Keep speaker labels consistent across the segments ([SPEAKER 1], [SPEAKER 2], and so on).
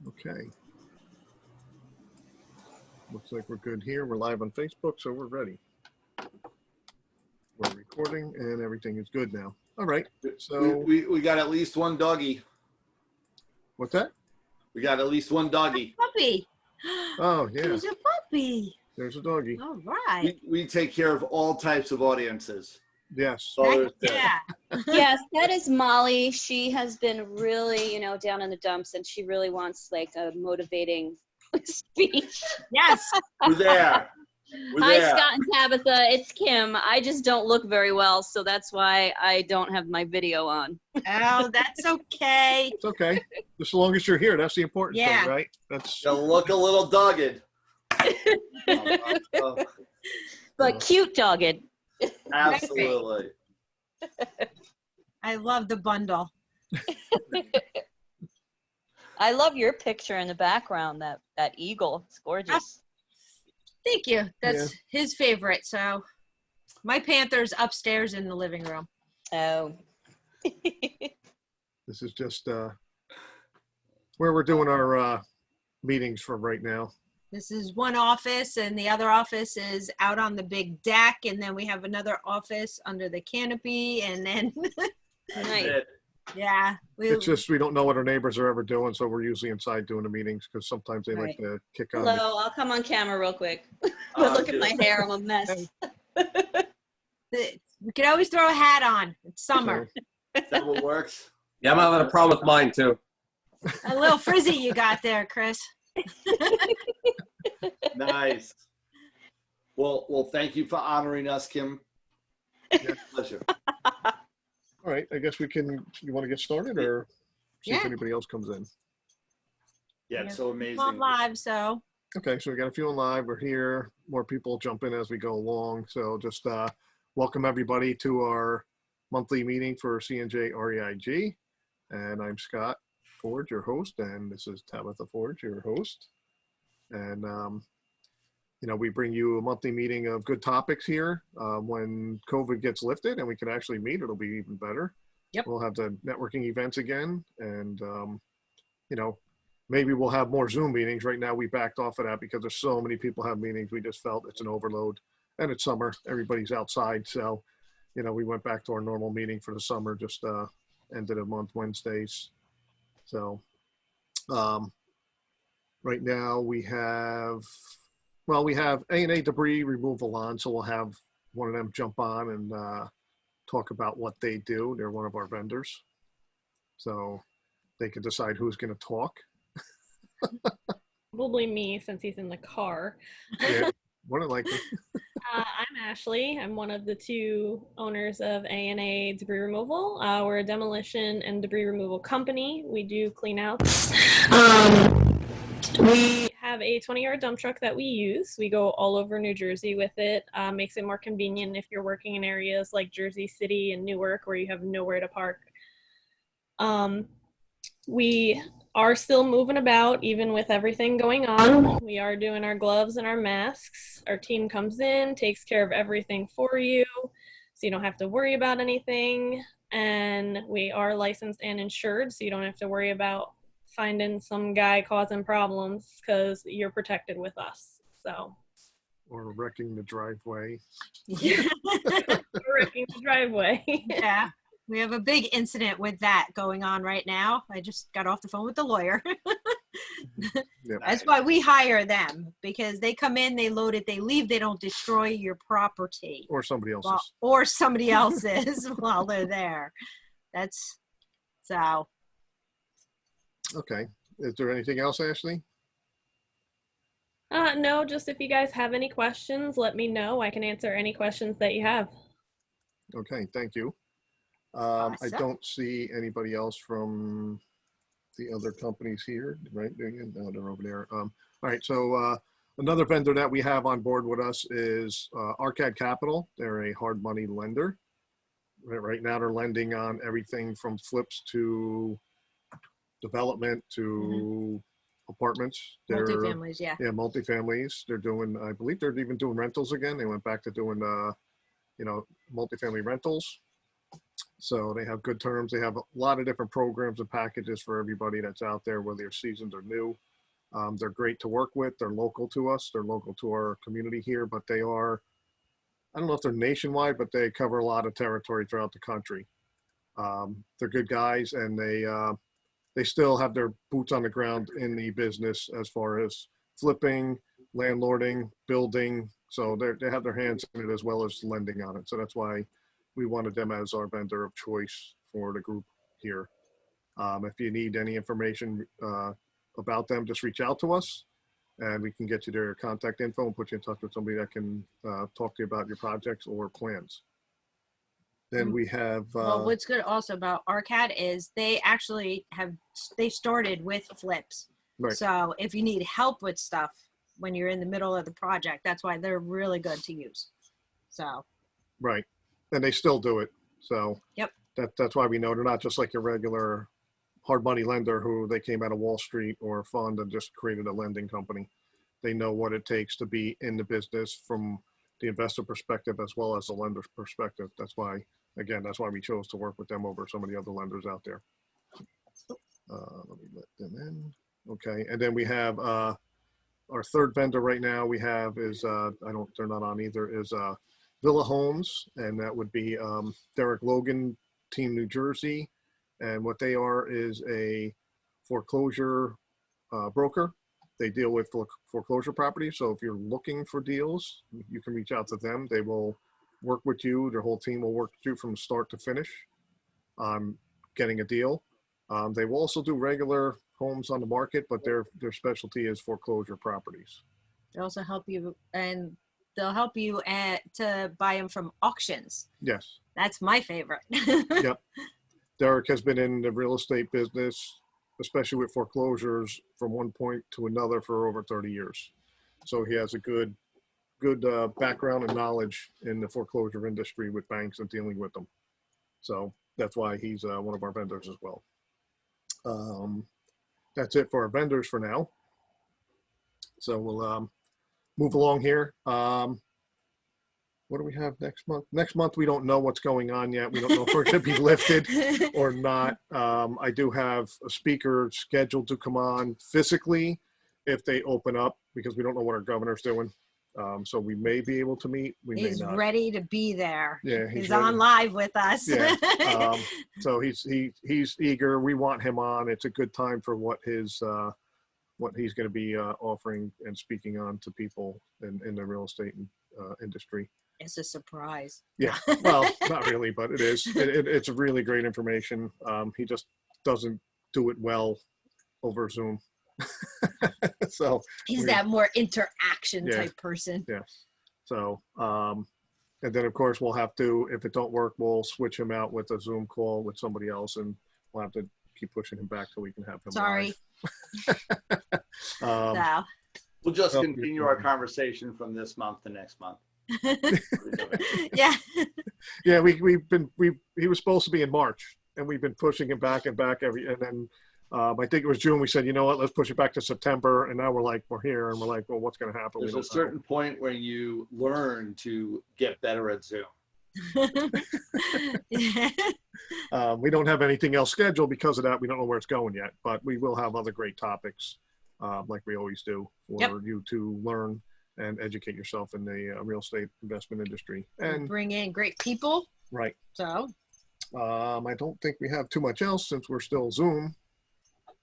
[SPEAKER 1] Okay. Looks like we're good here. We're live on Facebook, so we're ready. We're recording and everything is good now. All right. So
[SPEAKER 2] we got at least one doggy.
[SPEAKER 1] What's that?
[SPEAKER 2] We got at least one doggy.
[SPEAKER 3] Puppy.
[SPEAKER 1] Oh, yeah.
[SPEAKER 3] There's a puppy.
[SPEAKER 1] There's a doggy.
[SPEAKER 3] All right.
[SPEAKER 2] We take care of all types of audiences.
[SPEAKER 1] Yes.
[SPEAKER 3] Yeah.
[SPEAKER 4] Yes, that is Molly. She has been really, down in the dumps, and she really wants like a motivating speech.
[SPEAKER 3] Yes.
[SPEAKER 2] We're there. We're
[SPEAKER 4] Hi,
[SPEAKER 2] there.
[SPEAKER 4] Scott and Tabitha. It's Kim. I just don't look very well, so that's why I don't have my video on.
[SPEAKER 3] Oh, that's okay.
[SPEAKER 1] It's okay. Just as long as you're here, that's the important
[SPEAKER 3] Yeah.
[SPEAKER 1] thing, right? That's
[SPEAKER 2] You look a little dogged.
[SPEAKER 4] But cute dogged.
[SPEAKER 2] Absolutely.
[SPEAKER 3] I love the bundle.
[SPEAKER 4] I love your picture in the background, that eagle. It's gorgeous.
[SPEAKER 3] Thank you. That's his favorite. So my panther's upstairs in the living room.
[SPEAKER 4] Oh.
[SPEAKER 1] This is just where we're doing our meetings for right now.
[SPEAKER 3] This is one office, and the other office is out on the big deck, and then we have another office under the canopy, and then
[SPEAKER 4] Nice.
[SPEAKER 3] yeah,
[SPEAKER 1] It's just we don't know what our neighbors are ever doing, so we're usually inside doing the meetings because sometimes they like to kick on.
[SPEAKER 4] Hello, I'll come on camera real quick. Look at my hair, I'm a mess.
[SPEAKER 3] we could always throw a hat on. It's summer.
[SPEAKER 2] Is that what works?
[SPEAKER 5] Yeah, I'm having a problem with mine too.
[SPEAKER 3] A little frizzy you got there, Chris.
[SPEAKER 2] Nice. Well, thank you for honoring us, Kim.
[SPEAKER 1] Yeah.
[SPEAKER 2] Pleasure.
[SPEAKER 1] All right, I guess we can. You want to get started, or see if
[SPEAKER 3] Yeah.
[SPEAKER 1] anybody else comes in?
[SPEAKER 2] Yeah, it's so amazing.
[SPEAKER 3] On live, so
[SPEAKER 1] Okay, so we got a few on live. We're here. More people jump in as we go along. So just welcome everybody to our monthly meeting for CNJ REIG. And I'm Scott Forge, your host, and this is Tabitha Forge, your host. And we bring you a monthly meeting of good topics here. When COVID gets lifted and we can actually meet, it'll be even better.
[SPEAKER 3] Yep.
[SPEAKER 1] We'll have the networking events again, and maybe we'll have more Zoom meetings. Right now, we backed off of that because there's so many people have meetings. We just felt it's an overload, and it's summer. Everybody's outside, so we went back to our normal meeting for the summer. Just end of the month Wednesdays. So right now we have A&A debris removal on, so we'll have one of them jump on and talk about what they do. They're one of our vendors, so they can decide who's going to talk.
[SPEAKER 6] Probably me, since he's in the car.
[SPEAKER 1] Yeah, more than likely.
[SPEAKER 6] I'm Ashley. I'm one of the two owners of A&A Debris Removal. We're a demolition and debris removal company. We do clean outs. We have a 20-yard dump truck that we use. We go all over New Jersey with it. Makes it more convenient if you're working in areas like Jersey City and Newark where you have nowhere to park. We are still moving about even with everything going on. We are doing our gloves and our masks. Our team comes in, takes care of everything for you, so you don't have to worry about anything. And we are licensed and insured, so you don't have to worry about finding some guy causing problems because you're protected with us. So,
[SPEAKER 1] Or wrecking the driveway.
[SPEAKER 6] wrecking the driveway.
[SPEAKER 3] yeah. We have a big incident with that going on right now. I just got off the phone with the lawyer.
[SPEAKER 1] Yep.
[SPEAKER 3] That's why we hire them, because they come in, they load it, they leave, they don't destroy your property.
[SPEAKER 1] Or somebody else's.
[SPEAKER 3] Or somebody else's while they're there. That's so.
[SPEAKER 1] Okay. Is there anything else, Ashley?
[SPEAKER 6] No, just if you guys have any questions, let me know. I can answer any questions that you have.
[SPEAKER 1] Okay, thank you. I
[SPEAKER 3] Awesome.
[SPEAKER 1] don't see anybody else from the other companies here, right? No, they're over there. All right, so another vendor that we have on board with us is Arcad Capital. They're a hard money lender. Right now they're lending on everything from flips to development to apartments.
[SPEAKER 3] Multifamilies, yeah.
[SPEAKER 1] Yeah, multifamilies. They're doing, I believe they're even doing rentals again. They went back to doing, multifamily rentals. So they have good terms. They have a lot of different programs and packages for everybody that's out there, whether they're seasoned or new. They're great to work with. They're local to us. They're local to our community here, but they are, I don't know if they're nationwide, but they cover a lot of territory throughout the country. They're good guys, and they still have their boots on the ground in the business as far as flipping, landlording, building. So they have their hands in it as well as lending on it. So that's why we wanted them as our vendor of choice for the group here. If you need any information about them, just reach out to us and we can get you their contact info and put you in touch with somebody that can talk to you about your projects or plans. Then we have,
[SPEAKER 3] Well, what's good also about ARCAD is they actually they started with flips.
[SPEAKER 1] Right.
[SPEAKER 3] So if you need help with stuff when you're in the middle of the project, that's why they're really good to use. So.
[SPEAKER 1] right. And they still do it. So
[SPEAKER 3] Yep.
[SPEAKER 1] That's why we know they're not just like your regular hard money lender who they came out of Wall Street or a fund and just created a lending company. They know what it takes to be in the business from the investor perspective as well as the lender's perspective. That's why, again, that's why we chose to work with them over some of the other lenders out there. Let me let them in. Okay, and then we have our third vendor right now we have is, they're not on either, is Villa Homes, and that would be Derek Logan, Team New Jersey. And what they are is a foreclosure broker. They deal with foreclosure properties. So if you're looking for deals, you can reach out to them. They will work with you. Their whole team will work with you from start to finish on getting a deal. They will also do regular homes on the market, but their specialty is foreclosure properties.
[SPEAKER 3] They also help you, and they'll help you to buy them from auctions.
[SPEAKER 1] Yes.
[SPEAKER 3] That's my favorite.
[SPEAKER 1] Yep. Derek has been in the real estate business, especially with foreclosures, from one point to another for over 30 years. So he has a good background and knowledge in the foreclosure industry with banks and dealing with them. So that's why he's one of our vendors as well. That's it for our vendors for now. So we'll move along here. What do we have next month? Next month, we don't know what's going on yet. We don't know if we're going to be lifted or not. I do have a speaker scheduled to come on physically if they open up, because we don't know what our governor's doing. So we may be able to meet. We may
[SPEAKER 3] He's
[SPEAKER 1] not.
[SPEAKER 3] ready to be there.
[SPEAKER 1] Yeah,
[SPEAKER 3] He's
[SPEAKER 1] ready.
[SPEAKER 3] on live with us.
[SPEAKER 1] Yeah. So he's eager. We want him on. It's a good time for what he's going to be offering and speaking on to people in the real estate industry.
[SPEAKER 3] It's a surprise.
[SPEAKER 1] Yeah, well, not really, but it is. It's really great information. He just doesn't do it well over Zoom. So
[SPEAKER 3] He's that more interaction
[SPEAKER 1] Yeah.
[SPEAKER 3] type person.
[SPEAKER 1] yeah. So and then of course we'll have to, if it don't work, we'll switch him out with a Zoom call with somebody else, and we'll have to keep pushing him back so we can have him
[SPEAKER 3] Sorry.
[SPEAKER 1] live.
[SPEAKER 3] So.
[SPEAKER 2] We'll just
[SPEAKER 1] Oh,
[SPEAKER 2] continue our conversation from this month to next month.
[SPEAKER 3] Yeah.
[SPEAKER 1] Yeah, he was supposed to be in March, and we've been pushing him back and then I think it was June. We said, you know what, let's push it back to September, and now we're here, and we're like, well, what's going to happen?
[SPEAKER 2] There's
[SPEAKER 1] We
[SPEAKER 2] a
[SPEAKER 1] don't
[SPEAKER 2] certain point where you learn to get better at Zoom.
[SPEAKER 3] Yeah.
[SPEAKER 1] know. We don't have anything else scheduled because of that. We don't know where it's going yet, but we will have other great topics, like we always do, for you to learn and educate yourself in the real estate investment industry. And
[SPEAKER 3] Bring in great people.
[SPEAKER 1] right.
[SPEAKER 3] So.
[SPEAKER 1] I don't think we have too much else since we're still Zoom.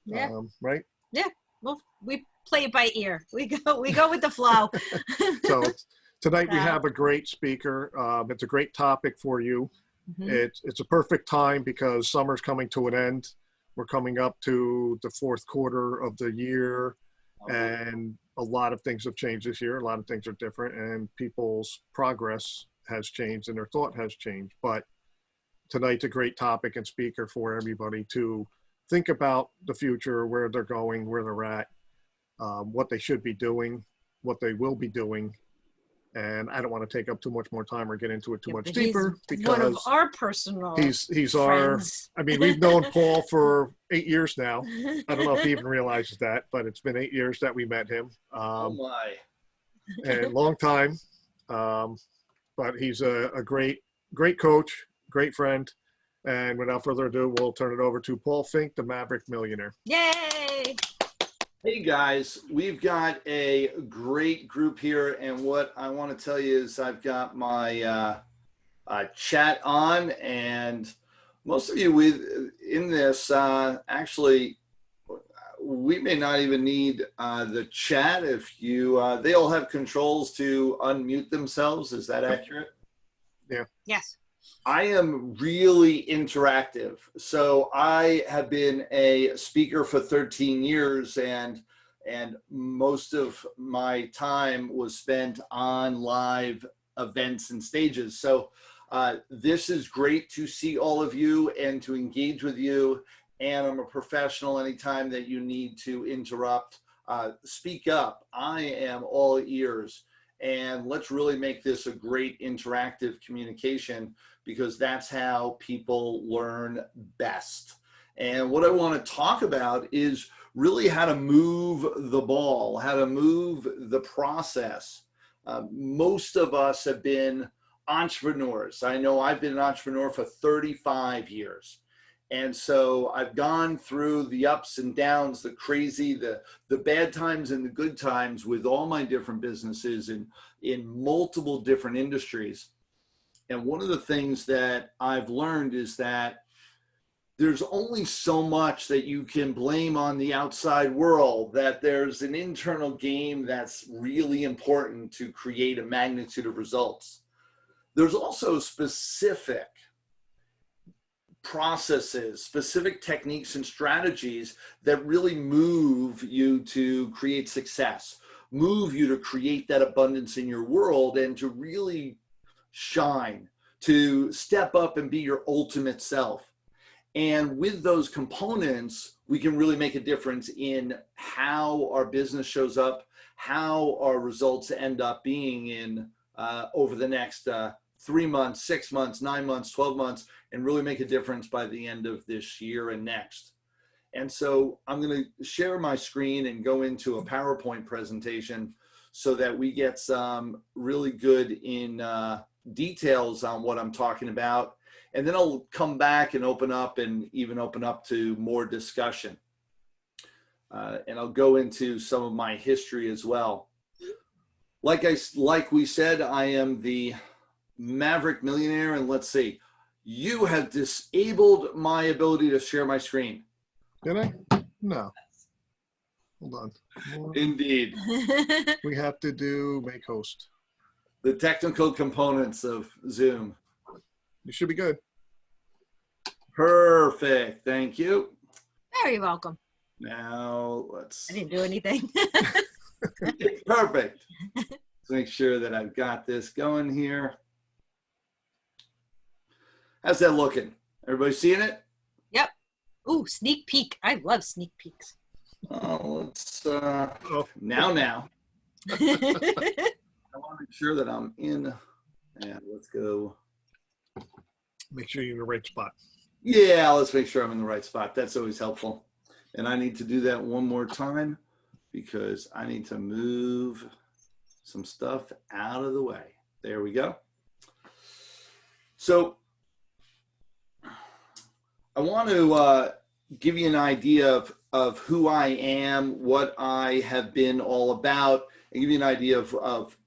[SPEAKER 3] Yeah.
[SPEAKER 1] Right.
[SPEAKER 3] Well, we play it by ear. We go with the flow.
[SPEAKER 1] So tonight we
[SPEAKER 3] Yeah.
[SPEAKER 1] have a great speaker. It's a great topic for you.
[SPEAKER 3] Mhm.
[SPEAKER 1] It's a perfect time because summer's coming to an end. We're coming up to the fourth quarter of the year, and a lot of things have changed this year. A lot of things are different, and people's progress has changed and their thought has changed. But tonight's a great topic and speaker for everybody to think about the future, where they're going, where they're at, what they should be doing, what they will be doing. And I don't want to take up too much more time or get into it too
[SPEAKER 3] Yeah,
[SPEAKER 1] much
[SPEAKER 3] but he's
[SPEAKER 1] deeper,
[SPEAKER 3] one of
[SPEAKER 1] because
[SPEAKER 3] our personal
[SPEAKER 1] he's our,
[SPEAKER 3] friends.
[SPEAKER 1] I mean, we've known Paul for 8 years now. I don't know if he even realizes that, but it's been 8 years that we met him.
[SPEAKER 2] Oh my.
[SPEAKER 1] And long time. But he's a great coach, great friend, And without further ado, we'll turn it over to Paul Fink, the Maverick Millionaire.
[SPEAKER 3] Yay!
[SPEAKER 2] Hey guys, we've got a great group here, and what I want to tell you is I've got my chat on, and most of you in this actually, we may not even need the chat if you. They all have controls to unmute themselves. Is that accurate?
[SPEAKER 3] Yes.
[SPEAKER 2] I am really interactive. So I have been a speaker for 13 years, and most of my time was spent on live events and stages. So this is great to see all of you and to engage with you. And I'm a professional. Anytime that you need to interrupt, speak up. I am all ears. And let's really make this a great interactive communication, because that's how people learn best. And what I want to talk about is really how to move the ball, how to move the process. Most of us have been entrepreneurs. I know I've been an entrepreneur for 35 years. And so I've gone through the ups and downs, the crazy, the bad times and the good times with all my different businesses in multiple different industries. And one of the things that I've learned is that there's only so much that you can blame on the outside world, that there's an internal game that's really important to create a magnitude of results. There's also specific processes, specific techniques and strategies that really move you to create success, move you to create that abundance in your world and to really shine, to step up and be your ultimate self. And with those components, we can really make a difference in how our business shows up, how our results end up being in over the next 3 months, 6 months, 9 months, 12 months, and really make a difference by the end of this year and next. And so I'm going to share my screen and go into a PowerPoint presentation so that we get some really good details on what I'm talking about. And then I'll come back and open up to more discussion. And I'll go into some of my history as well. Like we said, I am the Maverick Millionaire, and let's see, you have disabled my ability to share my screen.
[SPEAKER 1] Did I? No. Hold on.
[SPEAKER 2] Indeed.
[SPEAKER 1] We have to do make host.
[SPEAKER 2] The technical components of Zoom.
[SPEAKER 1] You should be good.
[SPEAKER 2] Perfect. Thank you.
[SPEAKER 3] Very welcome.
[SPEAKER 2] Now let's.
[SPEAKER 3] I didn't do anything.
[SPEAKER 2] Perfect. Let's make sure that I've got this going here. How's that looking? Everybody seeing it?
[SPEAKER 3] Yep. Ooh, sneak peek. I love sneak peeks.
[SPEAKER 2] Let's now. I want to make sure that I'm in. Yeah, let's go.
[SPEAKER 1] Make sure you're in the right spot.
[SPEAKER 2] Yeah, let's make sure I'm in the right spot. That's always helpful. And I need to do that one more time because I need to move some stuff out of the way. There we go. So I want to give you an idea of who I am, what I have been all about, and give you an idea of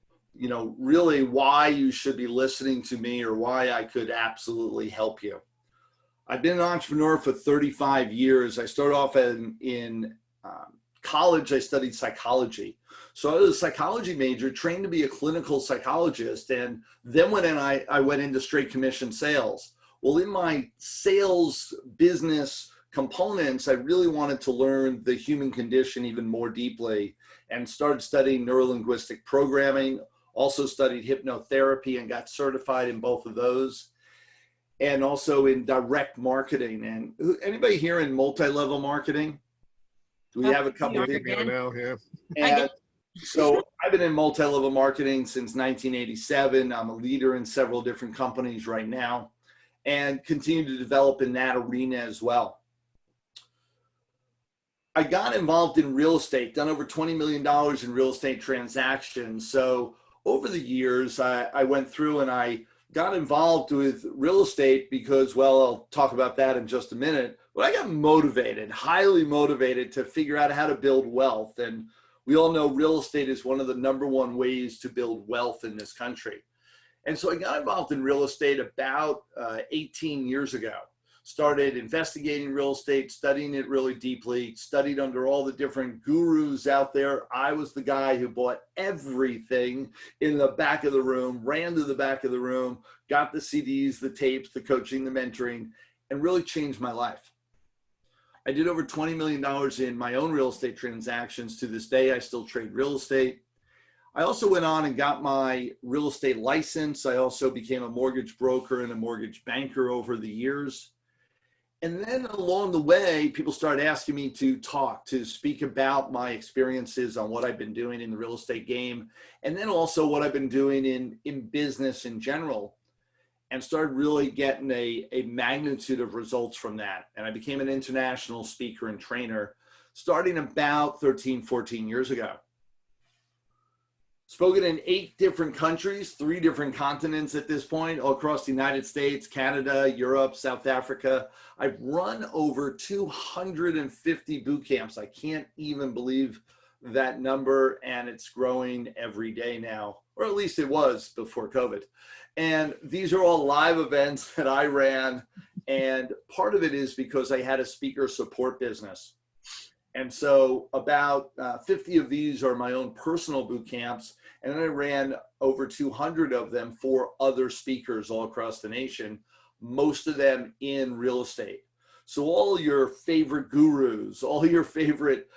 [SPEAKER 2] really why you should be listening to me or why I could absolutely help you. I've been an entrepreneur for 35 years. I started off in college. I studied psychology. So I was a psychology major, trained to be a clinical psychologist, and then I went into straight commission sales. Well, in my sales business components, I really wanted to learn the human condition even more deeply and started studying neurolinguistic programming, also studied hypnotherapy and got certified in both of those, and also in direct marketing. And anybody here in multi-level marketing? Do we have a couple of people
[SPEAKER 1] now? Yeah.
[SPEAKER 2] And so I've been in multi-level marketing since 1987. I'm a leader in several different companies right now and continue to develop in that arena as well. I got involved in real estate, done over $20 million in real estate transactions. So over the years, I went through and I got involved with real estate because, well, I'll talk about that in just a minute, but I got motivated, highly motivated to figure out how to build wealth. And we all know real estate is one of the #1 ways to build wealth in this country. And so I got involved in real estate about 18 years ago. Started investigating real estate, studying it really deeply, studied under all the different gurus out there. I was the guy who bought everything in the back of the room, ran to the back of the room, got the CDs, the tapes, the coaching, the mentoring, and really changed my life. I did over $20 million in my own real estate transactions. To this day, I still trade real estate. I also went on and got my real estate license. I also became a mortgage broker and a mortgage banker over the years. And then along the way, people started asking me to speak about my experiences on what I've been doing in the real estate game, and then also what I've been doing in business in general, and started really getting a magnitude of results from that. And I became an international speaker and trainer starting about 13, 14 years ago. Spoken in 8 different countries, 3 different continents at this point, all across the United States, Canada, Europe, South Africa. I've run over 250 boot camps. I can't even believe that number, and it's growing every day now, or at least it was before COVID. And these are all live events that I ran, and part of it is because I had a speaker support business. And so about 50 of these are my own personal boot camps. And then I ran over 200 of them for other speakers all across the nation, most of them in real estate. So all your favorite gurus, all your favorite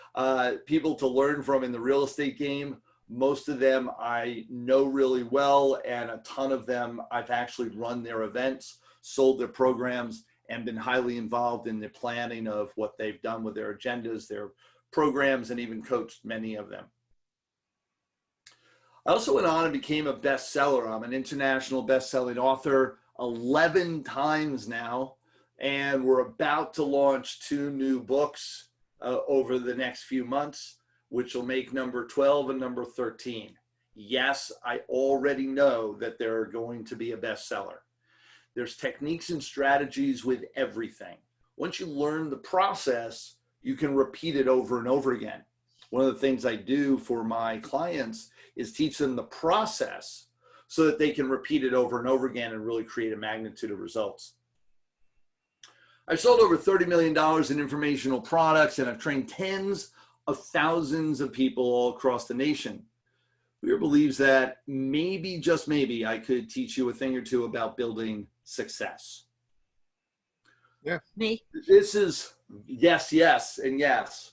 [SPEAKER 2] people to learn from in the real estate game, most of them I know really well, and a ton of them I've actually run their events, sold their programs, and been highly involved in the planning of what they've done with their agendas, their programs, and even coached many of them. I also went on and became a bestseller. I'm an international best-selling author 11 times now, and we're about to launch 2 new books over the next few months, which will make number 12 and number 13. Yes, I already know that they're going to be a bestseller. There's techniques and strategies with everything. Once you learn the process, you can repeat it over and over again. One of the things I do for my clients is teach them the process so that they can repeat it over and over again and really create a magnitude of results. I've sold over $30 million in informational products, and I've trained tens of thousands of people all across the nation. Weir believes that maybe, just maybe, I could teach you a thing or two about building success.
[SPEAKER 1] Yeah.
[SPEAKER 3] Me.
[SPEAKER 2] This is, yes, and yes.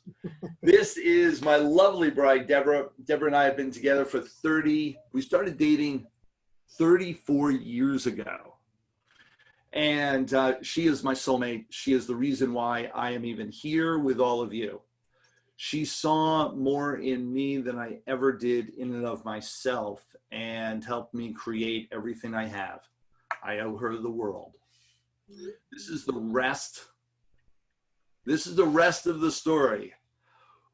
[SPEAKER 2] This is my lovely bride, Deborah. Deborah and I have been together for we started dating 34 years ago. And she is my soulmate. She is the reason why I am even here with all of you. She saw more in me than I ever did in and of myself, and helped me create everything I have. I owe her the world. This is the rest. This is the rest of the story.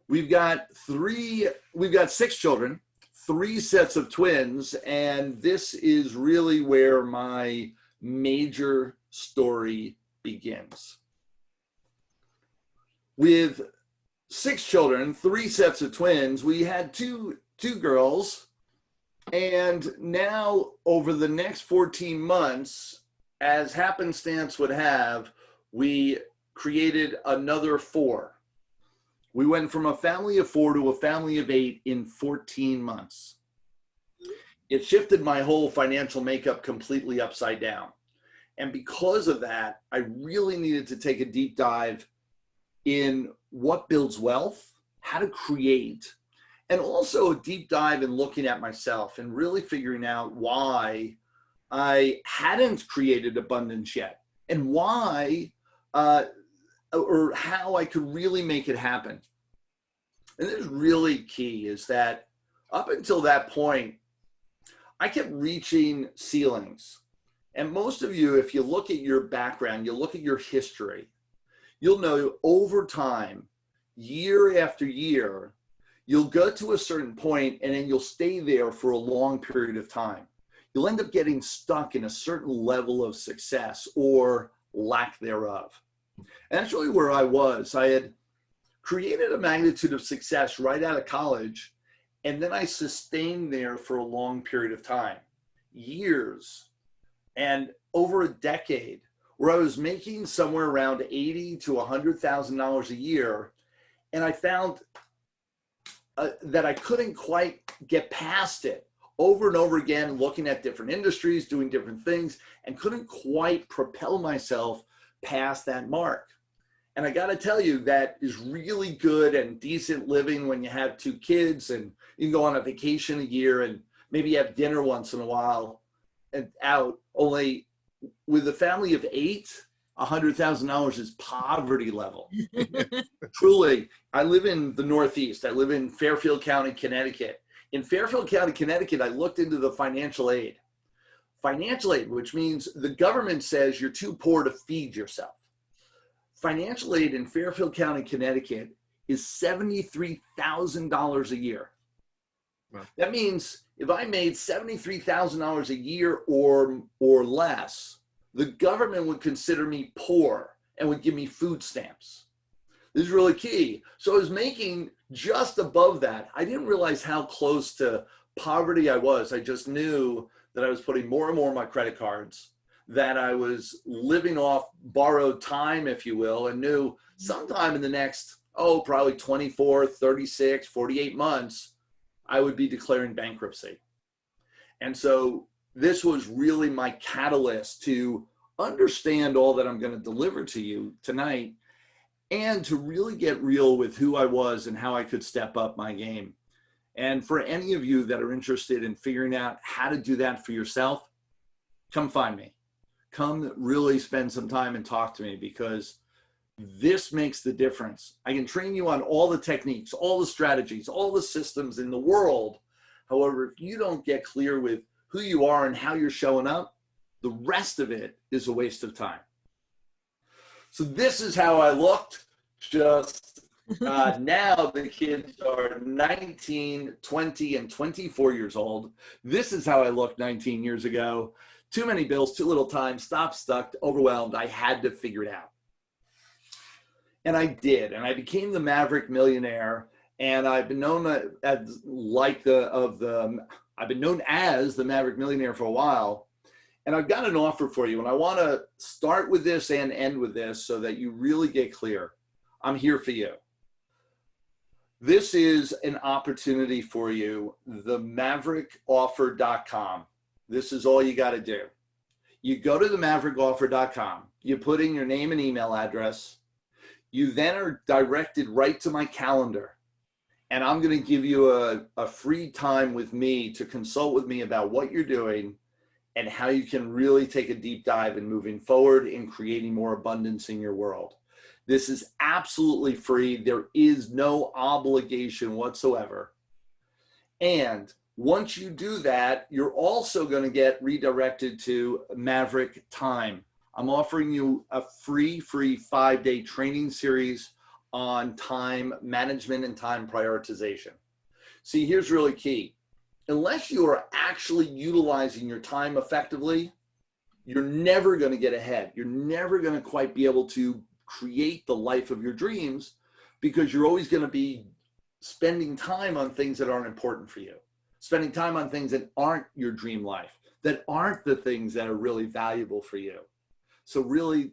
[SPEAKER 2] We've got 6 children, 3 sets of twins, and this is really where my major story begins. With 6 children, 3 sets of twins, we had two girls, and now over the next 14 months, as happenstance would have, we created another 4. We went from a family of 4 to a family of 8 in 14 months. It shifted my whole financial makeup completely upside down. And because of that, I really needed to take a deep dive in what builds wealth, how to create, and also a deep dive in looking at myself and really figuring out why I hadn't created abundance yet, and why or how I could really make it happen. And this is really key, is that up until that point, I kept reaching ceilings. And most of you, if you look at your background, you look at your history, you'll know over time, year after year, you'll go to a certain point and then you'll stay there for a long period of time. you'll end up getting stuck in a certain level of success or lack thereof. And that's really where I was. I had created a magnitude of success right out of college, and then I sustained there for a long period of time, years, and over a decade, where I was making somewhere around $80,000 to $100,000 a year. And I found that I couldn't quite get past it, over and over again, looking at different industries, doing different things, and couldn't quite propel myself past that mark. And I got to tell you, that is really good and decent living when you have 2 kids and you can go on a vacation a year and maybe have dinner once in a while and out. Only with a family of 8, $100,000 is poverty level. Truly, I live in the Northeast. I live in Fairfield County, Connecticut. In Fairfield County, Connecticut, I looked into the financial aid. Financial aid, which means the government says you're too poor to feed yourself. Financial aid in Fairfield County, Connecticut is $73,000 a year.
[SPEAKER 1] Wow.
[SPEAKER 2] That means if I made $73,000 a year or less, the government would consider me poor and would give me food stamps. This is really key. So I was making just above that. I didn't realize how close to poverty I was. I just knew that I was putting more and more on my credit cards, that I was living off borrowed time, if you will, and knew sometime in the next, probably 24, 36, 48 months, I would be declaring bankruptcy. And so this was really my catalyst to understand all that I'm going to deliver to you tonight, and to really get real with who I was and how I could step up my game. And for any of you that are interested in figuring out how to do that for yourself, come find me. Come really spend some time and talk to me, because this makes the difference. I can train you on all the techniques, all the strategies, all the systems in the world. However, if you don't get clear with who you are and how you're showing up, the rest of it is a waste of time. So this is how I looked. Just now the kids are 19, 20, and 24 years old. This is how I looked 19 years ago. Too many bills, too little time, stopped, stuck, overwhelmed. I had to figure it out. And I did. And I became the Maverick Millionaire. And I've been known as I've been known as the Maverick Millionaire for a while. And I've got an offer for you. And I want to start with this and end with this so that you really get clear. I'm here for you. This is an opportunity for you, themaverickoffer.com. This is all you got to do. You go to themaverickoffer.com. You put in your name and email address. You then are directed right to my calendar. And I'm going to give you a free time with me to consult with me about what you're doing and how you can really take a deep dive in moving forward in creating more abundance in your world. This is absolutely free. There is no obligation whatsoever. And once you do that, you're also going to get redirected to Maverick Time. I'm offering you a free 5-day training series on time management and time prioritization. See, here's really key. Unless you are actually utilizing your time effectively, you're never going to get ahead. You're never going to quite be able to create the life of your dreams, because you're always going to be spending time on things that aren't important for you, spending time on things that aren't your dream life, that aren't the things that are really valuable for you. So really,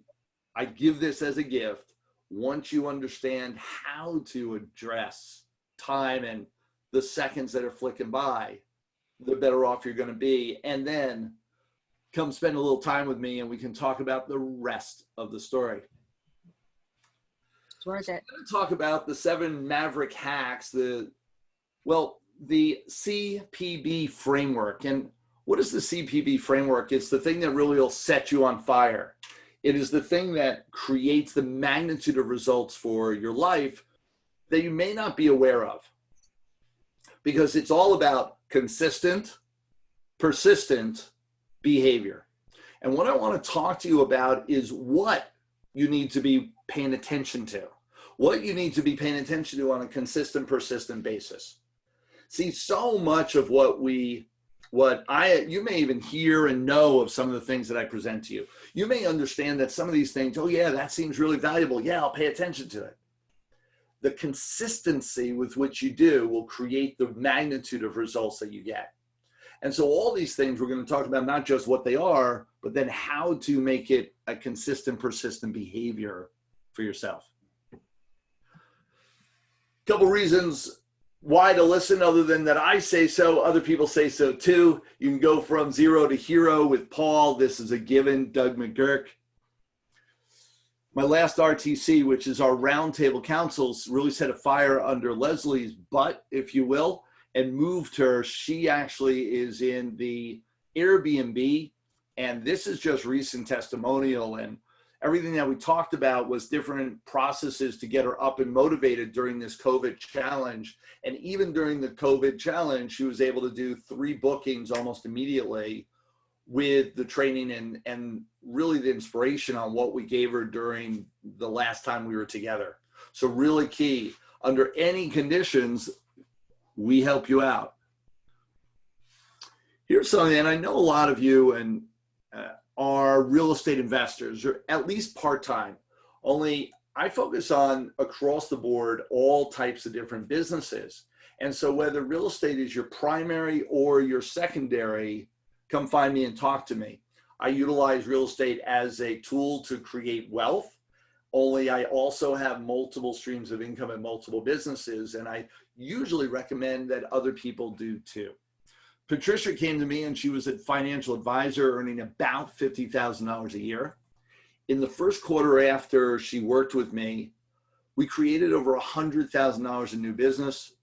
[SPEAKER 2] I give this as a gift. Once you understand how to address time and the seconds that are flicking by, the better off you're going to be. And then come spend a little time with me and we can talk about the rest of the story.
[SPEAKER 3] It's worth it.
[SPEAKER 2] I'm going to talk about the 7 Maverick hacks, the CPB framework. And what is the CPB framework? It's the thing that really will set you on fire. It is the thing that creates the magnitude of results for your life that you may not be aware of, because it's all about consistent, persistent behavior. And what I want to talk to you about is what you need to be paying attention to, what you need to be paying attention to on a consistent, persistent basis. See, so much of what we you may even hear and know of some of the things that I present to you. You may understand that some of these things, oh yeah, that seems really valuable. Yeah, I'll pay attention to it. The consistency with which you do will create the magnitude of results that you get. And so all these things we're going to talk about, not just what they are, but then how to make it a consistent, persistent behavior for yourself. Couple reasons why to listen, other than that I say so, other people say so too. You can go from zero to hero with Paul. This is a given. Doug McGurk. My last RTC, which is our roundtable councils, really set a fire under Leslie's butt, if you will, and moved her. She actually is in the Airbnb, and this is just recent testimonial, and everything that we talked about was different processes to get her up and motivated during this COVID challenge. And even during the COVID challenge, she was able to do 3 bookings almost immediately with the training and really the inspiration on what we gave her during the last time we were together. So really key. Under any conditions, we help you out. Here's something, and I know a lot of you and are real estate investors, or at least part-time. Only I focus on across the board all types of different businesses. And so whether real estate is your primary or your secondary, come find me and talk to me. I utilize real estate as a tool to create wealth. Only I also have multiple streams of income and multiple businesses, and I usually recommend that other people do too. Patricia came to me and she was a financial advisor earning about $50,000 a year. In the first quarter after she worked with me, we created over $100,000 in new business.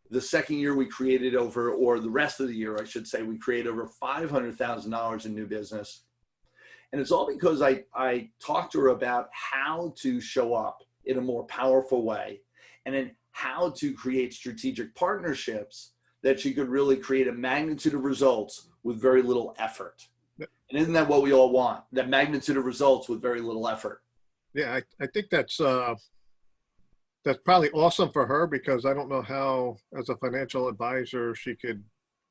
[SPEAKER 2] The second year we created over, or the rest of the year, I should say, we created over $500,000 in new business. And it's all because I talked to her about how to show up in a more powerful way, and then how to create strategic partnerships that she could really create a magnitude of results with very little effort. And isn't that what we all want? That magnitude of results with very little effort.
[SPEAKER 1] Yeah, I think that's probably awesome for her, because I don't know how, as a financial advisor, she could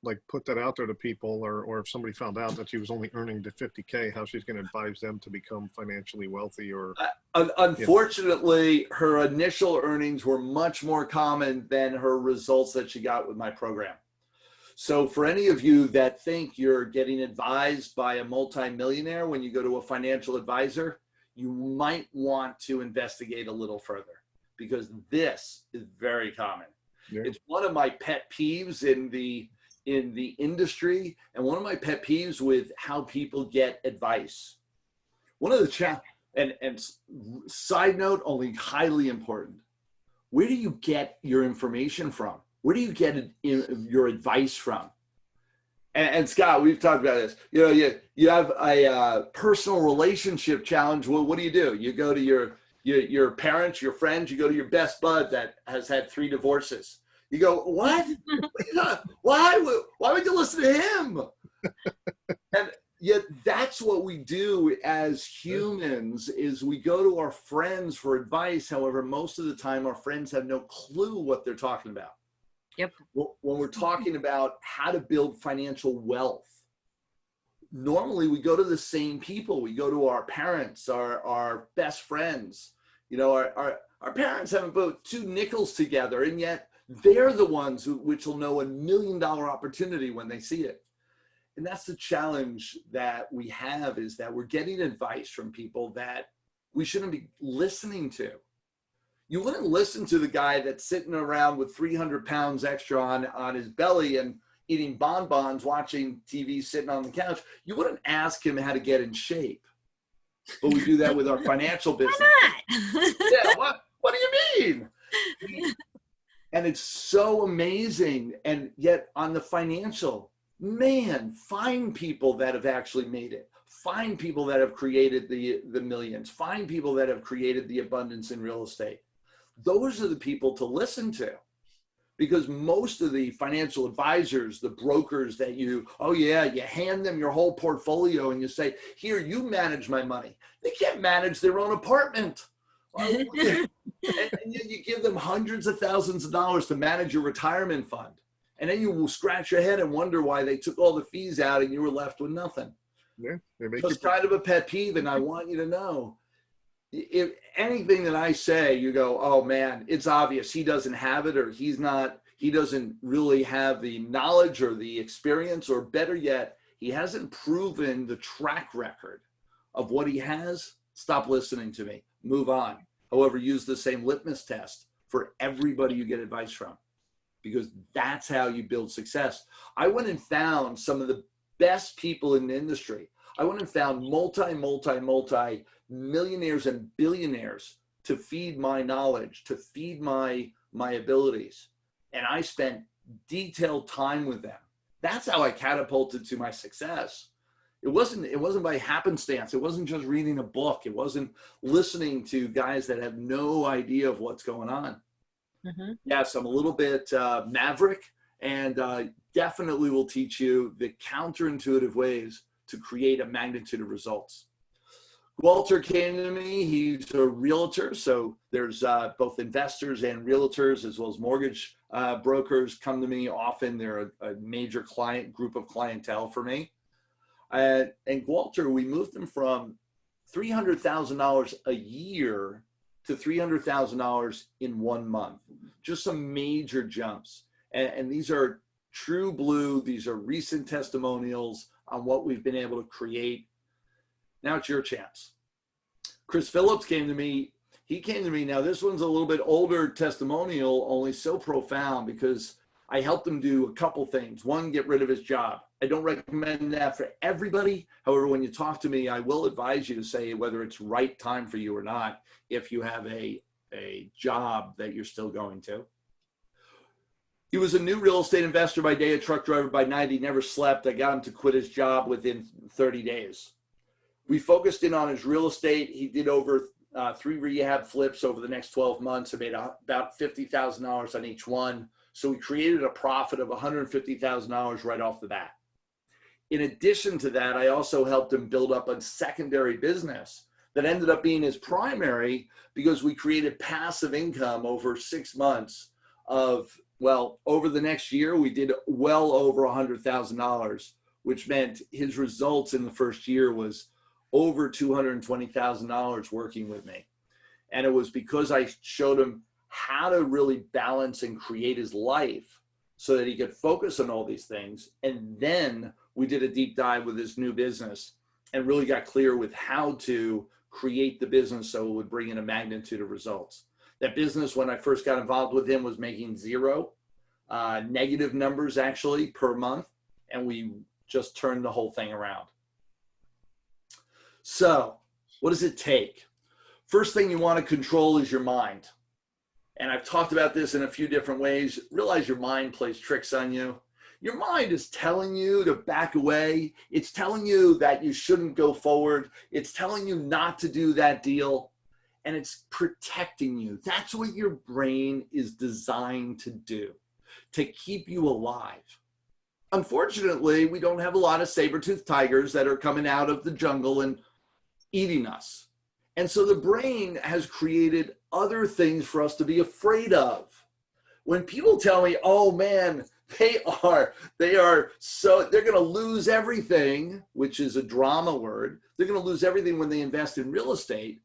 [SPEAKER 1] like put that out there to people, or if somebody found out that she was only earning the 50K, how she's going to advise them to become financially wealthy. Or
[SPEAKER 2] unfortunately, her initial earnings were much more common than her results that she got with my program. So for any of you that think you're getting advised by a multimillionaire when you go to a financial advisor, you might want to investigate a little further, because this is very common.
[SPEAKER 1] Yeah.
[SPEAKER 2] It's one of my pet peeves in the industry, and one of my pet peeves with how people get advice. One of the and side note, only highly important, where do you get your information from? Where do you get your advice from? And Scott, we've talked about this. You know, you have a personal relationship challenge. Well, what do? You go to your parents, your friends, you go to your best bud that has had 3 divorces. You go, what? Why would you listen to him? And yet that's what we do as humans, is we go to our friends for advice. However, most of the time our friends have no clue what they're talking about.
[SPEAKER 3] Yep.
[SPEAKER 2] When we're talking about how to build financial wealth, normally we go to the same people. We go to our parents, our best friends. You know, our parents haven't put 2 nickels together, and yet they're the ones which will know $1 million opportunity when they see it. And that's the challenge that we have, is that we're getting advice from people that we shouldn't be listening to. You wouldn't listen to the guy that's sitting around with 300 pounds extra on his belly and eating bonbons, watching TV, sitting on the couch. You wouldn't ask him how to get in shape. But we do that with our financial business.
[SPEAKER 3] Why not?
[SPEAKER 2] Yeah, what do you mean? And it's so amazing. And yet on the financial, man, find people that have actually made it. Find people that have created the millions. Find people that have created the abundance in real estate. Those are the people to listen to. Because most of the financial advisors, the brokers that you hand them your whole portfolio and you say, here, you manage my money. They can't manage their own apartment. And yet you give them hundreds of thousands of dollars to manage your retirement fund. And then you will scratch your head and wonder why they took all the fees out and you were left with nothing.
[SPEAKER 1] Yeah, they make
[SPEAKER 2] So it's kind of a pet peeve, and I want you to know, if anything that I say, you go, oh man, it's obvious he doesn't have it, or he doesn't really have the knowledge or the experience, or better yet, he hasn't proven the track record of what he has. Stop listening to me. Move on. However, use the same litmus test for everybody you get advice from, because that's how you build success. I went and found some of the best people in the industry. I went and found multi millionaires and billionaires to feed my knowledge, to feed my abilities. And I spent detailed time with them. That's how I catapulted to my success. It wasn't by happenstance. It wasn't just reading a book. It wasn't listening to guys that have no idea of what's going on.
[SPEAKER 3] Mm-hmm.
[SPEAKER 2] Yes, I'm a little bit maverick, and definitely will teach you the counterintuitive ways to create a magnitude of results. Walter came to me. He's a realtor. So there's both investors and realtors, as well as mortgage brokers come to me often. They're a major group of clientele for me. And Walter, we moved him from $300,000 a year to $300,000 in 1 month. Just some major jumps. And these are true blue. These are recent testimonials on what we've been able to create. Now it's your chance. Chris Phillips came to me. He came to me. Now this one's a little bit older testimonial, only so profound because I helped him do a couple things. One, get rid of his job. I don't recommend that for everybody. However, when you talk to me, I will advise you to say whether it's right time for you or not if you have a job that you're still going to. He was a new real estate investor by day, a truck driver by night. He never slept. I got him to quit his job within 30 days. We focused in on his real estate. He did over 3 rehab flips over the next 12 months. I made about $50,000 on each one. So we created a profit of $150,000 right off the bat. In addition to that, I also helped him build up a secondary business that ended up being his primary because we created passive income over 6 months of, well, over the next year, we did well over $100,000, which meant his results in the first year was over $220,000 working with me. And it was because I showed him how to really balance and create his life so that he could focus on all these things. And then we did a deep dive with his new business and really got clear with how to create the business so it would bring in a magnitude of results. That business, when I first got involved with him, was making zero, negative numbers actually per month. And we just turned the whole thing around. So what does it take? First thing you want to control is your mind. And I've talked about this in a few different ways. Realize your mind plays tricks on you. Your mind is telling you to back away. It's telling you that you shouldn't go forward. It's telling you not to do that deal. And it's protecting you. That's what your brain is designed to do, to keep you alive. Unfortunately, we don't have a lot of saber-toothed tigers that are coming out of the jungle and eating us. And so the brain has created other things for us to be afraid of. When people tell me, oh man, they're going to lose everything, which is a drama word. They're going to lose everything when they invest in real estate.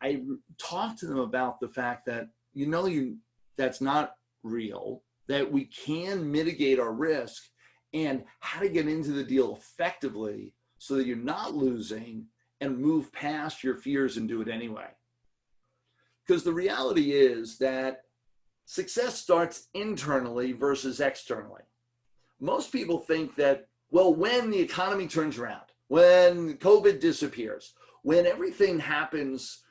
[SPEAKER 2] I talk to them about the fact that, that's not real, that we can mitigate our risk and how to get into the deal effectively so that you're not losing and move past your fears and do it anyway. Because the reality is that success starts internally versus externally. Most people think that, well, when the economy turns around, when COVID disappears, when everything happens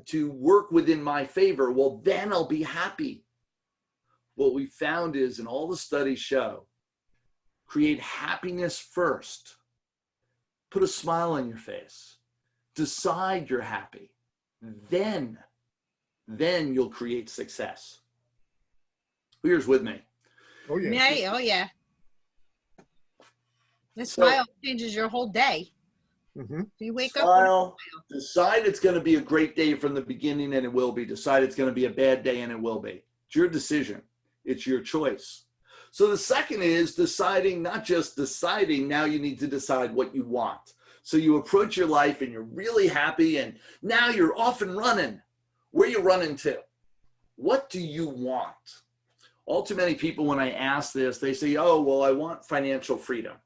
[SPEAKER 2] to work within my favor, well, then I'll be happy. What we found is, and all the studies show, create happiness first. Put a smile on your face. Decide you're happy. Then you'll create success. Here's with me.
[SPEAKER 1] Oh yeah.
[SPEAKER 3] Yeah, oh yeah. This
[SPEAKER 2] So-
[SPEAKER 3] smile changes your whole day.
[SPEAKER 1] Mm-hmm.
[SPEAKER 3] You wake up.
[SPEAKER 2] Smile. Decide it's going to be a great day from the beginning, and it will be. Decide it's going to be a bad day, and it will be. It's your decision. It's your choice. So the second is deciding, not just deciding, now you need to decide what you want. So you approach your life and you're really happy and now you're off and running. Where are you running to? What do you want? All too many people, when I ask this, they say, oh, well, I want financial freedom.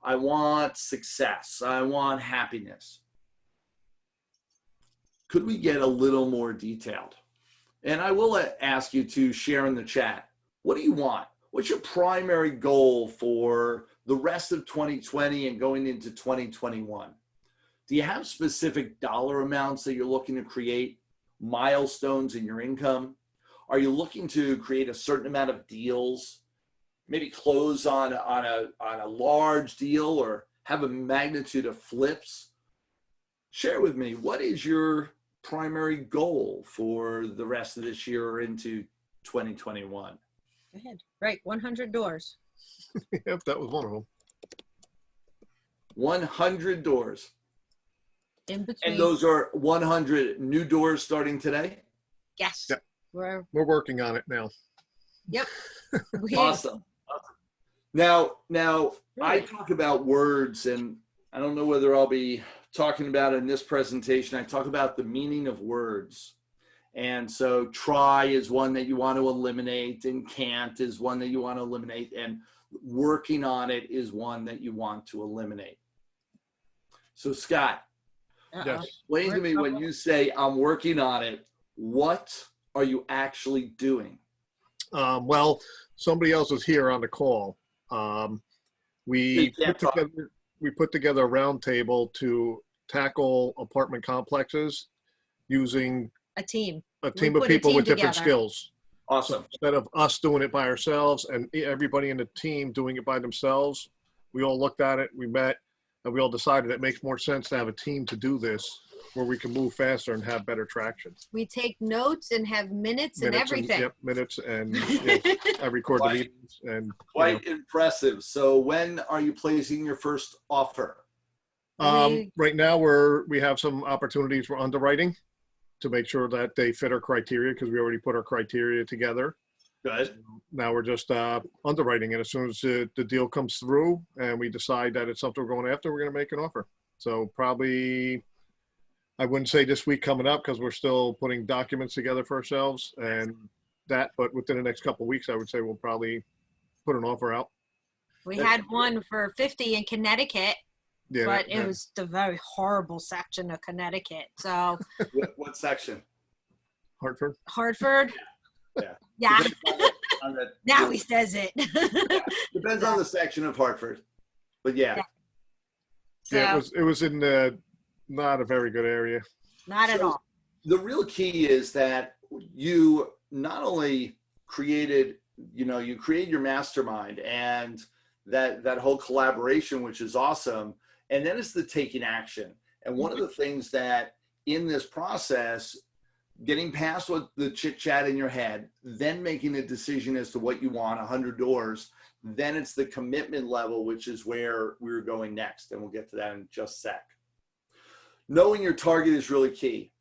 [SPEAKER 2] I want success. I want happiness. Could we get a little more detailed? And I will ask you to share in the chat. What do you want? What's your primary goal for the rest of 2020 and going into 2021? Do you have specific dollar amounts that you're looking to create? Milestones in your income? Are you looking to create a certain amount of deals? Maybe close on a large deal or have a magnitude of flips? Share with me, what is your primary goal for the rest of this year or into 2021?
[SPEAKER 3] Go ahead. Right, 100 doors.
[SPEAKER 1] Yep, that was one of them.
[SPEAKER 2] 100 doors.
[SPEAKER 3] In between.
[SPEAKER 2] And those are 100 new doors starting today?
[SPEAKER 3] Yes.
[SPEAKER 1] Yep.
[SPEAKER 3] We're,
[SPEAKER 1] We're working on it now.
[SPEAKER 3] yep. We-
[SPEAKER 2] Awesome. Now, I
[SPEAKER 3] Really?
[SPEAKER 2] talk about words, and I don't know whether I'll be talking about it in this presentation. I talk about the meaning of words. And so try is one that you want to eliminate, and can't is one that you want to eliminate, and working on it is one that you want to eliminate. So Scott,
[SPEAKER 3] Uh-oh.
[SPEAKER 1] Yes.
[SPEAKER 2] explain to me when you say I'm working on it, what are you actually doing?
[SPEAKER 1] Well, somebody else was here on the call. We
[SPEAKER 2] can't talk.
[SPEAKER 1] put together a roundtable to tackle apartment complexes using
[SPEAKER 3] A team.
[SPEAKER 1] a
[SPEAKER 3] We
[SPEAKER 1] team of
[SPEAKER 3] put a
[SPEAKER 1] people
[SPEAKER 3] team
[SPEAKER 1] with different
[SPEAKER 3] together.
[SPEAKER 1] skills.
[SPEAKER 2] Awesome.
[SPEAKER 1] Instead of us doing it by ourselves and everybody in the team doing it by themselves, we all looked at it, we met, and we all decided it makes more sense to have a team to do this where we can move faster and have better traction.
[SPEAKER 3] We take notes and have minutes and everything.
[SPEAKER 1] Yep, minutes and I record the
[SPEAKER 2] Right.
[SPEAKER 1] meetings and
[SPEAKER 2] Quite impressive. So when are you placing your first offer?
[SPEAKER 1] Right now we have some opportunities for underwriting to make sure that they fit our criteria because we already put our criteria together.
[SPEAKER 2] Good.
[SPEAKER 1] Now we're just underwriting, and as soon as the deal comes through and we decide that it's something we're going after, we're going to make an offer. So probably, I wouldn't say this week coming up because we're still putting documents together for ourselves and that, but within the next couple of weeks, I would say we'll probably put an offer out.
[SPEAKER 3] We had one for 50 in Connecticut,
[SPEAKER 1] Yeah,
[SPEAKER 3] but it was the very horrible section of Connecticut. So
[SPEAKER 2] What section?
[SPEAKER 1] Hartford.
[SPEAKER 3] Hartford.
[SPEAKER 2] Yeah.
[SPEAKER 3] Yeah.
[SPEAKER 2] On the-
[SPEAKER 3] Now he says it.
[SPEAKER 2] Depends on the section of Hartford. But yeah.
[SPEAKER 3] So
[SPEAKER 1] Yeah, it was in not a very good area.
[SPEAKER 3] not at
[SPEAKER 2] So-
[SPEAKER 3] all.
[SPEAKER 2] The real key is that you not only created, you create your mastermind and that whole collaboration, which is awesome. And then it's the taking action. And one of the things that in this process, getting past what the chit chat in your head, then making a decision as to what you want, 100 doors, then it's the commitment level, which is where we're going next. And we'll get to that in just a sec. Knowing your target is really key.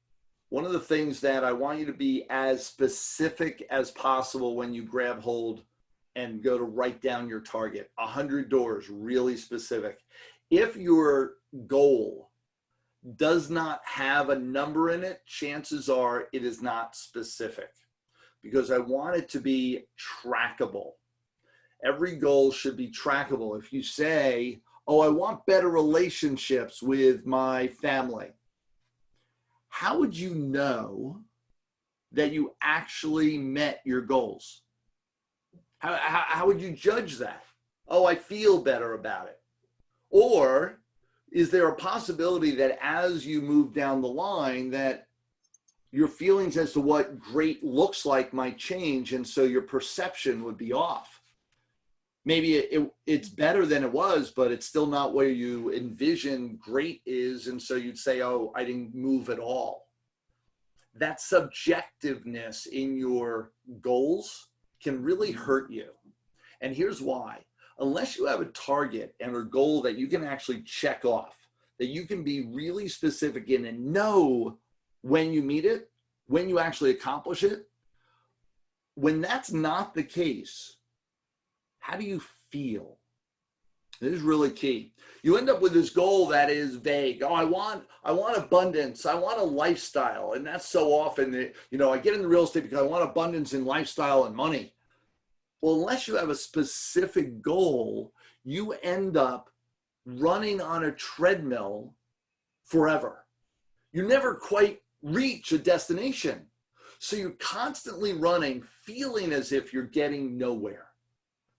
[SPEAKER 2] One of the things that I want you to be as specific as possible when you grab hold and go to write down your target. 100 doors, really specific. If your goal does not have a number in it, chances are it is not specific, because I want it to be trackable. Every goal should be trackable. If you say, oh, I want better relationships with my family, how would you know that you actually met your goals? How would you judge that? Oh, I feel better about it. Or is there a possibility that as you move down the line that your feelings as to what great looks like might change, and so your perception would be off? Maybe it's better than it was, but it's still not where you envision great is, and so you'd say, oh, I didn't move at all. That subjectiveness in your goals can really hurt you. And here's why. Unless you have a target and a goal that you can actually check off, that you can be really specific in and know when you meet it, when you actually accomplish it, when that's not the case, How do you feel? This is really key. You end up with this goal that is vague. Oh, I want abundance. I want a lifestyle. And that's so often, I get into real estate because I want abundance in lifestyle and money. Well, unless you have a specific goal, you end up running on a treadmill forever. You never quite reach a destination. So you're constantly running, feeling as if you're getting nowhere.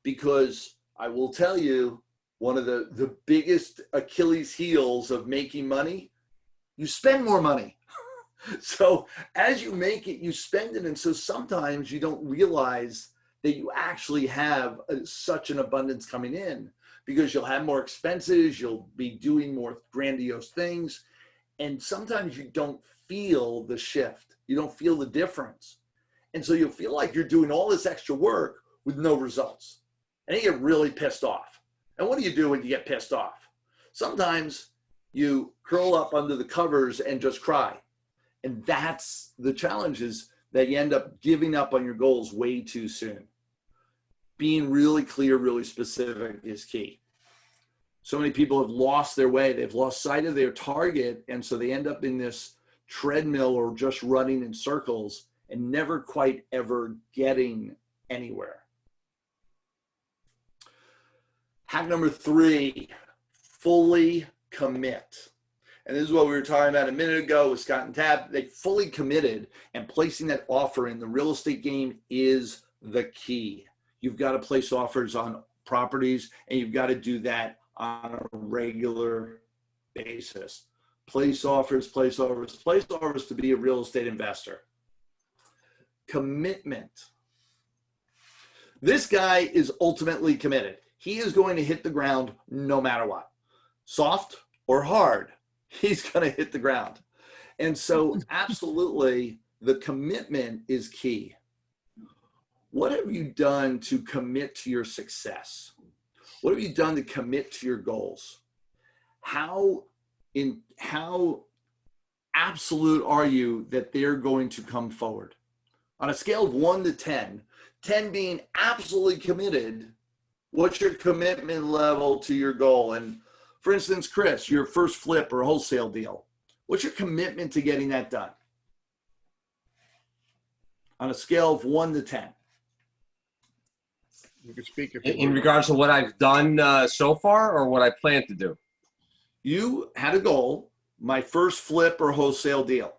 [SPEAKER 2] Because I will tell you, one of the biggest Achilles heels of making money, you spend more money. So as you make it, you spend it. And so sometimes you don't realize that you actually have such an abundance coming in, because you'll have more expenses, you'll be doing more grandiose things. And sometimes you don't feel the shift. You don't feel the difference. And so you'll feel like you're doing all this extra work with no results. And you get really pissed off. And what do you do when you get pissed off? Sometimes you curl up under the covers and just cry. And that's the challenge, is that you end up giving up on your goals way too soon. Being really clear, really specific is key. So many people have lost their way. They've lost sight of their target. And so they end up in this treadmill or just running in circles and never quite ever getting anywhere. Hack number 3, fully commit. And this is what we were talking about a minute ago with Scott and Tab. They fully committed, and placing that offer in the real estate game is the key. You've got to place offers on properties, and you've got to do that on a regular basis. Place offers to be a real estate investor. Commitment. This guy is ultimately committed. He is going to hit the ground no matter what. Soft or hard, he's going to hit the ground. And so absolutely, the commitment is key. What have you done to commit to your success? What have you done to commit to your goals? How absolute are you that they're going to come forward? On a scale of 1 to 10, 10 being absolutely committed, what's your commitment level to your goal? And for instance, Chris, your first flip or wholesale deal, what's your commitment to getting that done? On a scale of 1 to 10.
[SPEAKER 1] You can speak if
[SPEAKER 5] In regards to what I've done so far, or what I plan to do?
[SPEAKER 2] You had a goal, my first flip or wholesale deal,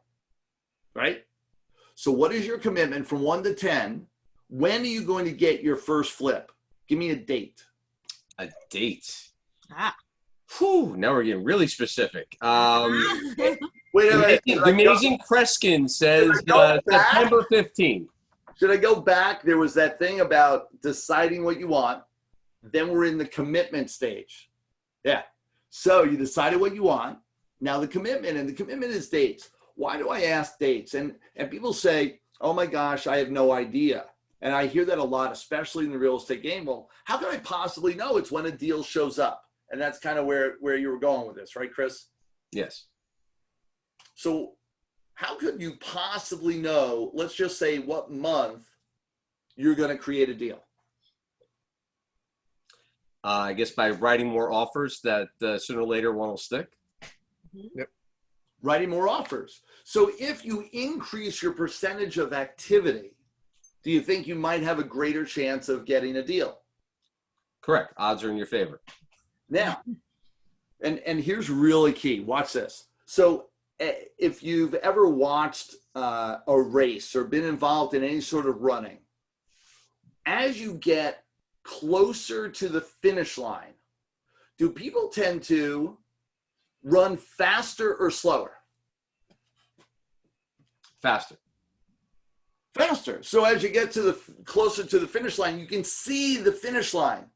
[SPEAKER 2] right? So what is your commitment from 1 to 10? When are you going to get your first flip? Give me a date.
[SPEAKER 5] A date.
[SPEAKER 3] Ah.
[SPEAKER 5] Whew, now we're getting really specific.
[SPEAKER 2] Wait a minute.
[SPEAKER 5] The Amazing Kreskin says September 15th.
[SPEAKER 2] Should I go back? There was that thing about deciding what you want. Then we're in the commitment stage. Yeah. So you decided what you want. Now the commitment, and the commitment is dates. Why do I ask dates? And people say, oh my gosh, I have no idea. And I hear that a lot, especially in the real estate game. Well, how can I possibly know? It's when a deal shows up. And that's kind of where you were going with this, right, Chris?
[SPEAKER 5] Yes.
[SPEAKER 2] So how could you possibly know, let's just say, what month you're going to create a deal?
[SPEAKER 5] I guess by writing more offers that sooner or later one will stick.
[SPEAKER 1] Yep.
[SPEAKER 2] Writing more offers. So if you increase your percentage of activity, do you think you might have a greater chance of getting a deal?
[SPEAKER 5] Correct. Odds are in your favor.
[SPEAKER 2] Now, and here's really key. Watch this. So if you've ever watched a race or been involved in any sort of running, as you get closer to the finish line, do people tend to run faster or slower?
[SPEAKER 5] Faster.
[SPEAKER 2] Faster. So as you get to the closer to the finish line, you can see the finish line.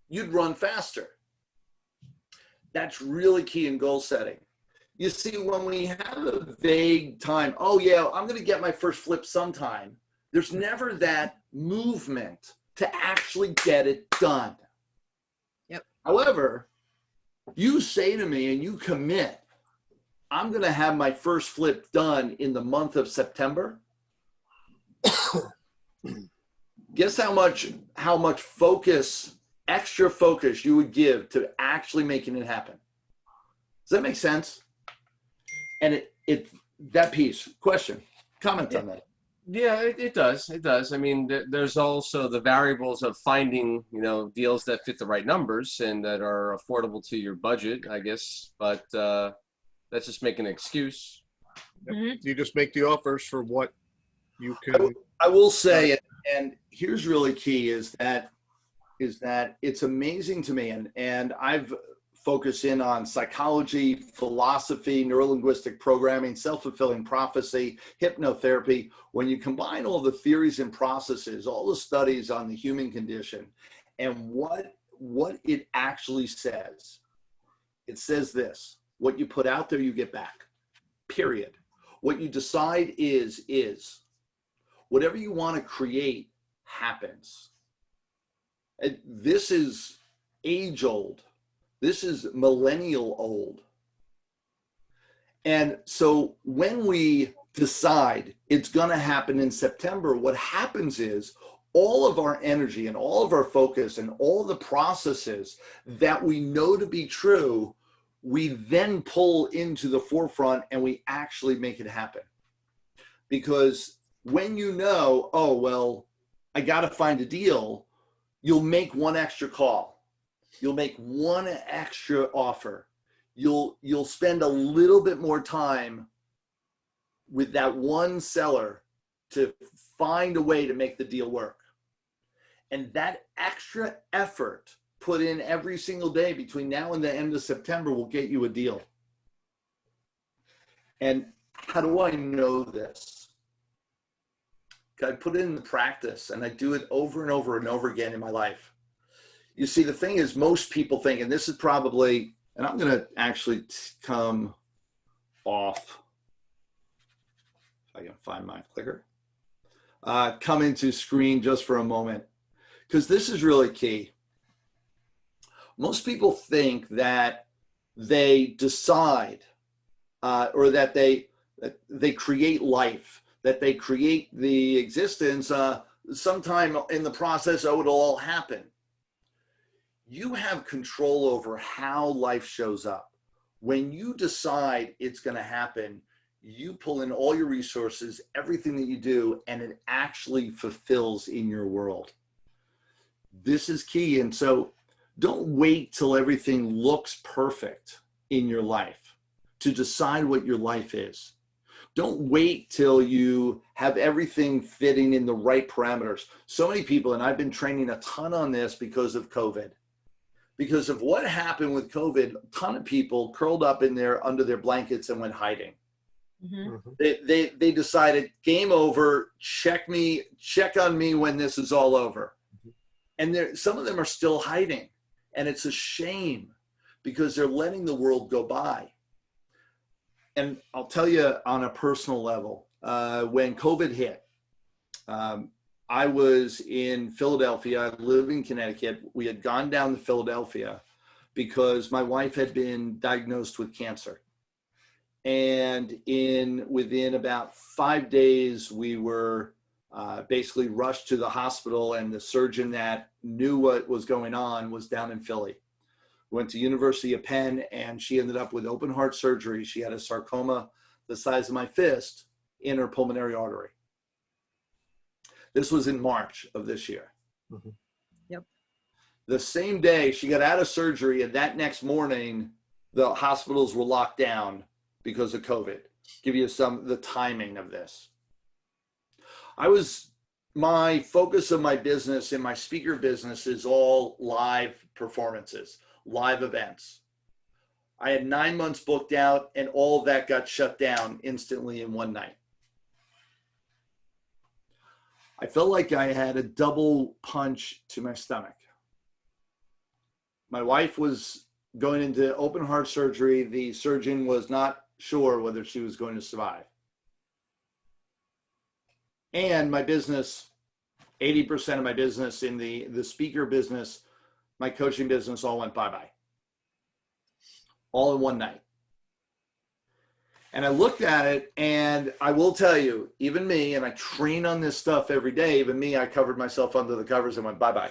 [SPEAKER 2] You'd run faster. That's really key in goal setting. You see, when we have a vague time, oh yeah, I'm going to get my first flip sometime, there's never that movement to actually get it done.
[SPEAKER 3] Yep.
[SPEAKER 2] However, you say to me and you commit, I'm going to have my first flip done in the month of September. Guess how much focus, extra focus you would give to actually making it happen. Does that make sense? And that piece, question, comment on that.
[SPEAKER 5] Yeah, it does. It does. I mean, there's also the variables of finding, deals that fit the right numbers and that are affordable to your budget, I guess. But that's just making an excuse.
[SPEAKER 1] You just make the offers for what you can.
[SPEAKER 2] I will say, and here's really key, is that it's amazing to me, and I've focused in on psychology, philosophy, neurolinguistic programming, self-fulfilling prophecy, hypnotherapy. When you combine all the theories and processes, all the studies on the human condition, and what it actually says, it says this: what you put out there, you get back, period. What you decide is. Whatever you want to create happens. And this is age old. This is millennial old. And so when we decide it's going to happen in September, what happens is all of our energy and all of our focus and all the processes that we know to be true, we then pull into the forefront and we actually make it happen. Because when you know, oh, well, I got to find a deal, you'll make one extra call. You'll make one extra offer. You'll spend a little bit more time with that one seller to find a way to make the deal work. And that extra effort put in every single day between now and the end of September will get you a deal. And how do I know this? I put it into practice, and I do it over and over and over again in my life. You see, the thing is, most people think, and this is probably, and I'm going to actually come off, if I can find my clicker, come into screen just for a moment, because this is really key. Most people think that they decide or that they create life, that they create the existence sometime in the process, oh, it'll all happen. You have control over how life shows up. When you decide it's going to happen, you pull in all your resources, everything that you do, and it actually fulfills in your world. This is key. And so don't wait till everything looks perfect in your life to decide what your life is. Don't wait till you have everything fitting in the right parameters. So many people, and I've been training a ton on this because of COVID. Because of what happened with COVID, a ton of people curled up in there under their blankets and went hiding.
[SPEAKER 3] Mm-hmm.
[SPEAKER 2] They decided, game over, check on me when this is all over. And some of them are still hiding. And it's a shame because they're letting the world go by. And I'll tell you on a personal level, when COVID hit, I was in Philadelphia. I live in Connecticut. We had gone down to Philadelphia because my wife had been diagnosed with cancer. And within about 5 days, we were basically rushed to the hospital, and the surgeon that knew what was going on was down in Philly. Went to University of Penn, and she ended up with open heart surgery. She had a sarcoma the size of my fist in her pulmonary artery. This was in March of this year.
[SPEAKER 1] Mm-hmm.
[SPEAKER 3] Yep.
[SPEAKER 2] The same day she got out of surgery, and that next morning, the hospitals were locked down because of COVID. Give you the timing of this. My focus of my business and my speaker business is all live performances, live events. I had 9 months booked out, and all of that got shut down instantly in one night. I felt like I had a double punch to my stomach. My wife was going into open heart surgery. The surgeon was not sure whether she was going to survive. And my business, 80% of my business in the speaker business, my coaching business all went bye-bye. All in one night. And I looked at it, and I will tell you, even me, and I train on this stuff every day, even me, I covered myself under the covers and went, bye-bye.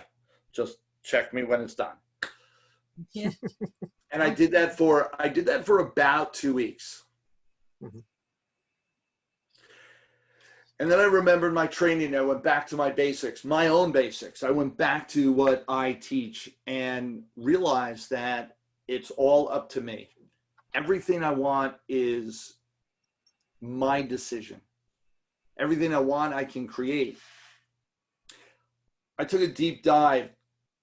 [SPEAKER 2] Just check me when it's done.
[SPEAKER 3] Yeah.
[SPEAKER 2] And I did that for about 2 weeks.
[SPEAKER 1] Mhm.
[SPEAKER 2] And then I remembered my training. I went back to my basics, my own basics. I went back to what I teach and realized that it's all up to me. Everything I want is my decision. Everything I want, I can create. I took a deep dive,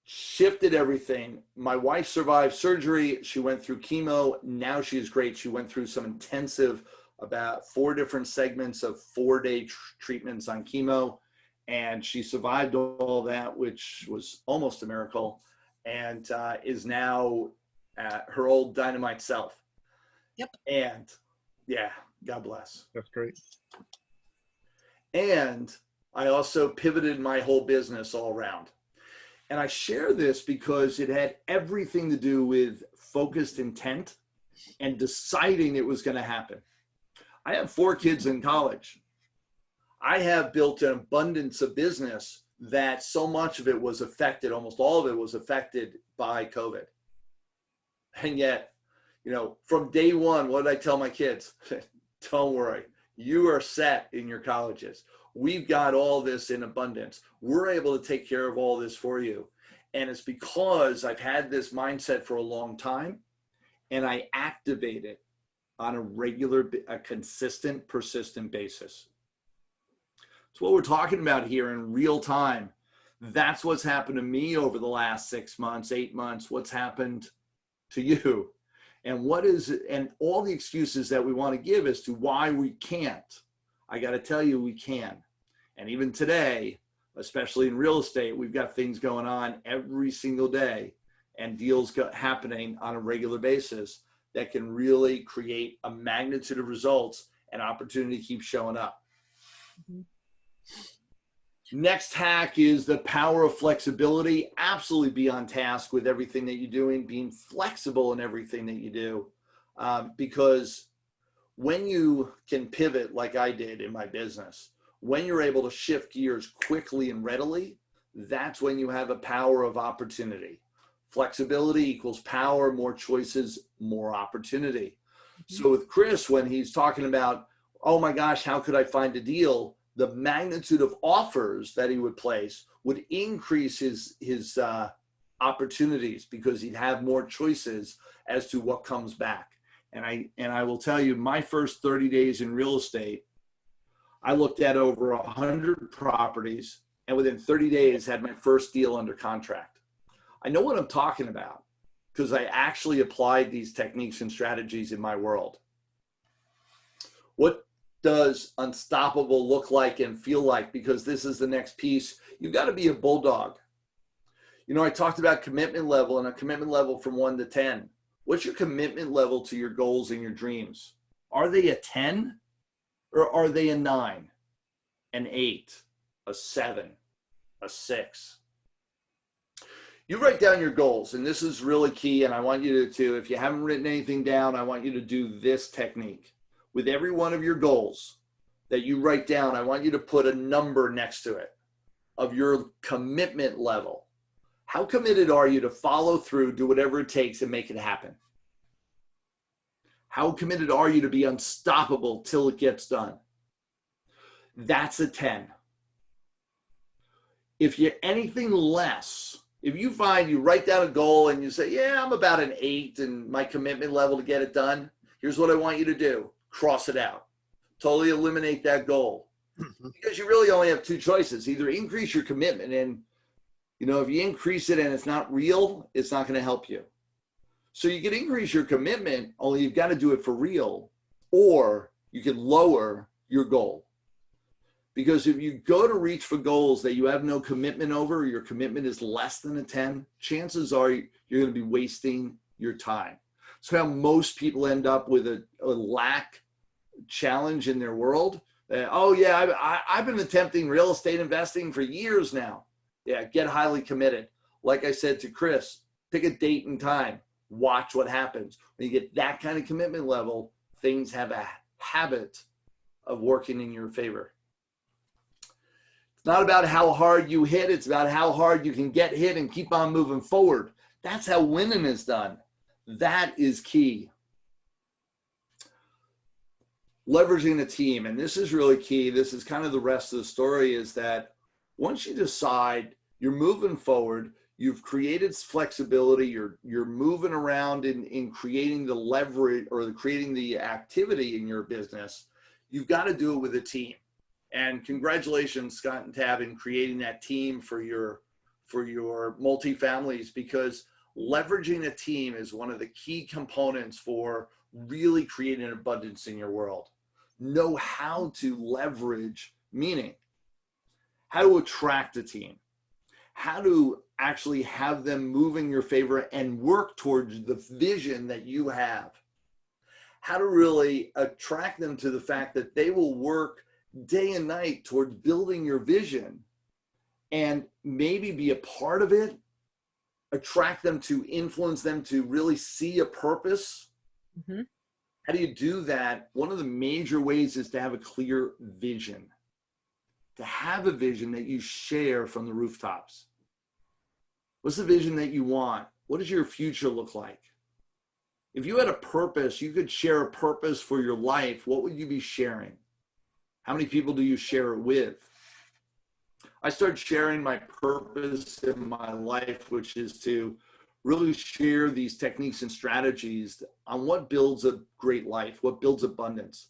[SPEAKER 2] shifted everything. My wife survived surgery. She went through chemo. Now she's great. She went through some intensive, about 4 different segments of 4-day treatments on chemo. And she survived all that, which was almost a miracle, and is now her old dynamite self.
[SPEAKER 3] Yep.
[SPEAKER 2] And yeah, God bless.
[SPEAKER 1] That's great.
[SPEAKER 2] And I also pivoted my whole business all around. And I share this because it had everything to do with focused intent and deciding it was going to happen. I have 4 kids in college. I have built an abundance of business that so much of it was affected, almost all of it was affected by COVID. And yet, you know, from day one, what did I tell my kids? Don't worry, you are set in your colleges. We've got all this in abundance. We're able to take care of all this for you. And it's because I've had this mindset for a long time, and I activate it on a consistent, persistent basis. It's what we're talking about here in real time. That's what's happened to me over the last 6 months, 8 months. What's happened to you? And all the excuses that we want to give as to why we can't. I got to tell you, we can. And even today, especially in real estate, we've got things going on every single day and deals happening on a regular basis that can really create a magnitude of results and opportunity to keep showing up.
[SPEAKER 3] Mhm.
[SPEAKER 2] Next hack is the power of flexibility. Absolutely be on task with everything that you're doing, being flexible in everything that you do. Because when you can pivot like I did in my business, when you're able to shift gears quickly and readily, that's when you have a power of opportunity. Flexibility equals power, more choices, more opportunity. So with Chris, when he's talking about, oh my gosh, how could I find a deal? The magnitude of offers that he would place would increase his opportunities because he'd have more choices as to what comes back. And I will tell you, my first 30 days in real estate, I looked at over 100 properties, and within 30 days had my first deal under contract. I know what I'm talking about because I actually applied these techniques and strategies in my world. What does unstoppable look like and feel like? Because this is the next piece. You've got to be a bulldog. You know, I talked about commitment level and a commitment level from 1 to 10. What's your commitment level to your goals and your dreams? Are they a 10 or are they a 9, an 8, a 7, a 6? You write down your goals, and this is really key. And I want you to, if you haven't written anything down, I want you to do this technique. With every one of your goals that you write down, I want you to put a number next to it of your commitment level. How committed are you to follow through, do whatever it takes and make it happen? How committed are you to be unstoppable till it gets done? That's a 10. If you're anything less, if you find you write down a goal and you say, yeah, I'm about an 8 and my commitment level to get it done, here's what I want you to do. Cross it out. Totally eliminate that goal. Because you really only have 2 choices. Either increase your commitment, and you know, if you increase it and it's not real, it's not going to help you. So you can increase your commitment, only you've got to do it for real, or you can lower your goal. Because if you go to reach for goals that you have no commitment over, or your commitment is less than a 10, chances are you're going to be wasting your time. So how most people end up with a lack challenge in their world. Oh yeah, I've been attempting real estate investing for years now. Yeah, get highly committed. Like I said to Chris, pick a date and time. Watch what happens. When you get that kind of commitment level, things have a habit of working in your favor. It's not about how hard you hit. It's about how hard you can get hit and keep on moving forward. That's how winning is done. That is key. Leveraging a team, and this is really key. This is kind of the rest of the story, is that once you decide you're moving forward, you've created flexibility, you're moving around in creating the leverage or creating the activity in your business, you've got to do it with a team. And congratulations, Scott and Tab, in creating that team for your multifamilies, because leveraging a team is one of the key components for really creating abundance in your world. Know how to leverage, meaning how to attract a team, how to actually have them move in your favor and work towards the vision that you have, how to really attract them to the fact that they will work day and night towards building your vision and maybe be a part of it, attract them to influence them to really see a purpose.
[SPEAKER 3] Mm-hmm.
[SPEAKER 2] How do you do that? One of the major ways is to have a clear vision, to have a vision that you share from the rooftops. What's the vision that you want? What does your future look like? If you had a purpose, you could share a purpose for your life, what would you be sharing? How many people do you share it with? I started sharing my purpose in my life, which is to really share these techniques and strategies on what builds a great life, what builds abundance.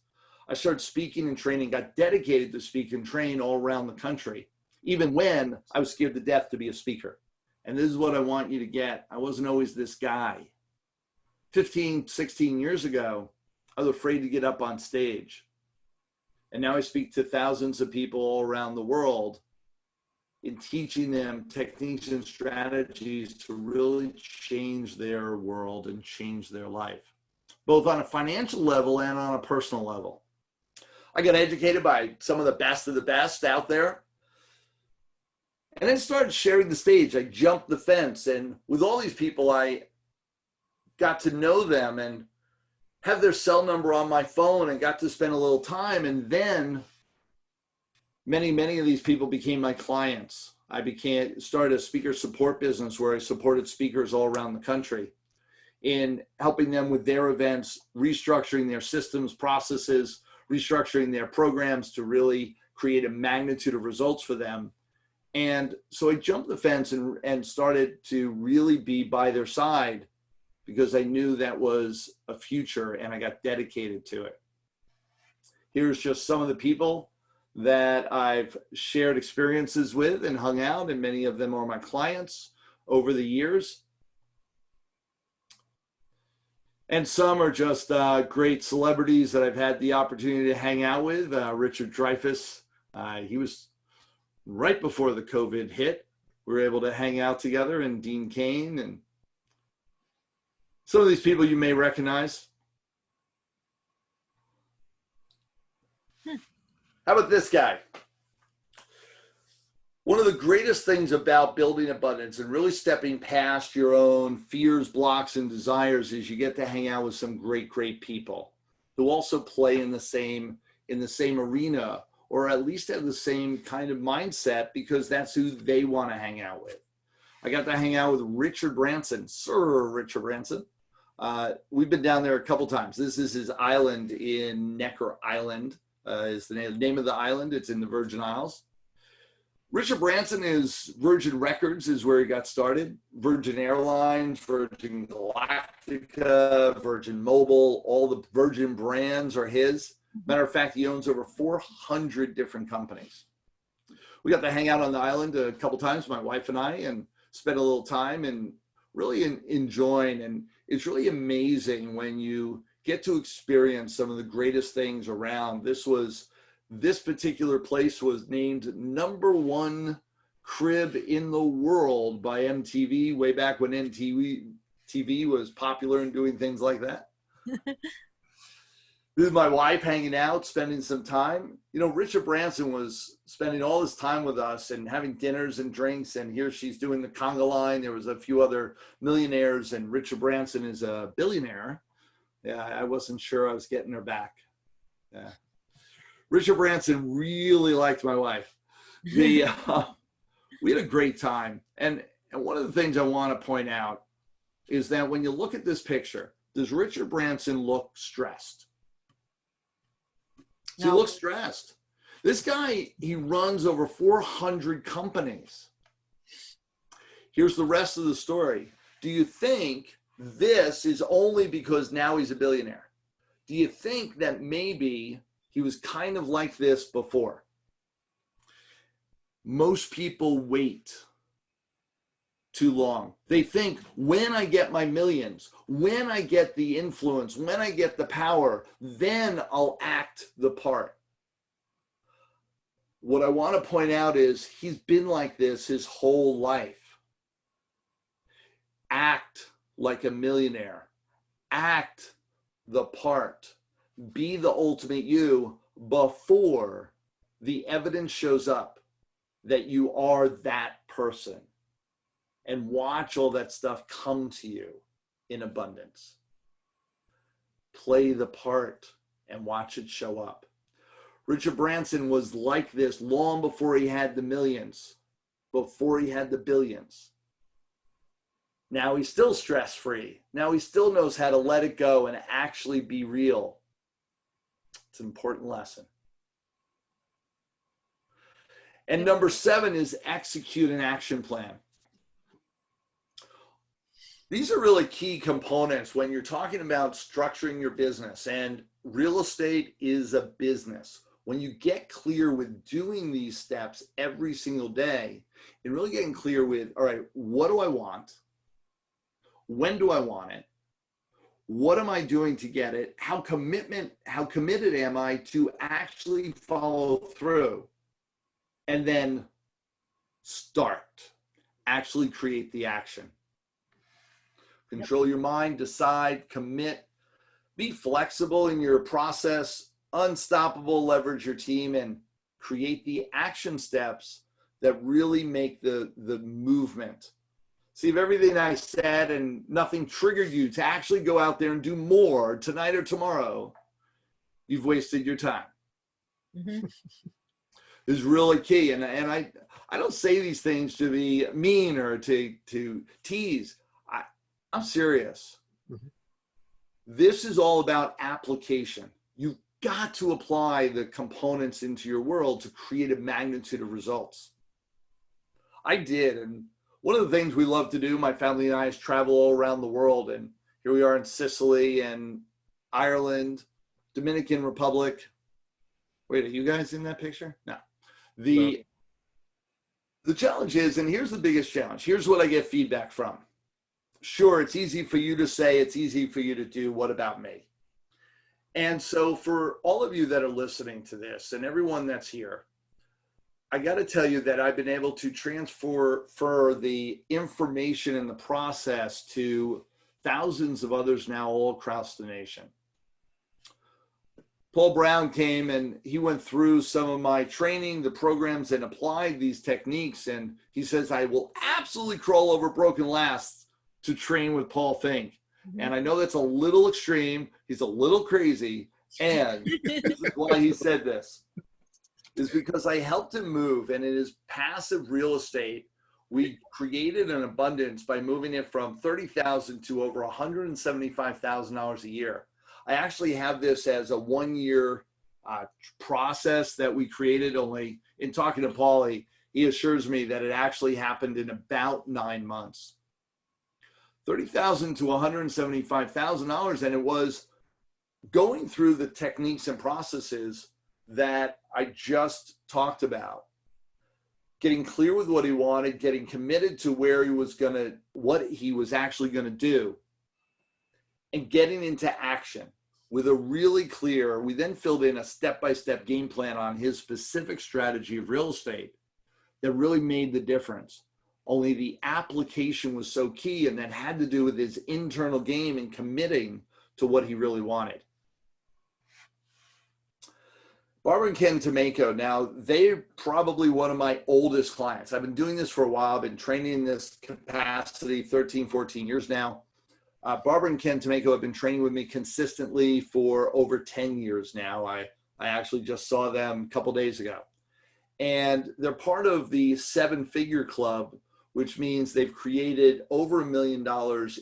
[SPEAKER 2] I started speaking and training, got dedicated to speak and train all around the country, even when I was scared to death to be a speaker. And this is what I want you to get. I wasn't always this guy. 15, 16 years ago, I was afraid to get up on stage. And now I speak to thousands of people all around the world in teaching them techniques and strategies to really change their world and change their life, both on a financial level and on a personal level. I got educated by some of the best out there. And then started sharing the stage. I jumped the fence, and with all these people, I got to know them and have their cell number on my phone and got to spend a little time. And then many of these people became my clients. I started a speaker support business where I supported speakers all around the country in helping them with their events, restructuring their systems, processes, restructuring their programs to really create a magnitude of results for them. And so I jumped the fence and started to really be by their side because I knew that was a future and I got dedicated to it. Here's just some of the people that I've shared experiences with and hung out, and many of them are my clients over the years. And some are just great celebrities that I've had the opportunity to hang out with. Richard Dreyfuss, he was right before the COVID hit. We were able to hang out together, and Dean Cain, and some of these people you may recognize. How about this guy? One of the greatest things about building abundance and really stepping past your own fears, blocks, and desires is you get to hang out with some great people who also play in the same arena, or at least have the same kind of mindset, because that's who they want to hang out with. I got to hang out with Richard Branson, Sir Richard Branson. We've been down there a couple times. This is his island in Necker Island. Is the name of the island. It's in the Virgin Isles. Richard Branson is Virgin Records is where he got started. Virgin Airlines, Virgin Galactica, Virgin Mobile, all the Virgin brands are his. Matter of fact, he owns over 400 different companies. We got to hang out on the island a couple times, my wife and I, and spend a little time and really enjoying. And it's really amazing when you get to experience some of the greatest things around. This particular place was named #1 crib in the world by MTV way back when MTV was popular and doing things like that. This is my wife hanging out, spending some time. You know, Richard Branson was spending all his time with us and having dinners and drinks, and here she's doing the conga line. There was a few other millionaires, and Richard Branson is a billionaire. Yeah, I wasn't sure I was getting her back. Yeah. Richard Branson really liked my wife. We had a great time. And one of the things I want to point out is that when you look at this picture, does Richard Branson look stressed? Does he
[SPEAKER 3] No.
[SPEAKER 2] look stressed? This guy, he runs over 400 companies. Here's the rest of the story. Do you think this is only because now he's a billionaire? Do you think that maybe he was kind of like this before? Most people wait too long. They think, when I get my millions, when I get the influence, when I get the power, then I'll act the part. What I want to point out is he's been like this his whole life. Act like a millionaire. Act the part. Be the ultimate you before the evidence shows up that you are that person. And watch all that stuff come to you in abundance. Play the part and watch it show up. Richard Branson was like this long before he had the millions, before he had the billions. Now he's still stress-free. Now he still knows how to let it go and actually be real. It's an important lesson. And number 7 is execute an action plan. These are really key components when you're talking about structuring your business, and real estate is a business. When you get clear with doing these steps every single day and really getting clear with, all right, what do I want? When do I want it? What am I doing to get it? How committed am I to actually follow through? And then start, actually create the action. Control your mind, decide, commit, be flexible in your process, unstoppable, leverage your team, and create the action steps that really make the movement. See, if everything I said and nothing triggered you to actually go out there and do more tonight or tomorrow, you've wasted your time.
[SPEAKER 3] Mhm.
[SPEAKER 2] Is really key. And I don't say these things to be mean or to tease. I'm serious.
[SPEAKER 1] Mhm.
[SPEAKER 2] This is all about application. You've got to apply the components into your world to create a magnitude of results. I did. And one of the things we love to do, my family and I, is travel all around the world. And here we are in Sicily and Ireland, Dominican Republic. Wait, are you guys in that picture? No. The challenge is, and here's the biggest challenge. Here's what I get feedback from. Sure, it's easy for you to say, it's easy for you to do. What about me? And so for all of you that are listening to this and everyone that's here, I got to tell you that I've been able to transfer the information and the process to thousands of others now all across the nation. Paul Brown came and he went through some of my training, the programs, and applied these techniques. And he says, I will absolutely crawl over broken lasts to train with Paul Fink. And I know that's a little extreme. He's a little crazy. And this is why he said this, is because I helped him move. And in his passive real estate, we created an abundance by moving it from $30,000 to over $175,000 a year. I actually have this as a 1-year process that we created. Only in talking to Paul, he assures me that it actually happened in about 9 months. $30,000 to $175,000, and it was going through the techniques and processes that I just talked about. Getting clear with what he wanted, getting committed to where he was what he was actually gonna do, and getting into action with a really clear, we then filled in a step-by-step game plan on his specific strategy of real estate that really made the difference. Only the application was so key, and that had to do with his internal game and committing to what he really wanted. Barbara and Ken Tomeko, now they're probably one of my oldest clients. I've been doing this for a while. I've been training in this capacity 13, 14 years now. Barbara and Ken Tomeko have been training with me consistently for over 10 years now. I actually just saw them a couple days ago. And they're part of the 7-figure club, which means they've created over $1 million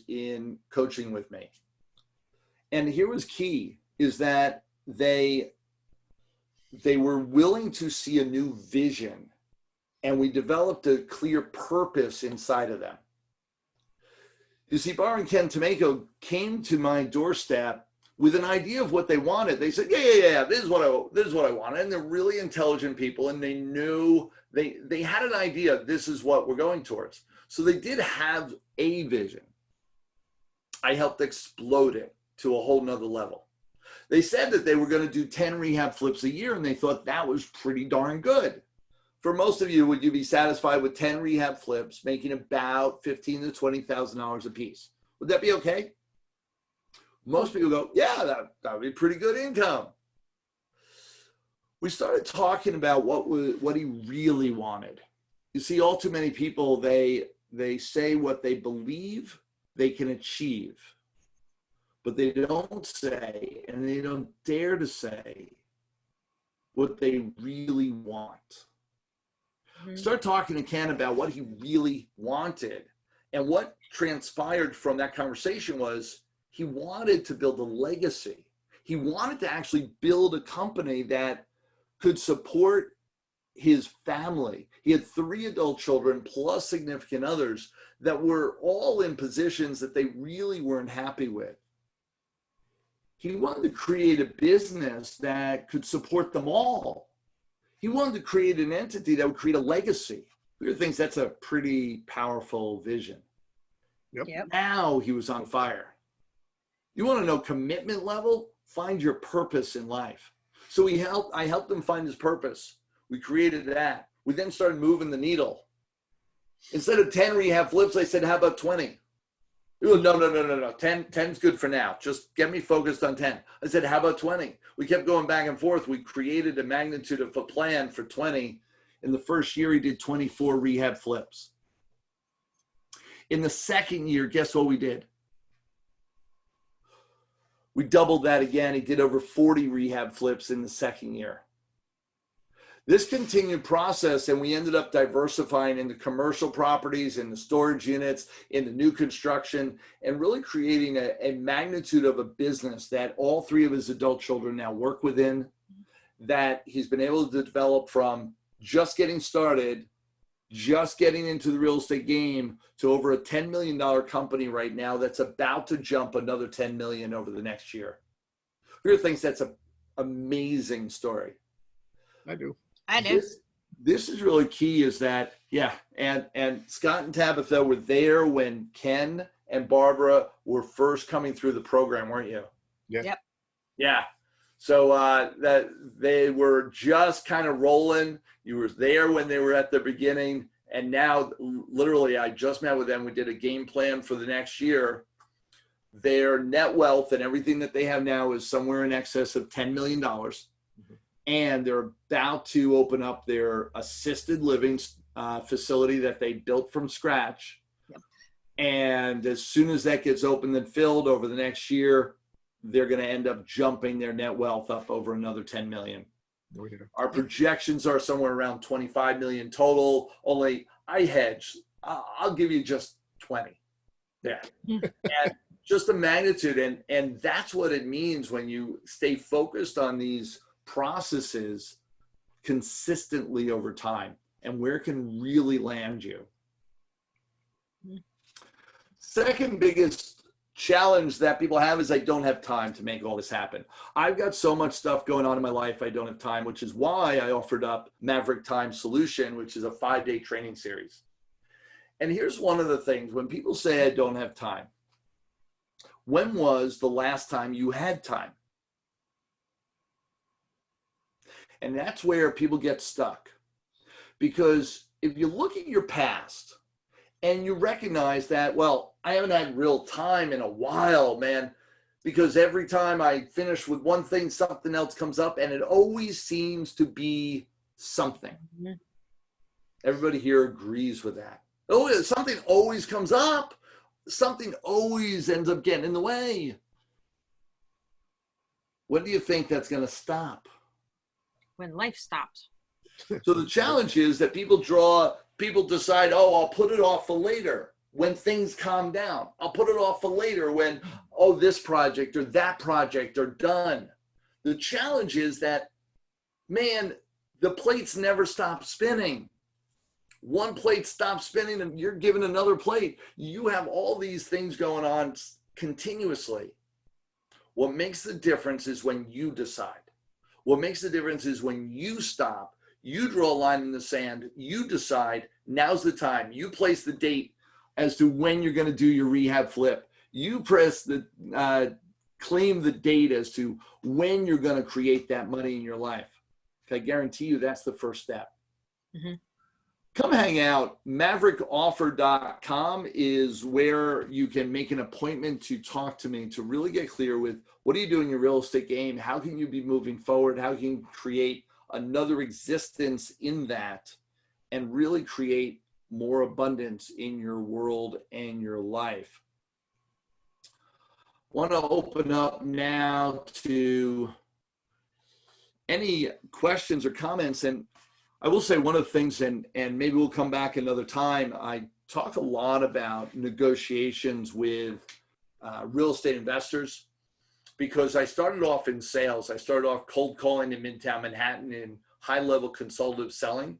[SPEAKER 2] in coaching with me. And here was key, is that they were willing to see a new vision, and we developed a clear purpose inside of them. You see, Barbara and Ken Tomeko came to my doorstep with an idea of what they wanted. They said, yeah, this is what I wanted. And they're really intelligent people, and they knew, they had an idea, this is what we're going towards. So they did have a vision. I helped explode it to a whole nother level. They said that they were going to do 10 rehab flips a year, and they thought that was pretty darn good. For most of you, would you be satisfied with 10 rehab flips, making about $15,000 to $20,000 a piece? Would that be okay? Most people go, yeah, that would be pretty good income. We started talking about what he really wanted. You see, all too many people, they say what they believe they can achieve, but they don't say, and they don't dare to say, what they really want. Start talking to Ken about what he really wanted. And what transpired from that conversation was he wanted to build a legacy. He wanted to actually build a company that could support his family. He had 3 adult children plus significant others that were all in positions that they really weren't happy with. He wanted to create a business that could support them all. He wanted to create an entity that would create a legacy. Peter thinks that's a pretty powerful vision.
[SPEAKER 1] Yep.
[SPEAKER 2] Now he was on fire. You want to know commitment level? Find your purpose in life. So I helped him find his purpose. We created that. We then started moving the needle. Instead of 10 rehab flips, I said, how about 20? He goes, no. 10's good for now. Just get me focused on 10. I said, how about 20? We kept going back and forth. We created a magnitude of a plan for 20. In the first year, he did 24 rehab flips. In the second year, guess what we did? We doubled that again. He did over 40 rehab flips in the second year. This continued process, and we ended up diversifying into commercial properties, in the storage units, in the new construction, and really creating a magnitude of a business that all 3 of his adult children now work within, that he's been able to develop from just getting started, just getting into the real estate game, to over a $10 million company right now that's about to jump another $10 million over the next year. Who thinks that's an amazing story?
[SPEAKER 1] I do.
[SPEAKER 3] I do.
[SPEAKER 2] This is really key, is that, yeah, and Scott and Tabitha were there when Ken and Barbara were first coming through the program, weren't you?
[SPEAKER 1] Yeah.
[SPEAKER 3] Yep.
[SPEAKER 2] Yeah. So that they were just kind of rolling. You were there when they were at the beginning, and now literally I just met with them. We did a game plan for the next year. Their net wealth and everything that they have now is somewhere in excess of $10 million. And they're about to open up their assisted living facility that they built from scratch.
[SPEAKER 3] Yep.
[SPEAKER 2] And as soon as that gets opened and filled over the next year, they're going to end up jumping their net wealth up over another 10 million.
[SPEAKER 1] Oh, yeah.
[SPEAKER 2] Our projections are somewhere around 25 million total. Only I hedge. I'll give you just 20. Yeah. And just a magnitude. And that's what it means when you stay focused on these processes consistently over time, and where it can really land you. Second biggest challenge that people have is I don't have time to make all this happen. I've got so much stuff going on in my life, I don't have time, which is why I offered up Maverick Time Solution, which is a 5-day training series. And here's one of the things, when people say I don't have time, when was the last time you had time? And that's where people get stuck. Because if you look at your past and you recognize that, well, I haven't had real time in a while, man, because every time I finish with one thing, something else comes up, and it always seems to be something.
[SPEAKER 3] Mm-hmm.
[SPEAKER 2] Everybody here agrees with that. Oh, something always comes up. Something always ends up getting in the way. When do you think that's going to stop?
[SPEAKER 3] when life stops.
[SPEAKER 2] So the challenge is that people decide, oh, I'll put it off for later when things calm down. I'll put it off for later when, oh, this project or that project are done. The challenge is that, man, the plates never stop spinning. One plate stops spinning and you're given another plate. You have all these things going on continuously. What makes the difference is when you decide. What makes the difference is when you stop, you draw a line in the sand, you decide, now's the time. You place the date as to when you're going to do your rehab flip. You press the, claim the date as to when you're going to create that money in your life. I guarantee you that's the first step.
[SPEAKER 3] Mm-hmm.
[SPEAKER 2] Come hang out. MaverickOffer.com is where you can make an appointment to talk to me to really get clear with what are you doing in your real estate game? How can you be moving forward? How can you create another existence in that and really create more abundance in your world and your life? I want to open up now to any questions or comments. And I will say one of the things, and maybe we'll come back another time, I talk a lot about negotiations with real estate investors because I started off in sales. I started off cold calling in Midtown Manhattan in high-level consultative selling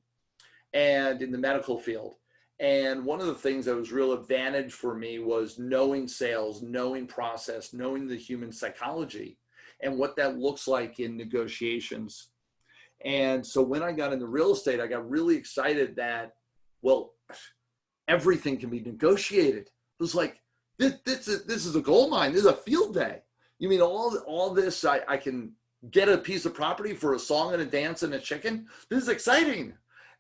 [SPEAKER 2] and in the medical field. And one of the things that was real advantage for me was knowing sales, knowing process, knowing the human psychology and what that looks like in negotiations. And so when I got into real estate, I got really excited that, well, everything can be negotiated. It was like, this is a gold mine. This is a field day. You mean all this, I can get a piece of property for a song and a dance and a chicken? This is exciting.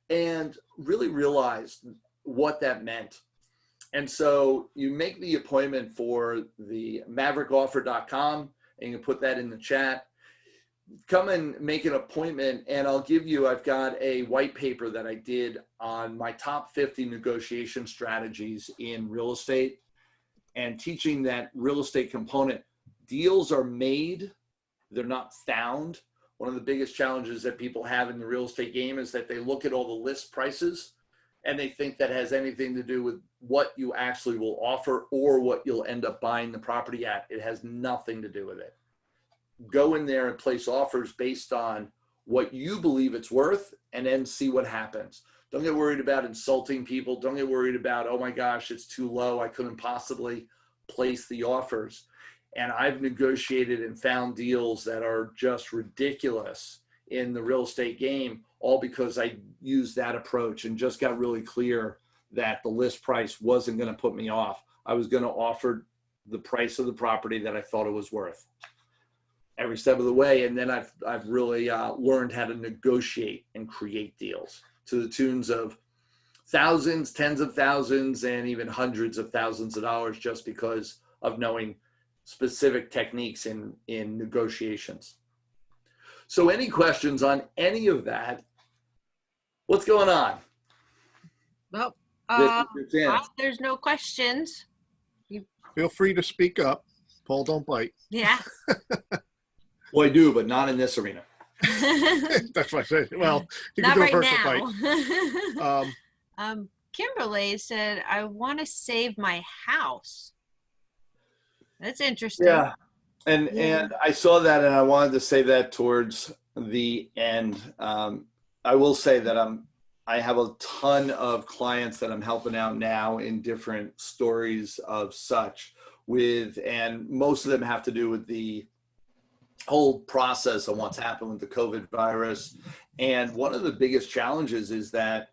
[SPEAKER 2] And really realized what that meant. And so you make the appointment for the MaverickOffer.com and you can put that in the chat. Come and make an appointment and I'll give you, I've got a white paper that I did on my top 50 negotiation strategies in real estate and teaching that real estate component. Deals are made, they're not found. One of the biggest challenges that people have in the real estate game is that they look at all the list prices and they think that has anything to do with what you actually will offer or what you'll end up buying the property at. It has nothing to do with it. Go in there and place offers based on what you believe it's worth and then see what happens. Don't get worried about insulting people. Don't get worried about, oh my gosh, it's too low. I couldn't possibly place the offers. And I've negotiated and found deals that are just ridiculous in the real estate game, all because I used that approach and just got really clear that the list price wasn't going to put me off. I was going to offer the price of the property that I thought it was worth every step of the way. And then I've really learned how to negotiate and create deals to the tunes of thousands, tens of thousands, and even hundreds of thousands of dollars just because of knowing specific techniques in negotiations. So any questions on any of that? What's going on?
[SPEAKER 3] Well,
[SPEAKER 2] Well,
[SPEAKER 3] there's no questions.
[SPEAKER 1] Feel free to speak up. Paul, don't bite.
[SPEAKER 3] Yeah.
[SPEAKER 2] I do, but not in this arena.
[SPEAKER 1] That's what I said. Well, you
[SPEAKER 3] Not
[SPEAKER 1] can do
[SPEAKER 3] right
[SPEAKER 1] a personal
[SPEAKER 3] now.
[SPEAKER 1] bite.
[SPEAKER 3] Kimberly said, I want to save my house. That's interesting.
[SPEAKER 2] Yeah. And I saw that and I wanted to say that towards the end. I will say that I have a ton of clients that I'm helping out now in different stories of such and most of them have to do with the whole process of what's happened with the COVID virus. And one of the biggest challenges is that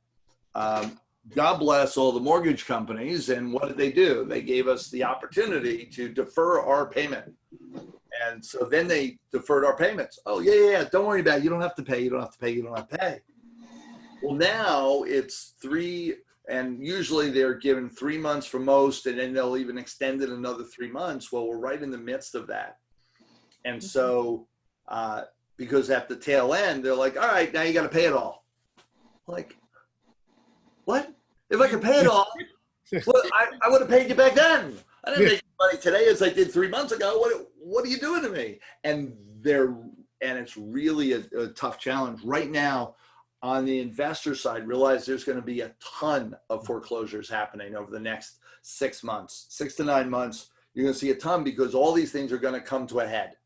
[SPEAKER 2] God bless all the mortgage companies. And what did they do? They gave us the opportunity to defer our payment. And so then they deferred our payments. Oh, yeah. Don't worry about it. You don't have to pay. You don't have to pay. You don't have to pay. Well, now it's 3, and usually they're given 3 months for most, and then they'll even extend it another 3 months. Well, we're right in the midst of that. And so, because at the tail end, they're like, all right, now you got to pay it all. Like, what? If I could pay it all, well, I would have paid you back then. I didn't make money today as I did 3 months ago. What are you doing to me? And they're and it's really a tough challenge right now. On the investor side, realize there's going to be a ton of foreclosures happening over the next 6 months, 6 to 9 months. You're going to see a ton because all these things are going to come to a head.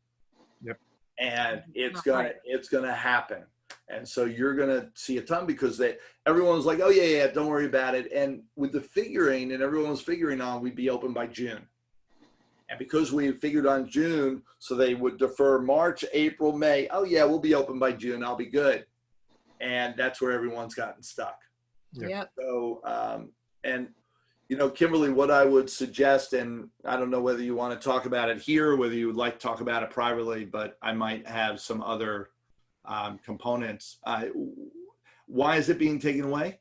[SPEAKER 1] Yep.
[SPEAKER 2] And it's going to happen. And so you're going to see a ton because everyone's like, oh yeah, don't worry about it. And with the figuring, and everyone was figuring on, we'd be open by June. And because we figured on June, so they would defer March, April, May. Oh yeah, we'll be open by June. I'll be good. And that's where everyone's gotten stuck.
[SPEAKER 3] Yep.
[SPEAKER 2] So, and you know, Kimberly, what I would suggest, and I don't know whether you want to talk about it here or whether you would like to talk about it privately, but I might have some other components. Why is it being taken away?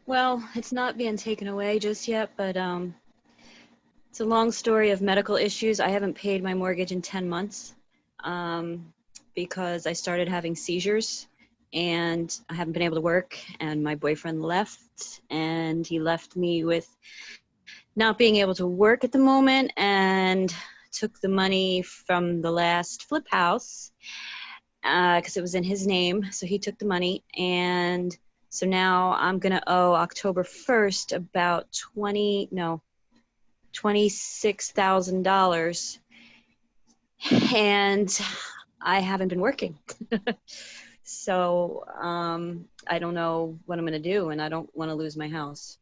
[SPEAKER 4] Well, it's not being taken away just yet, but it's a long story of medical issues. I haven't paid my mortgage in 10 months because I started having seizures and I haven't been able to work, and my boyfriend left, and he left me with not being able to work at the moment and took the money from the last flip house because it was in his name. So he took the money, and so now I'm going to owe October 1st about $26,000, and I haven't been working. So I don't know what I'm going to do, and I don't want to lose my house.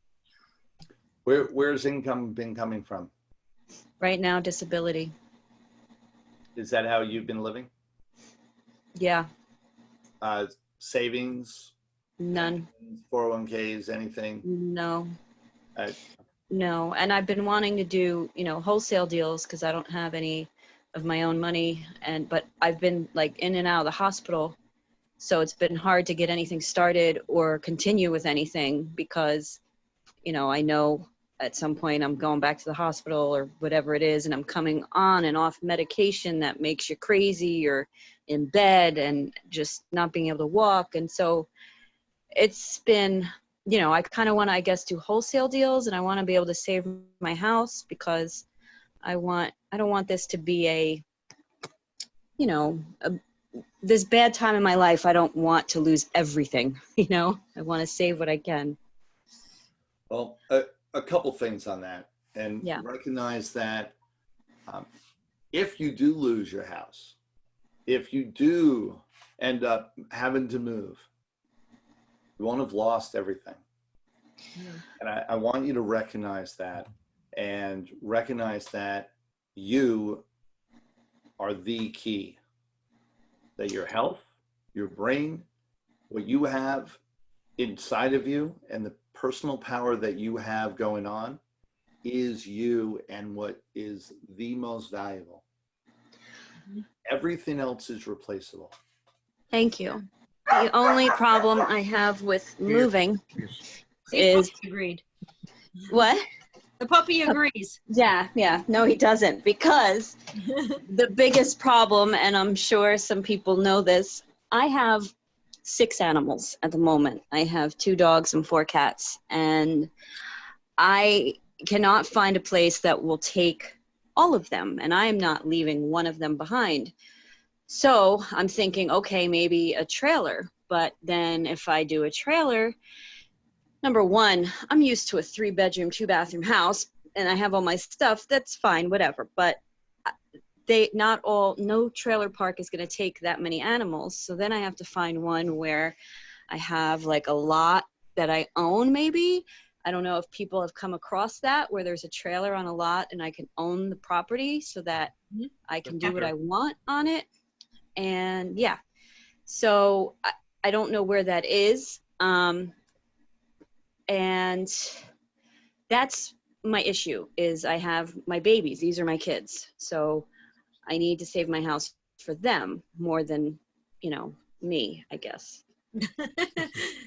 [SPEAKER 2] Where's income been coming from?
[SPEAKER 4] Right now, disability.
[SPEAKER 2] Is that how you've been living?
[SPEAKER 4] Yeah,
[SPEAKER 2] Savings,
[SPEAKER 4] none.
[SPEAKER 2] 401ks, anything?
[SPEAKER 4] No.
[SPEAKER 2] Uh,
[SPEAKER 4] No, and I've been wanting to do, wholesale deals because I don't have any of my own money, but I've been like in and out of the hospital, so it's been hard to get anything started or continue with anything because, I know at some point I'm going back to the hospital or whatever it is, and I'm coming on and off medication that makes you crazy or in bed and just not being able to walk, and so it's been. I kind of want to, I guess, do wholesale deals, and I want to be able to save my house because I don't want this to be this bad time in my life. I don't want to lose everything, I want to save what I can.
[SPEAKER 2] Well, a couple things on that, and
[SPEAKER 4] Yeah.
[SPEAKER 2] recognize that if you do lose your house, if you do end up having to move, you won't have lost everything. And I want you to recognize that, and recognize that you are the key, that your health, your brain, what you have inside of you, and the personal power that you have going on is you, and what is the most valuable. Everything else is replaceable.
[SPEAKER 4] Thank you. The only problem I have with moving
[SPEAKER 3] See,
[SPEAKER 4] is
[SPEAKER 3] Puppy agreed.
[SPEAKER 4] what?
[SPEAKER 3] The puppy agrees.
[SPEAKER 4] Yeah. No, he doesn't, because the biggest problem, and I'm sure some people know this, I have 6 animals at the moment. I have 2 dogs and 4 cats, and I cannot find a place that will take all of them, and I am not leaving one of them behind. So I'm thinking, okay, maybe a trailer, but then if I do a trailer, number one, I'm used to a 3-bedroom, 2-bathroom house, and I have all my stuff. That's fine, whatever. But no trailer park is going to take that many animals. So then I have to find one where I have like a lot that I own, maybe. I don't know if people have come across that, where there's a trailer on a lot and I can own the property so that I can do what I want on it. And yeah, so I don't know where that is. And that's my issue, is I have my babies. These are my kids. So I need to save my house for them more than, me, I guess.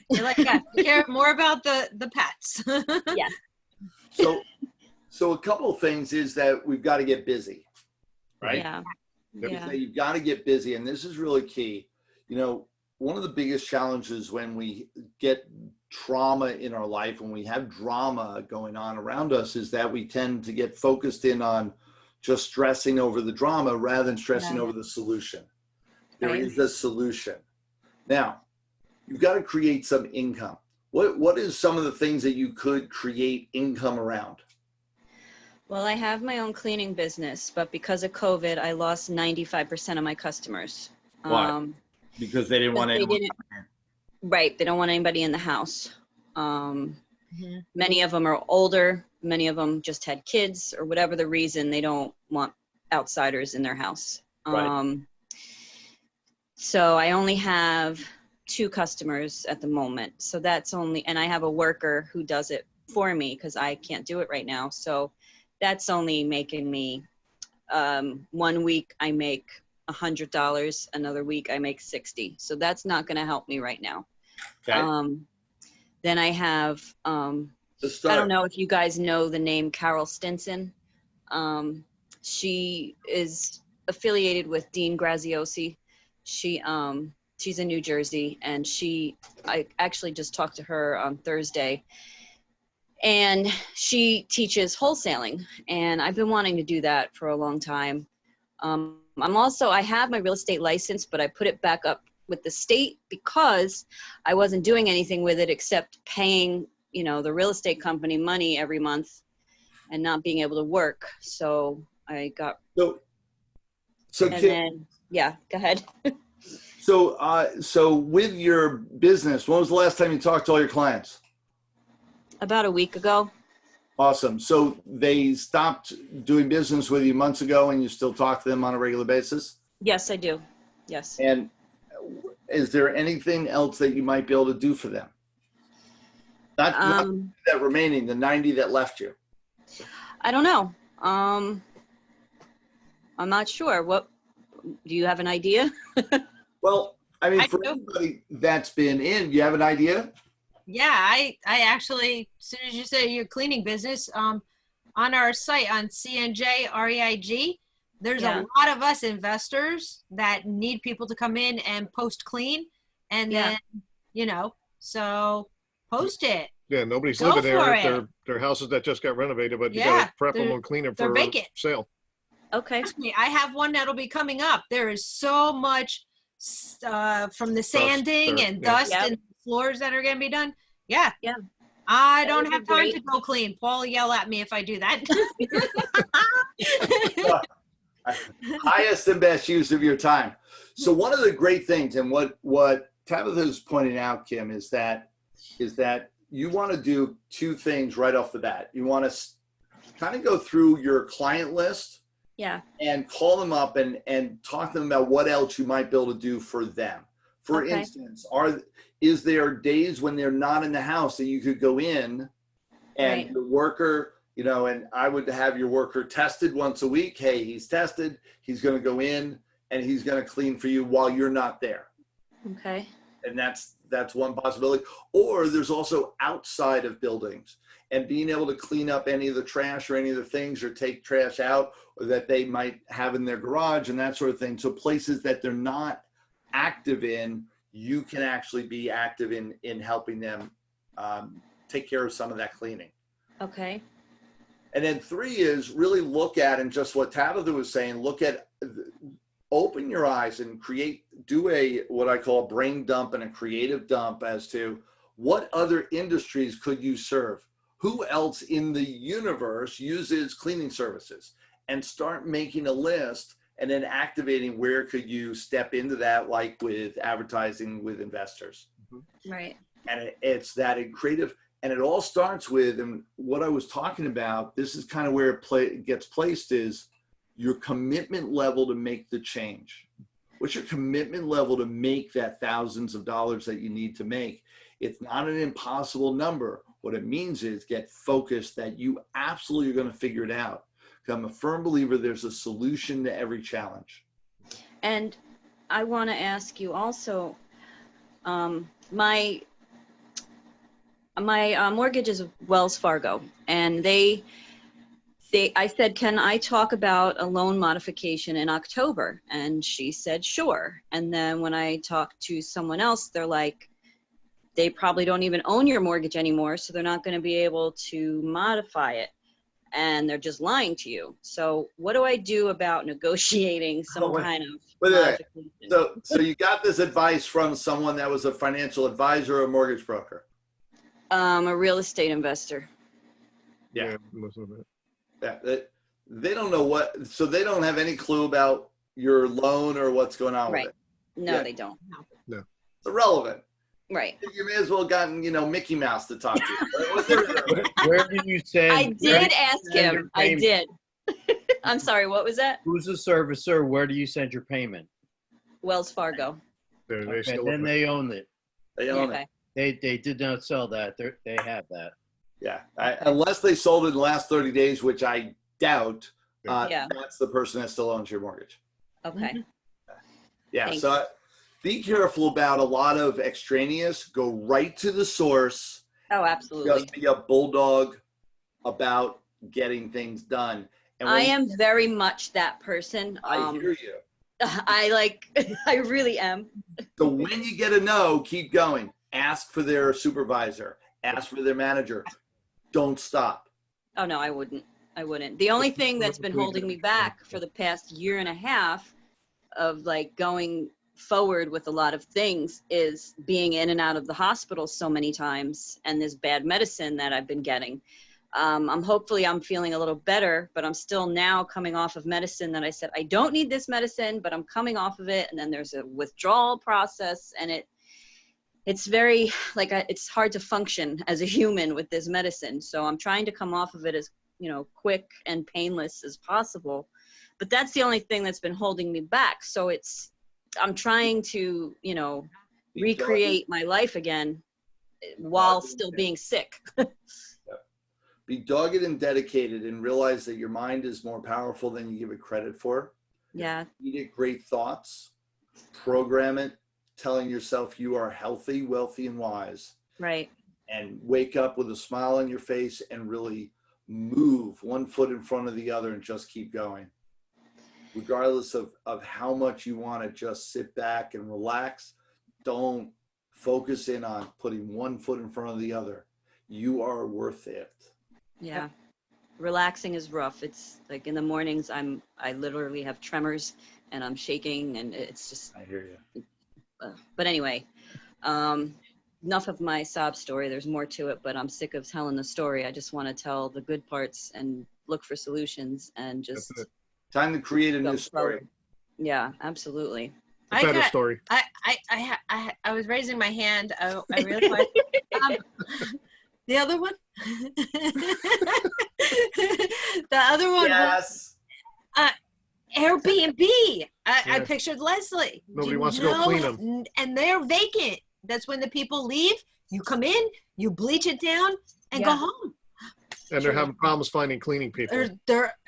[SPEAKER 3] You're like, yeah, you care more about the pets.
[SPEAKER 4] Yeah.
[SPEAKER 2] So a couple of things is that we've got to get busy, right?
[SPEAKER 4] Yeah. Yeah.
[SPEAKER 2] You've got to get busy, and this is really key. One of the biggest challenges when we get trauma in our life, when we have drama going on around us, is that we tend to get focused in on just stressing over the drama rather than stressing
[SPEAKER 4] Yeah.
[SPEAKER 2] over the solution. There
[SPEAKER 4] Right.
[SPEAKER 2] is a solution. Now, you've got to create some income. What is some of the things that you could create income around?
[SPEAKER 4] Well, I have my own cleaning business, but because of COVID, I lost 95% of my customers.
[SPEAKER 2] Why? Because they didn't
[SPEAKER 4] Because
[SPEAKER 2] want
[SPEAKER 4] they
[SPEAKER 2] anyone.
[SPEAKER 4] didn't, right, they don't want anybody in the house.
[SPEAKER 3] Mhm.
[SPEAKER 4] Many of them are older. Many of them just had kids or whatever the reason, they don't want outsiders in their house.
[SPEAKER 2] Right.
[SPEAKER 4] So I only have 2 customers at the moment. So that's only, and I have a worker who does it for me because I can't do it right now. So that's only making me, 1 week I make $100, another week I make 60. So that's not going to help me right now.
[SPEAKER 2] Okay.
[SPEAKER 4] Then I have,
[SPEAKER 2] To
[SPEAKER 4] I
[SPEAKER 2] start.
[SPEAKER 4] don't know if you guys know the name Carol Stinson. She is affiliated with Dean Graziosi. She's in New Jersey, and I actually just talked to her on Thursday, and she teaches wholesaling, and I've been wanting to do that for a long time. I have my real estate license, but I put it back up with the state because I wasn't doing anything with it except paying, the real estate company money every month and not being able to work. So I got,
[SPEAKER 2] So
[SPEAKER 4] and
[SPEAKER 2] Kim,
[SPEAKER 4] then, yeah, go ahead.
[SPEAKER 2] so with your business, when was the last time you talked to all your clients?
[SPEAKER 4] About a week ago.
[SPEAKER 2] Awesome. So they stopped doing business with you months ago and you still talk to them on a regular basis?
[SPEAKER 4] Yes, I do. Yes.
[SPEAKER 2] And is there anything else that you might be able to do for them? Not that remaining, the 90 that left you.
[SPEAKER 4] I don't know. I'm not sure. What, do you have an idea?
[SPEAKER 2] Well, I mean,
[SPEAKER 3] I
[SPEAKER 2] for
[SPEAKER 3] do.
[SPEAKER 2] anybody that's been in, you have an idea?
[SPEAKER 3] Yeah, I actually, as soon as you say your cleaning business, on our site on CNJ REIG, there's
[SPEAKER 4] Yeah.
[SPEAKER 3] a lot of us investors that need people to come in and post clean, and
[SPEAKER 4] Yeah.
[SPEAKER 3] then, so post it.
[SPEAKER 1] Yeah, nobody's
[SPEAKER 3] Go
[SPEAKER 1] living there.
[SPEAKER 3] for it.
[SPEAKER 1] They're houses that just got renovated, but you
[SPEAKER 3] Yeah,
[SPEAKER 1] gotta prep them
[SPEAKER 3] they're-
[SPEAKER 1] and clean them
[SPEAKER 3] they're
[SPEAKER 1] for
[SPEAKER 3] vacant.
[SPEAKER 1] sale.
[SPEAKER 4] Okay.
[SPEAKER 3] Trust me, I have one that'll be coming up. There is so much from the sanding
[SPEAKER 1] dirt,
[SPEAKER 3] and
[SPEAKER 1] yeah.
[SPEAKER 3] dust
[SPEAKER 4] Yep.
[SPEAKER 3] and floors that are going to be done. Yeah.
[SPEAKER 4] Yeah.
[SPEAKER 3] I
[SPEAKER 4] That
[SPEAKER 3] don't
[SPEAKER 4] would be
[SPEAKER 3] have time
[SPEAKER 4] great.
[SPEAKER 3] to go clean. Paul will yell at me if I do that.
[SPEAKER 2] Highest and best use of your time. So one of the great things, and what Tabitha is pointing out, Kim, is that you want to do 2 things right off the bat. You want to kind of go through your client list
[SPEAKER 4] Yeah.
[SPEAKER 2] and call them up and talk to them about what else you might be able to do for them. For
[SPEAKER 4] Okay.
[SPEAKER 2] instance, is there days when they're not in the house that you could go in and
[SPEAKER 4] Right.
[SPEAKER 2] the worker, and I would have your worker tested once a week. Hey, he's tested. He's going to go in and he's going to clean for you while you're not there.
[SPEAKER 4] Okay.
[SPEAKER 2] And that's one possibility. Or there's also outside of buildings and being able to clean up any of the trash or any of the things or take trash out or that they might have in their garage and that sort of thing. So places that they're not active in, you can actually be active in helping them take care of some of that cleaning.
[SPEAKER 4] Okay.
[SPEAKER 2] And then 3 is really look at, and just what Tabitha was saying, open your eyes and do what I call a brain dump and a creative dump as to what other industries could you serve? Who else in the universe uses cleaning services? And start making a list and then activating where could you step into that, like with advertising with investors.
[SPEAKER 4] Right.
[SPEAKER 2] And it's that creative, and it all starts with, and what I was talking about, this is kind of where it gets placed, is your commitment level to make the change. What's your commitment level to make that thousands of dollars that you need to make? It's not an impossible number. What it means is get focused that you absolutely are going to figure it out. I'm a firm believer there's a solution to every challenge.
[SPEAKER 4] And I want to ask you also, my mortgage is Wells Fargo, and I said, can I talk about a loan modification in October? And she said, sure. And then when I talked to someone else, they're like, they probably don't even own your mortgage anymore, so they're not going to be able to modify it. and they're just lying to you. So what do I do about negotiating some
[SPEAKER 2] Oh, wait.
[SPEAKER 4] kind of
[SPEAKER 2] Wait a minute.
[SPEAKER 4] modification?
[SPEAKER 2] So you got this advice from someone that was a financial advisor or mortgage broker?
[SPEAKER 4] A real estate investor.
[SPEAKER 2] Yeah.
[SPEAKER 1] Most of it.
[SPEAKER 2] Yeah. They don't know what, so they don't have any clue about your loan or what's going on
[SPEAKER 4] Right.
[SPEAKER 2] with it.
[SPEAKER 4] No,
[SPEAKER 2] Yeah.
[SPEAKER 4] they don't.
[SPEAKER 2] It's irrelevant.
[SPEAKER 4] Right.
[SPEAKER 2] You may as well have gotten, Mickey Mouse to talk to.
[SPEAKER 7] Where do you send?
[SPEAKER 4] I did ask
[SPEAKER 7] send your
[SPEAKER 4] him. I
[SPEAKER 7] payment?
[SPEAKER 4] did. I'm sorry, what was that?
[SPEAKER 7] Who's the servicer? Where do you send your payment?
[SPEAKER 4] Wells Fargo.
[SPEAKER 1] They
[SPEAKER 7] Okay,
[SPEAKER 1] still
[SPEAKER 7] then they own it.
[SPEAKER 2] They own it.
[SPEAKER 4] Okay.
[SPEAKER 7] They did not sell that. They have that.
[SPEAKER 2] Yeah. Unless they sold it in the last 30 days, which I doubt,
[SPEAKER 4] Yeah.
[SPEAKER 2] that's the person that still owns your mortgage.
[SPEAKER 4] Okay.
[SPEAKER 2] Yeah.
[SPEAKER 4] Thanks.
[SPEAKER 2] So be careful about a lot of extraneous. Go right to the source.
[SPEAKER 4] Oh, absolutely.
[SPEAKER 2] Just be a bulldog about getting things done. And
[SPEAKER 4] I
[SPEAKER 2] when-
[SPEAKER 4] am very much that person.
[SPEAKER 2] I hear you.
[SPEAKER 4] I really am.
[SPEAKER 2] So when you get a no, keep going. Ask for their supervisor. Ask for their manager. Don't stop.
[SPEAKER 4] Oh, no, I wouldn't. I wouldn't. The only thing that's been holding me back for the past year and a half of like going forward with a lot of things is being in and out of the hospital so many times and this bad medicine that I've been getting. I'm feeling a little better, but I'm still now coming off of medicine that I said, I don't need this medicine, but I'm coming off of it. And then there's a withdrawal process and it's very like, it's hard to function as a human with this medicine. So I'm trying to come off of it as, quick and painless as possible, but that's the only thing that's been holding me back. So I'm trying to, recreate my life again while still being sick.
[SPEAKER 2] Be dogged and dedicated and realize that your mind is more powerful than you give it credit for.
[SPEAKER 4] Yeah.
[SPEAKER 2] You get great thoughts, program it, telling yourself you are healthy, wealthy, and wise,
[SPEAKER 4] Right.
[SPEAKER 2] and wake up with a smile on your face and really move one foot in front of the other and just keep going. Regardless of how much you want to just sit back and relax, don't focus in on putting one foot in front of the other. You are worth it.
[SPEAKER 4] Yeah. Relaxing is rough. It's like in the mornings, I literally have tremors and I'm shaking and it's just,
[SPEAKER 2] I hear you.
[SPEAKER 4] but anyway, enough of my sob story. There's more to it, but I'm sick of telling the story. I just want to tell the good parts and look for solutions and just
[SPEAKER 1] That's it.
[SPEAKER 2] Time to create a
[SPEAKER 4] go
[SPEAKER 2] new story.
[SPEAKER 4] forward. Yeah, absolutely.
[SPEAKER 1] A
[SPEAKER 3] I
[SPEAKER 1] better
[SPEAKER 3] got-
[SPEAKER 1] story.
[SPEAKER 3] I was raising my hand. I realized the other one. The other one was
[SPEAKER 2] Yes.
[SPEAKER 3] Airbnb. I
[SPEAKER 1] Yeah.
[SPEAKER 3] pictured Leslie.
[SPEAKER 1] Nobody
[SPEAKER 3] Do you
[SPEAKER 1] wants to go clean
[SPEAKER 3] know-
[SPEAKER 1] 'em.
[SPEAKER 3] And they're vacant. That's when the people leave. You come in, you bleach it down, and go
[SPEAKER 4] Yeah.
[SPEAKER 3] home.
[SPEAKER 1] And they're having problems finding cleaning people.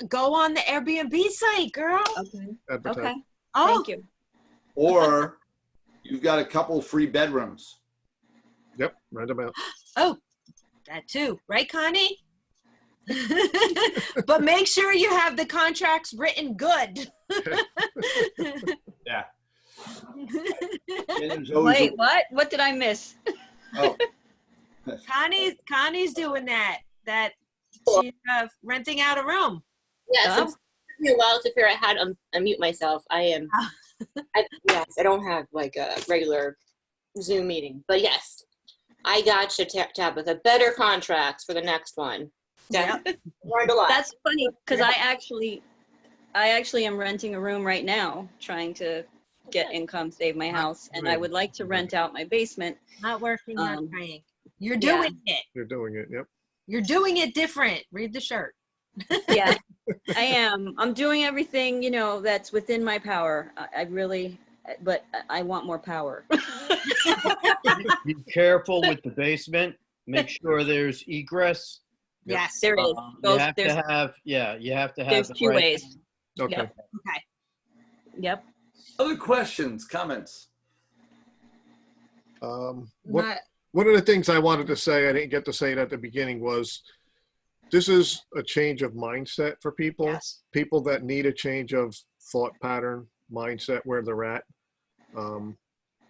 [SPEAKER 3] Go on the Airbnb site, girl.
[SPEAKER 4] Okay.
[SPEAKER 1] Advertise.
[SPEAKER 4] Okay.
[SPEAKER 3] Oh,
[SPEAKER 4] Thank you.
[SPEAKER 2] Or you've got a couple free bedrooms.
[SPEAKER 1] Yep, right about.
[SPEAKER 3] that too, right, Connie? But make sure you have the contracts written good.
[SPEAKER 2] Yeah. And there's always
[SPEAKER 4] Wait, what? What did I miss?
[SPEAKER 2] oh,
[SPEAKER 3] Connie's doing that. She's renting out a room.
[SPEAKER 8] Yes,
[SPEAKER 4] Oh.
[SPEAKER 8] it's taken me a while to figure out how to unmute myself. Yes, I don't have like a regular Zoom meeting, but yes, I got you, Tabitha. Better contracts for the next one.
[SPEAKER 3] Yep.
[SPEAKER 8] Learned a lot.
[SPEAKER 4] That's funny because I actually am renting a room right now, trying to get income, save my house, and I would like to rent out my basement.
[SPEAKER 3] Not working, not
[SPEAKER 4] Um,
[SPEAKER 3] trying. You're
[SPEAKER 4] yeah.
[SPEAKER 3] doing it.
[SPEAKER 1] You're doing it. Yep.
[SPEAKER 3] You're doing it different. Read the shirt.
[SPEAKER 4] Yeah, I am. I'm doing everything, that's within my power. I really, but I want more power.
[SPEAKER 7] Be careful with the basement. Make sure there's egress.
[SPEAKER 3] Yes.
[SPEAKER 4] There is.
[SPEAKER 7] You
[SPEAKER 4] Both,
[SPEAKER 7] have
[SPEAKER 4] there's
[SPEAKER 7] to have, you have to have.
[SPEAKER 4] there's
[SPEAKER 7] the
[SPEAKER 4] two
[SPEAKER 7] right-
[SPEAKER 4] ways.
[SPEAKER 1] Okay.
[SPEAKER 4] Yep.
[SPEAKER 3] Okay.
[SPEAKER 4] Yep.
[SPEAKER 2] other questions, comments?
[SPEAKER 1] One of the things I wanted to say, I didn't get to say it at the beginning, was this is a change of mindset for people.
[SPEAKER 3] Yes.
[SPEAKER 1] People that need a change of thought pattern, mindset, where they're at.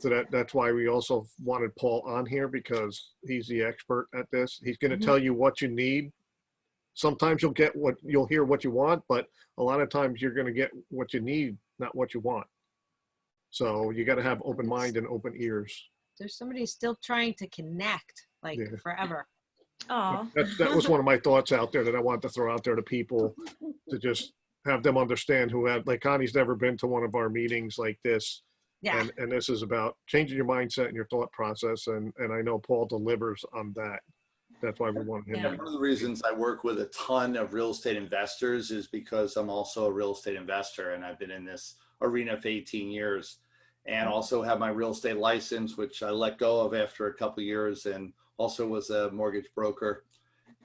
[SPEAKER 1] So that's why we also wanted Paul on here, because he's the expert at this. He's going to
[SPEAKER 3] Mhm.
[SPEAKER 1] tell you what you need sometimes you'll hear what you want, but a lot of times you're going to get what you need, not what you want. So you got to have open mind and open ears.
[SPEAKER 3] There's somebody still trying to connect, like
[SPEAKER 1] Yeah.
[SPEAKER 3] forever.
[SPEAKER 4] Oh,
[SPEAKER 1] That was one of my thoughts out there that I wanted to throw out there to people, to just have them understand who have, like Connie's never been to one of our meetings like this.
[SPEAKER 3] Yeah.
[SPEAKER 1] And this is about changing your mindset and your thought process. And I know Paul delivers on that. That's why we want him.
[SPEAKER 4] Yeah.
[SPEAKER 2] One of the reasons I work with a ton of real estate investors is because I'm also a real estate investor, and I've been in this arena for 18 years, and also have my real estate license, which I let go of after a couple of years, and also was a mortgage broker,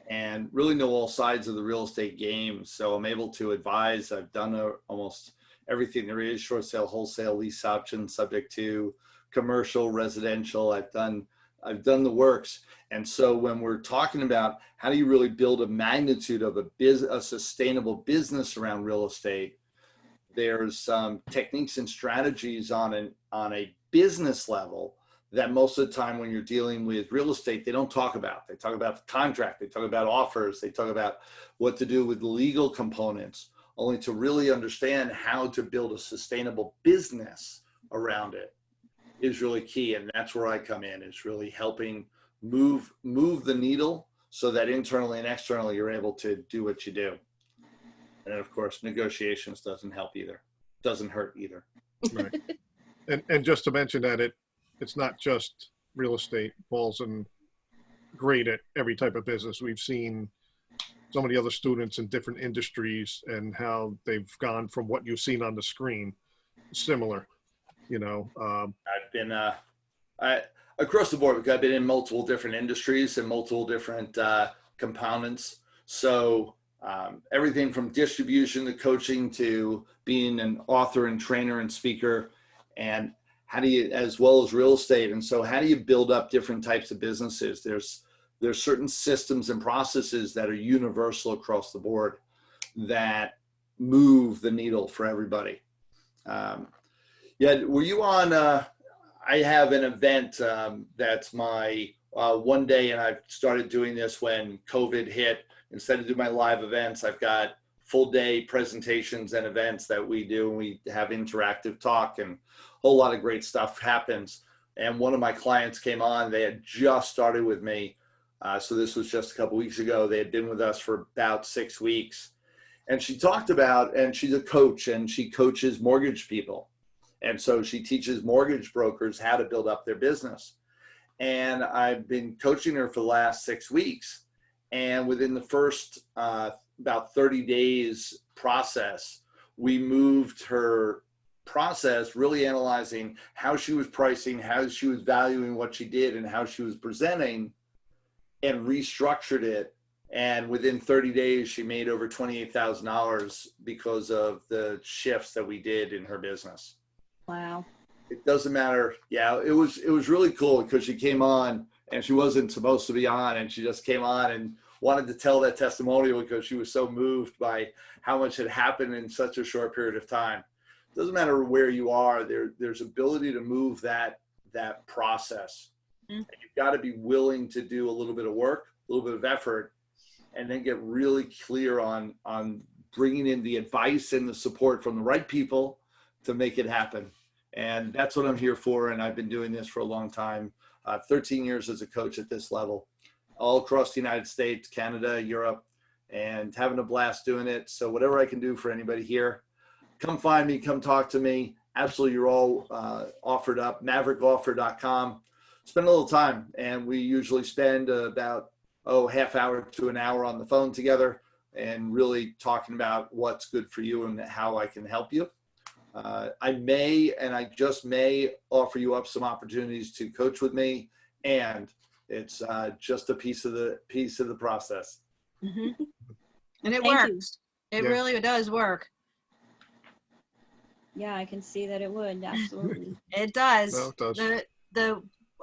[SPEAKER 2] and really know all sides of the real estate game. So I'm able to advise. I've done almost everything there is: short sale, wholesale, lease options, subject to, commercial, residential. I've done the works. And so when we're talking about how do you really build a magnitude of a sustainable business around real estate, there's some techniques and strategies on a business level that most of the time when you're dealing with real estate, they don't talk about. They talk about the contract, they talk about offers, they talk about what to do with the legal components, only to really understand how to build a sustainable business around it is really key. And that's where I come in, is really helping move the needle so that internally and externally you're able to do what you do. And then of course, negotiations doesn't help either. Doesn't hurt either.
[SPEAKER 1] Right. And just to mention that it's not just real estate. Paul's great at every type of business. We've seen some of the other students in different industries and how they've gone from what you've seen on the screen, similar, you know.
[SPEAKER 2] I've been across the board, because I've been in multiple different industries and multiple different components. So everything from distribution to coaching to being an author and trainer and speaker, and how do you, as well as real estate. And so how do you build up different types of businesses? There's certain systems and processes that are universal across the board that move the needle for everybody. Yeah, were you on, I have an event that's my one day, and I've started doing this when COVID hit. Instead of doing my live events, I've got full day presentations and events that we do, and we have interactive talk, and a whole lot of great stuff happens. And one of my clients came on, they had just started with me. So this was just a couple weeks ago. They had been with us for about 6 weeks. And she talked about, and she's a coach, and she coaches mortgage people. And so she teaches mortgage brokers how to build up their business. And I've been coaching her for the last 6 weeks. And within the first about 30 days process, we moved her process, really analyzing how she was pricing, how she was valuing what she did, and how she was presenting, and restructured it. And within 30 days, she made over $28,000 because of the shifts that we did in her business.
[SPEAKER 4] wow.
[SPEAKER 2] It doesn't matter. Yeah, it was really cool because she came on and she wasn't supposed to be on, and she just came on and wanted to tell that testimonial because she was so moved by how much had happened in such a short period of time. It doesn't matter where you are, there's ability to move that process.
[SPEAKER 3] Mm.
[SPEAKER 2] And you've got to be willing to do a little bit of work, a little bit of effort, and then get really clear on bringing in the advice and the support from the right people to make it happen. And that's what I'm here for. And I've been doing this for a long time, 13 years as a coach at this level, all across the United States, Canada, Europe, and having a blast doing it. So whatever I can do for anybody here, come find me, come talk to me. Absolutely, you're all offered up, maverickoffer.com. Spend a little time, and we usually spend about half hour to an hour on the phone together and really talking about what's good for you and how I can help you. I just may offer you up some opportunities to coach with me, and it's just a piece of the process.
[SPEAKER 3] Mm-hmm. And it
[SPEAKER 4] Thank you.
[SPEAKER 3] works. It
[SPEAKER 1] Yeah.
[SPEAKER 3] really does work.
[SPEAKER 4] Yeah, I can see that it would. Absolutely.
[SPEAKER 3] It does.
[SPEAKER 1] No, it does.
[SPEAKER 3] The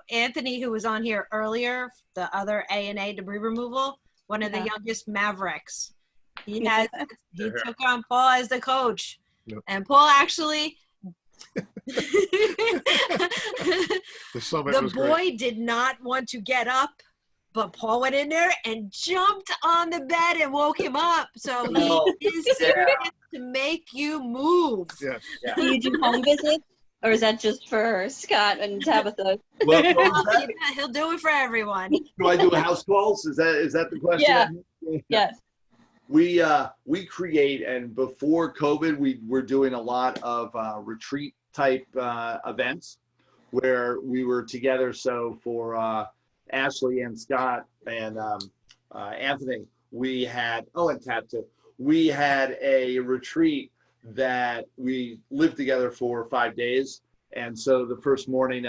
[SPEAKER 3] Anthony, who was on here earlier, the other A&A debris removal, one of the
[SPEAKER 4] Yeah.
[SPEAKER 3] youngest Mavericks. He
[SPEAKER 2] Yeah.
[SPEAKER 3] took on Paul as the coach.
[SPEAKER 1] Yep.
[SPEAKER 3] And Paul actually
[SPEAKER 1] The summit
[SPEAKER 3] the
[SPEAKER 1] was
[SPEAKER 3] boy
[SPEAKER 1] great.
[SPEAKER 3] did not want to get up but Paul went in there and jumped on the bed and woke him up. So
[SPEAKER 2] Oh,
[SPEAKER 3] he is
[SPEAKER 2] yeah.
[SPEAKER 3] serious to make you move.
[SPEAKER 1] Yes.
[SPEAKER 4] Do you do home visits? Or is that just for Scott and Tabitha?
[SPEAKER 2] Well,
[SPEAKER 3] He'll do it for everyone.
[SPEAKER 2] do I do house calls? Is that the question?
[SPEAKER 4] Yeah. Yes.
[SPEAKER 2] We create, and before COVID, we were doing a lot of retreat type events where we were together. So for Ashley and Scott and Anthony, we had, and Tab too, we had a retreat that we lived together for 5 days. And so the first morning,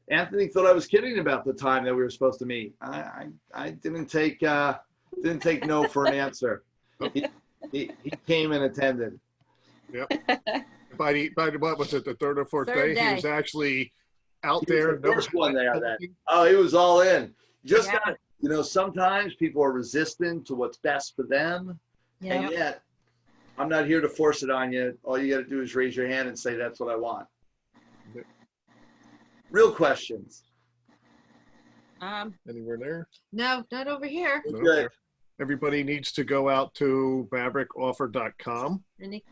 [SPEAKER 2] Anthony thought I was kidding about the time that we were supposed to meet. I didn't take no for an answer. He came and attended.
[SPEAKER 1] Yep. By what was it, the third or fourth
[SPEAKER 3] Third
[SPEAKER 1] day, he
[SPEAKER 3] day.
[SPEAKER 1] was actually out
[SPEAKER 2] He was
[SPEAKER 1] there.
[SPEAKER 2] the first one there then. Oh, he was all in. Just
[SPEAKER 3] Yeah.
[SPEAKER 2] sometimes people are resistant to what's best for them.
[SPEAKER 4] Yeah.
[SPEAKER 2] And yet, I'm not here to force it on you. All you got to do is raise your hand and say, that's what I want.
[SPEAKER 1] Yep.
[SPEAKER 2] Real questions.
[SPEAKER 1] Anywhere there?
[SPEAKER 3] No, not over here.
[SPEAKER 1] No?
[SPEAKER 2] Good.
[SPEAKER 1] Everybody needs to go out to maverickoffer.com
[SPEAKER 3] Any-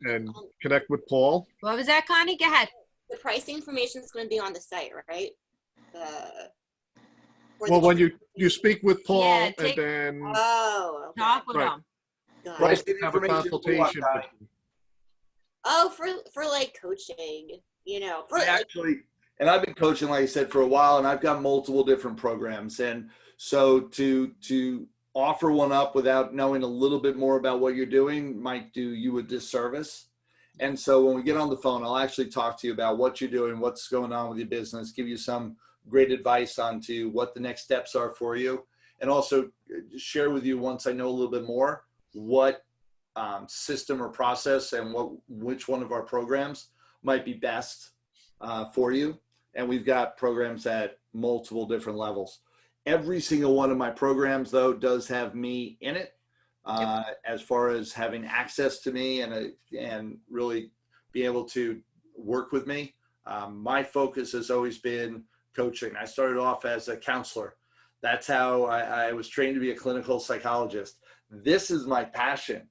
[SPEAKER 1] and connect with Paul.
[SPEAKER 3] What was that, Connie? Go ahead.
[SPEAKER 8] The price information is going to be on the site, right?
[SPEAKER 1] Well, when you speak with Paul
[SPEAKER 3] Yeah, take-
[SPEAKER 1] and then
[SPEAKER 8] Oh, okay.
[SPEAKER 3] Talk with
[SPEAKER 1] Right.
[SPEAKER 3] them.
[SPEAKER 8] Got it.
[SPEAKER 2] Price
[SPEAKER 1] have a
[SPEAKER 2] information for what,
[SPEAKER 1] consultation.
[SPEAKER 2] Connie?
[SPEAKER 8] Oh, for like coaching, for
[SPEAKER 2] I actually, and I've been coaching, like I said, for a while, and I've got multiple different programs. And so to offer one up without knowing a little bit more about what you're doing might do you a disservice. And so when we get on the phone, I'll actually talk to you about what you're doing, what's going on with your business, give you some great advice onto what the next steps are for you, and also share with you, once I know a little bit more, what system or process and which one of our programs might be best for you. And we've got programs at multiple different levels. Every single one of my programs, though, does have me in it, as far as having access to me and really be able to work with me. My focus has always been coaching. I started off as a counselor. That's how I was trained to be a clinical psychologist. This is my passion.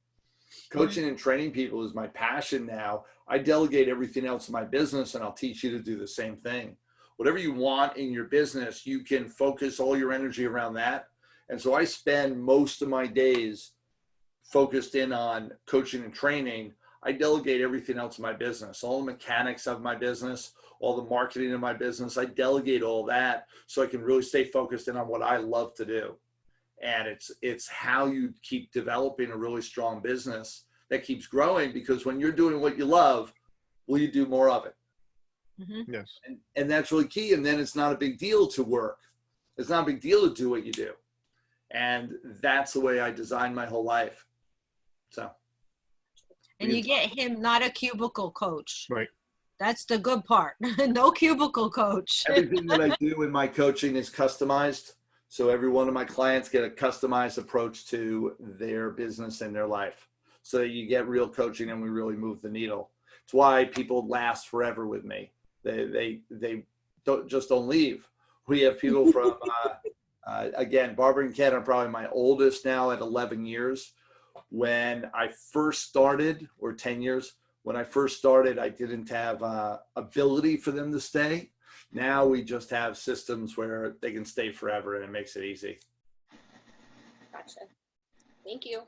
[SPEAKER 2] Coaching and training people is my passion now. I delegate everything else in my business, and I'll teach you to do the same thing. Whatever you want in your business, you can focus all your energy around that. And so I spend most of my days focused in on coaching and training. I delegate everything else in my business, all the mechanics of my business, all the marketing of my business. I delegate all that so I can really stay focused in on what I love to do. And it's how you keep developing a really strong business that keeps growing, because when you're doing what you love, will you do more of it?
[SPEAKER 3] Mm-hmm.
[SPEAKER 1] yes.
[SPEAKER 2] And that's really key. And then it's not a big deal to work. It's not a big deal to do what you do. And that's the way I designed my whole life. So.
[SPEAKER 3] And you get him not a cubicle coach.
[SPEAKER 1] Right.
[SPEAKER 3] That's the good part. No cubicle coach.
[SPEAKER 2] Everything that I do in my coaching is customized. So every one of my clients get a customized approach to their business and their life. So that you get real coaching and we really move the needle. It's why people last forever with me. They don't leave. We have people from, again, Barbara and Ken are probably my oldest now at 11 years. When I first started, or 10 years, when I first started, I didn't have ability for them to stay. Now we just have systems where they can stay forever, and it makes it easy.
[SPEAKER 8] Gotcha. Thank you.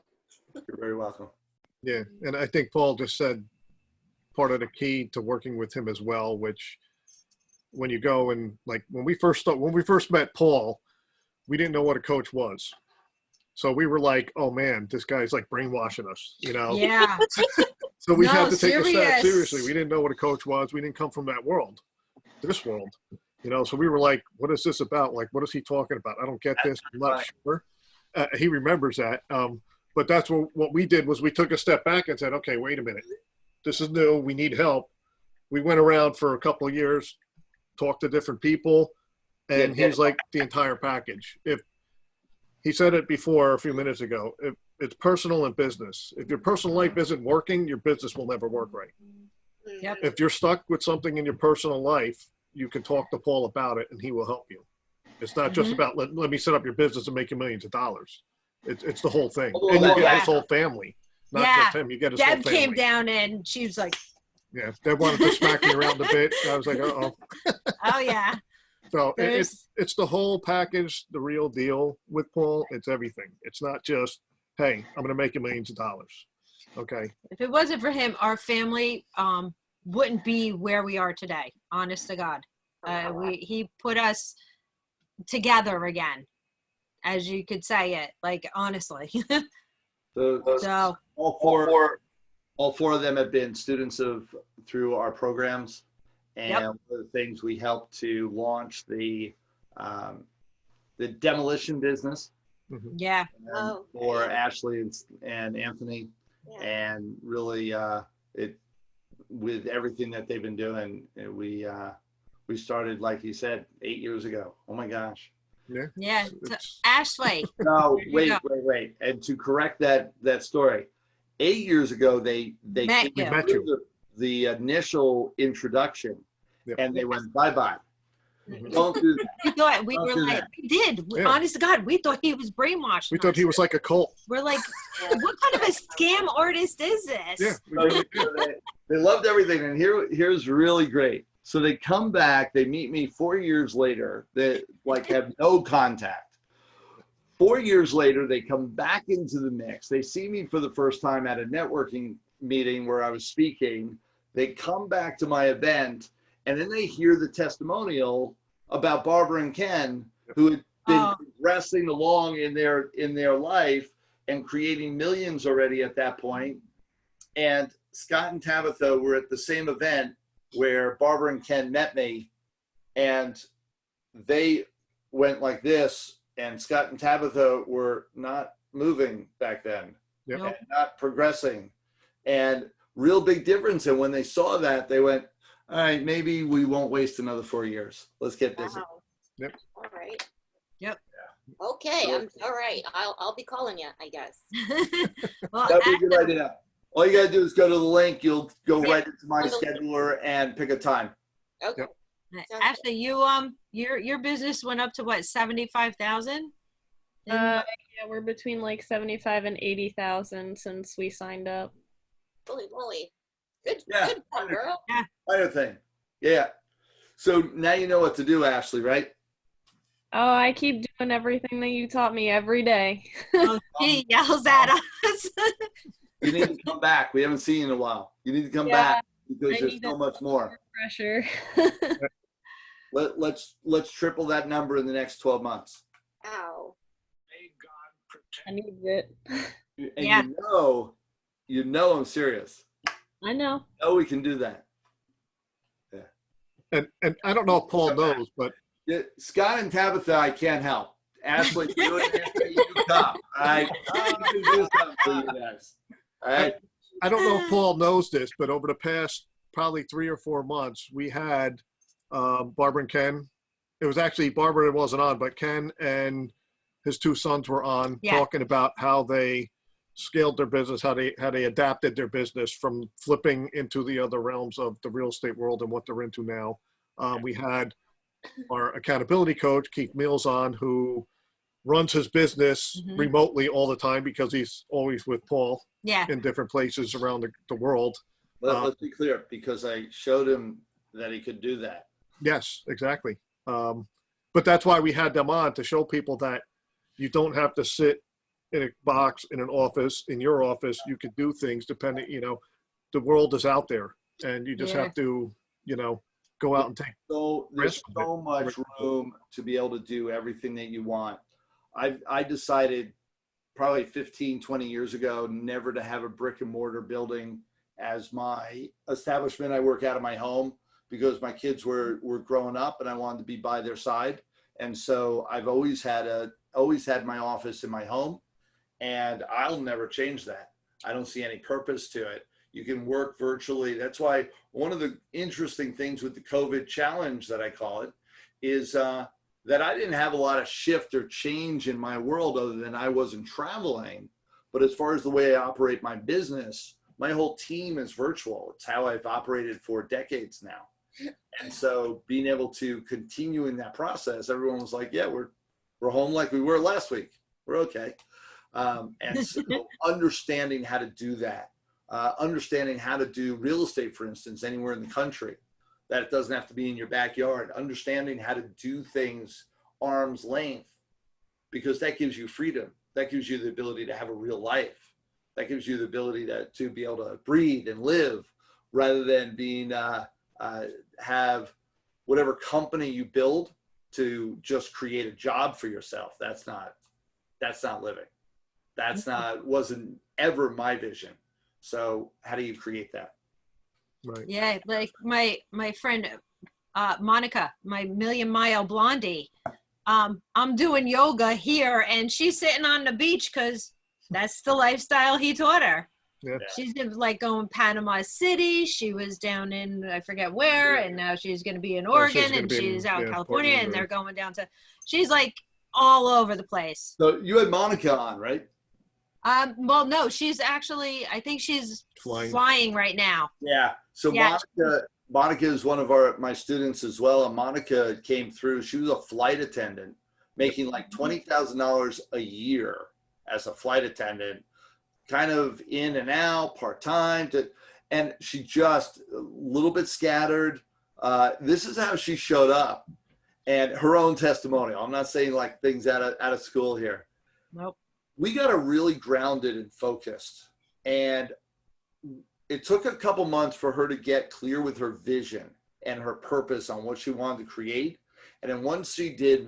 [SPEAKER 2] You're very welcome.
[SPEAKER 1] Yeah. And I think Paul just said part of the key to working with him as well, which when you go and like when we first met Paul, we didn't know what a coach was. So we were like, oh man, this guy's like brainwashing us,
[SPEAKER 3] Yeah.
[SPEAKER 1] So we
[SPEAKER 3] No,
[SPEAKER 1] had to take a step
[SPEAKER 3] serious.
[SPEAKER 1] seriously. We didn't know what a coach was. We didn't come from that world, this world, so we were like, what is this about? Like, what is he talking about? I don't get this. I'm not sure. He remembers that. But that's what we did was we took a step back and said, okay, wait a minute. This is new. We need help. We went around for a couple of years, talked to different people, and he's like the entire package. If he said it before a few minutes ago, if it's personal and business. If your personal life isn't working, your business will never work right.
[SPEAKER 3] Yep.
[SPEAKER 1] If you're stuck with something in your personal life, you can talk to Paul about it and he will help you. It's not just about let me set up your business and make you millions of dollars. It's the whole thing.
[SPEAKER 2] Oh,
[SPEAKER 1] And you get
[SPEAKER 3] yeah.
[SPEAKER 1] his whole family, not
[SPEAKER 3] Yeah.
[SPEAKER 1] just him. You get his whole
[SPEAKER 3] Deb
[SPEAKER 1] family.
[SPEAKER 3] came down and she was like,
[SPEAKER 1] Yeah, Deb wanted to smack me around a bit. I was like, uh-oh.
[SPEAKER 3] oh yeah.
[SPEAKER 1] So
[SPEAKER 3] There's-
[SPEAKER 1] it's the whole package, the real deal with Paul. It's everything. It's not just, hey, I'm going to make you millions of dollars. Okay.
[SPEAKER 3] If it wasn't for him, our family wouldn't be where we are today. Honest to God, he put us together again, as you could say it. Like honestly. So
[SPEAKER 2] all four of them have been students through our programs, and
[SPEAKER 3] Yep.
[SPEAKER 2] one of the things we helped to launch the demolition business
[SPEAKER 3] yeah,
[SPEAKER 8] Oh,
[SPEAKER 2] for
[SPEAKER 8] okay.
[SPEAKER 2] Ashley and Anthony,
[SPEAKER 8] Yeah.
[SPEAKER 2] and really with everything that they've been doing, we started, like you said, 8 years ago. Oh my gosh.
[SPEAKER 3] yeah. So,
[SPEAKER 1] It's-
[SPEAKER 3] Ashley,
[SPEAKER 2] No,
[SPEAKER 3] There you
[SPEAKER 2] wait. And to correct that story, 8 years ago, they
[SPEAKER 3] Met
[SPEAKER 2] came
[SPEAKER 3] you.
[SPEAKER 1] Met
[SPEAKER 2] through
[SPEAKER 1] you.
[SPEAKER 2] the initial introduction,
[SPEAKER 1] Yep.
[SPEAKER 2] and they went bye-bye.
[SPEAKER 1] Mhm.
[SPEAKER 2] Don't do that.
[SPEAKER 3] we thought we
[SPEAKER 2] Don't
[SPEAKER 3] were
[SPEAKER 2] do
[SPEAKER 3] like,
[SPEAKER 2] that.
[SPEAKER 3] we did.
[SPEAKER 1] Yeah.
[SPEAKER 3] Honest to God, we thought he was brainwashed.
[SPEAKER 1] We thought he was like a cult.
[SPEAKER 3] We're like, what kind of a scam artist is this?
[SPEAKER 1] Yeah. We
[SPEAKER 2] So
[SPEAKER 1] really did.
[SPEAKER 2] they loved everything, and here's really great. So they come back, they meet me 4 years later. They have no contact. 4 years later, they come back into the mix. They see me for the first time at a networking meeting where I was speaking. They come back to my event, and then they hear the testimonial about Barbara and Ken, who had been
[SPEAKER 3] Oh.
[SPEAKER 2] progressing along in their life and creating millions already at that point. And Scott and Tabitha were at the same event where Barbara and Ken met me, and they went like this, and Scott and Tabitha were not moving back then.
[SPEAKER 1] Yep.
[SPEAKER 3] Nope.
[SPEAKER 2] And not progressing, and real big difference. And when they saw that, they went, all right, maybe we won't waste another 4 years. Let's get busy.
[SPEAKER 8] Wow.
[SPEAKER 1] Yep.
[SPEAKER 8] All right.
[SPEAKER 3] Yep.
[SPEAKER 8] Okay. All right. I'll be calling you, I guess.
[SPEAKER 3] Well,
[SPEAKER 2] That'd be a good idea. All you gotta do is go to the link. You'll go
[SPEAKER 8] Yeah.
[SPEAKER 2] right into my
[SPEAKER 8] On the-
[SPEAKER 2] scheduler and pick a time.
[SPEAKER 8] Okay.
[SPEAKER 1] Yep.
[SPEAKER 3] Ashley, your business went up to what, 75,000?
[SPEAKER 6] Yeah, we're between like 75 and 80,000 since we signed up.
[SPEAKER 8] Holy moly. Good.
[SPEAKER 2] Yeah.
[SPEAKER 8] Good one, girl.
[SPEAKER 2] Kind of thing. Yeah. So now you know what to do, Ashley, right?
[SPEAKER 6] Oh, I keep doing everything that you taught me every day.
[SPEAKER 3] Oh, he yells at us.
[SPEAKER 2] You need to come back. We haven't seen you in a while. You need to come
[SPEAKER 6] Yeah,
[SPEAKER 2] back because
[SPEAKER 6] I
[SPEAKER 2] there's
[SPEAKER 6] need
[SPEAKER 2] so
[SPEAKER 6] to-
[SPEAKER 2] much more.
[SPEAKER 6] Pressure.
[SPEAKER 2] Let's triple that number in the next 12 months.
[SPEAKER 8] Ow.
[SPEAKER 6] I need it.
[SPEAKER 2] And
[SPEAKER 3] Yeah.
[SPEAKER 2] you know I'm serious.
[SPEAKER 6] I know.
[SPEAKER 2] Oh, we can do that.
[SPEAKER 1] And I don't know if Paul knows, but
[SPEAKER 2] Yeah, Scott and Tabitha, I can't help. Ashley, you and Anthony, you come. All right. We can do something for you guys. All right.
[SPEAKER 1] I don't know if Paul knows this, but over the past probably 3 or 4 months, we had Barbara and Ken. It was actually Barbara wasn't on, but Ken and his 2 sons were on
[SPEAKER 3] Yeah.
[SPEAKER 1] talking about how they scaled their business, how they adapted their business from flipping into the other realms of the real estate world and what they're into now. We had our accountability coach, Keith Mills, on, who runs his business
[SPEAKER 3] Mhm.
[SPEAKER 1] remotely all the time because he's always with Paul
[SPEAKER 3] Yeah.
[SPEAKER 1] in different places around the world.
[SPEAKER 2] Let's be clear, because I showed him that he could do that.
[SPEAKER 1] Yes, exactly. But that's why we had them on, to show people that you don't have to sit in a box in an office, in your office. You can do things depending, the world is out there, and you just
[SPEAKER 3] Yeah.
[SPEAKER 1] have to, go out and take.
[SPEAKER 2] So there's
[SPEAKER 1] Risk.
[SPEAKER 2] so much room to be able to do everything that you want. I decided probably 15, 20 years ago, never to have a brick and mortar building as my establishment. I work out of my home because my kids were growing up and I wanted to be by their side. And so I've always had my office in my home, and I'll never change that. I don't see any purpose to it. You can work virtually. That's why one of the interesting things with the COVID challenge, that I call it, is that I didn't have a lot of shift or change in my world other than I wasn't traveling. But as far as the way I operate my business, my whole team is virtual. It's how I've operated for decades now. And so being able to continue in that process, everyone was like, yeah, we're home like we were last week. We're okay. And so understanding how to do that, understanding how to do real estate, for instance, anywhere in the country, that it doesn't have to be in your backyard, understanding how to do things arm's length, because that gives you freedom. That gives you the ability to have a real life. That gives you the ability to be able to breathe and live, rather than being, have whatever company you build to just create a job for yourself. That's not living. Wasn't ever my vision. So how do you create that?
[SPEAKER 1] Right.
[SPEAKER 3] Yeah, like my friend Monica, my Million Mile Blondie. I'm doing yoga here, and she's sitting on the beach because that's the lifestyle he taught her.
[SPEAKER 1] Yeah.
[SPEAKER 3] She's like going Panama City. She was down in I forget where, and now she's going to be in Oregon, and she's out in California, and they're going down to. She's like all over the place.
[SPEAKER 2] So you had Monica on, right?
[SPEAKER 3] Well, no, she's actually. I think she's flying right now.
[SPEAKER 2] Yeah. So
[SPEAKER 3] Yeah.
[SPEAKER 2] Monica is one of my students as well. And Monica came through. She was a flight attendant, making like $20,000 a year as a flight attendant, kind of in and out, part-time. And she just a little bit scattered. This is how she showed up, and her own testimonial. I'm not saying like things out of school here.
[SPEAKER 3] Nope.
[SPEAKER 2] We got her really grounded and focused. And it took a couple months for her to get clear with her vision and her purpose on what she wanted to create. And then once she did,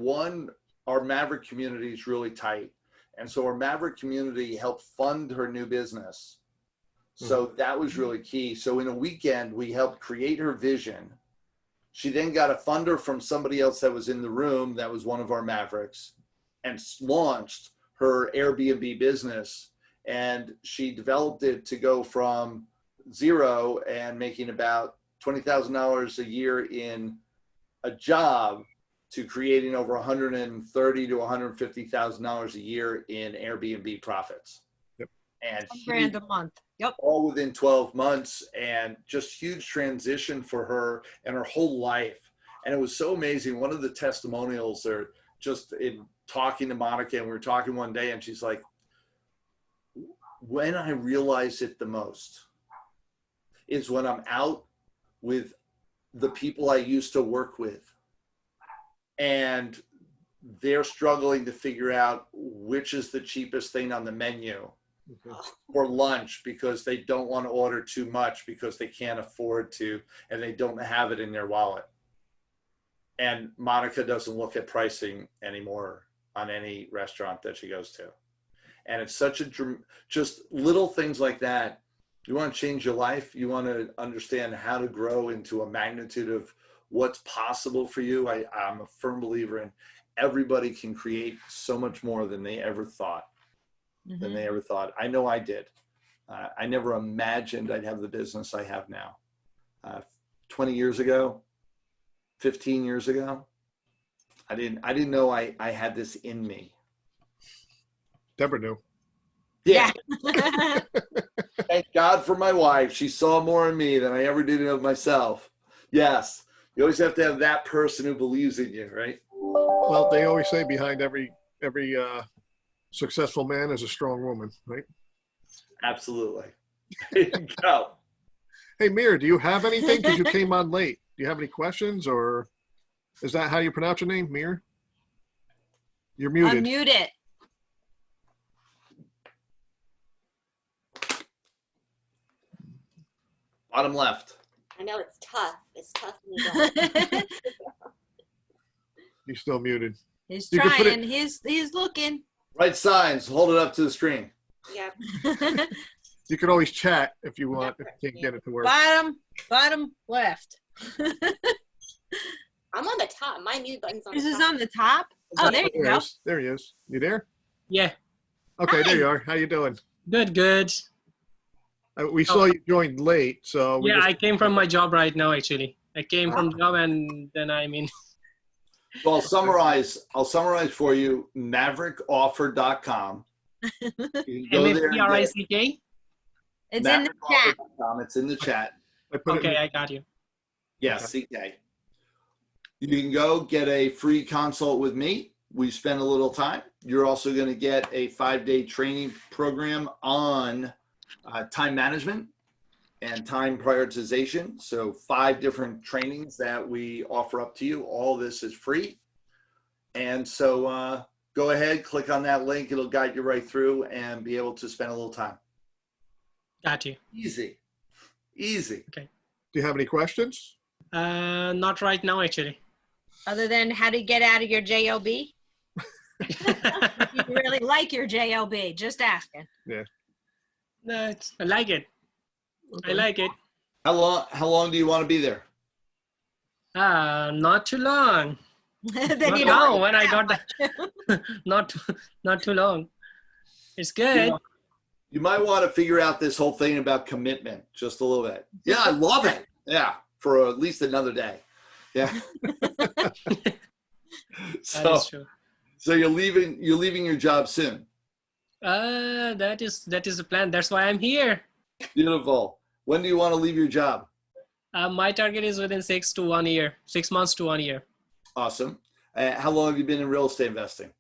[SPEAKER 2] our Maverick community is really tight. And so our Maverick community helped fund her new business. So that was really key. So in a weekend, we helped create her vision. She then got a funder from somebody else that was in the room, that was one of our Mavericks, and launched her Airbnb business. And she developed it to go from zero and making about $20,000 a year in a job to creating over $130,000 to $150,000 a year in Airbnb profits.
[SPEAKER 1] Yep.
[SPEAKER 2] And
[SPEAKER 3] $1,000 a month. Yep.
[SPEAKER 2] all within 12 months, and just huge transition for her and her whole life. And it was so amazing. One of the testimonials are just in talking to Monica, and we were talking one day, and she's like, when I realize it the most is when I'm out with the people I used to work with, and they're struggling to figure out which is the cheapest thing on the menu for lunch, because they don't want to order too much because they can't afford to, and they don't have it in their wallet. And Monica doesn't look at pricing anymore on any restaurant that she goes to. And it's such just little things like that. You want to change your life. You want to understand how to grow into a magnitude of what's possible for you. I'm a firm believer in everybody can create so much more than they ever thought. I know I did. I never imagined I'd have the business I have now. 20 years ago, 15 years ago, I didn't know I had this in me.
[SPEAKER 1] Deborah knew.
[SPEAKER 2] Yeah. Thank God for my wife. She saw more in me than I ever did of myself. Yes. You always have to have that person who believes in you, right?
[SPEAKER 1] Well, they always say behind every successful man is a strong woman, right?
[SPEAKER 2] Absolutely. There you go.
[SPEAKER 1] Hey, Mir, do you have anything? Because you came on late. Do you have any questions, or is that how you pronounce your name, Mir? You're muted.
[SPEAKER 3] Unmute it.
[SPEAKER 2] Bottom left.
[SPEAKER 8] I know it's tough. It's tough when you don't.
[SPEAKER 1] He's still muted.
[SPEAKER 3] He's
[SPEAKER 1] You can put
[SPEAKER 3] trying. He's looking.
[SPEAKER 2] Right signs. Hold it up to the screen.
[SPEAKER 8] Yeah.
[SPEAKER 1] You can always chat if you want, if you can't get it to work.
[SPEAKER 3] Bottom left.
[SPEAKER 8] I'm on the top. My mute button's on
[SPEAKER 3] This
[SPEAKER 8] the
[SPEAKER 3] is
[SPEAKER 8] top.
[SPEAKER 3] on the top. Oh, there you
[SPEAKER 1] There he
[SPEAKER 3] go.
[SPEAKER 1] is. There he is. You there?
[SPEAKER 9] Yeah,
[SPEAKER 1] Okay,
[SPEAKER 3] Hi.
[SPEAKER 1] there you are. How you doing?
[SPEAKER 9] good.
[SPEAKER 1] We saw you joined late, so we
[SPEAKER 9] Yeah,
[SPEAKER 1] just,
[SPEAKER 9] I came from my job right now, actually. I came from job and then I'm in.
[SPEAKER 2] So I'll summarize for you. MaverickOffer.com. You can go there and get
[SPEAKER 9] MFPRICK?
[SPEAKER 3] It's in the chat.
[SPEAKER 2] MaverickOffer.com. It's in the chat.
[SPEAKER 1] I put it
[SPEAKER 9] Okay,
[SPEAKER 1] in,
[SPEAKER 9] I got you.
[SPEAKER 2] Yes, CK. You can go get a free consult with me. We spend a little time. You're also going to get a 5-day training program on time management and time prioritization. So 5 different trainings that we offer up to you. All this is free. And so go ahead, click on that link. It'll guide you right through and be able to spend a little time.
[SPEAKER 9] Got you.
[SPEAKER 2] Easy. Easy.
[SPEAKER 1] Do you have any questions?
[SPEAKER 9] Not right now, actually.
[SPEAKER 3] Other than how to get out of your JOB? You really like your JOB, just asking.
[SPEAKER 9] I like it. I like it.
[SPEAKER 2] How long do you want to be there?
[SPEAKER 9] Not too long.
[SPEAKER 3] Then
[SPEAKER 9] Not
[SPEAKER 3] you
[SPEAKER 9] now
[SPEAKER 3] don't
[SPEAKER 9] when I
[SPEAKER 3] have
[SPEAKER 9] got the, not too long. It's
[SPEAKER 2] You
[SPEAKER 9] good.
[SPEAKER 2] know, you might want to figure out this whole thing about commitment just a little bit. Yeah, I love it. Yeah, for at least another day. Yeah.
[SPEAKER 9] That
[SPEAKER 2] so,
[SPEAKER 9] is true.
[SPEAKER 2] so you're leaving your job soon.
[SPEAKER 9] That is the plan. That's why I'm here.
[SPEAKER 2] Beautiful. When do you want to leave your job?
[SPEAKER 9] My target is within 6 to 1 year, 6 months to 1 year.
[SPEAKER 2] Awesome. How long have you been in real estate investing?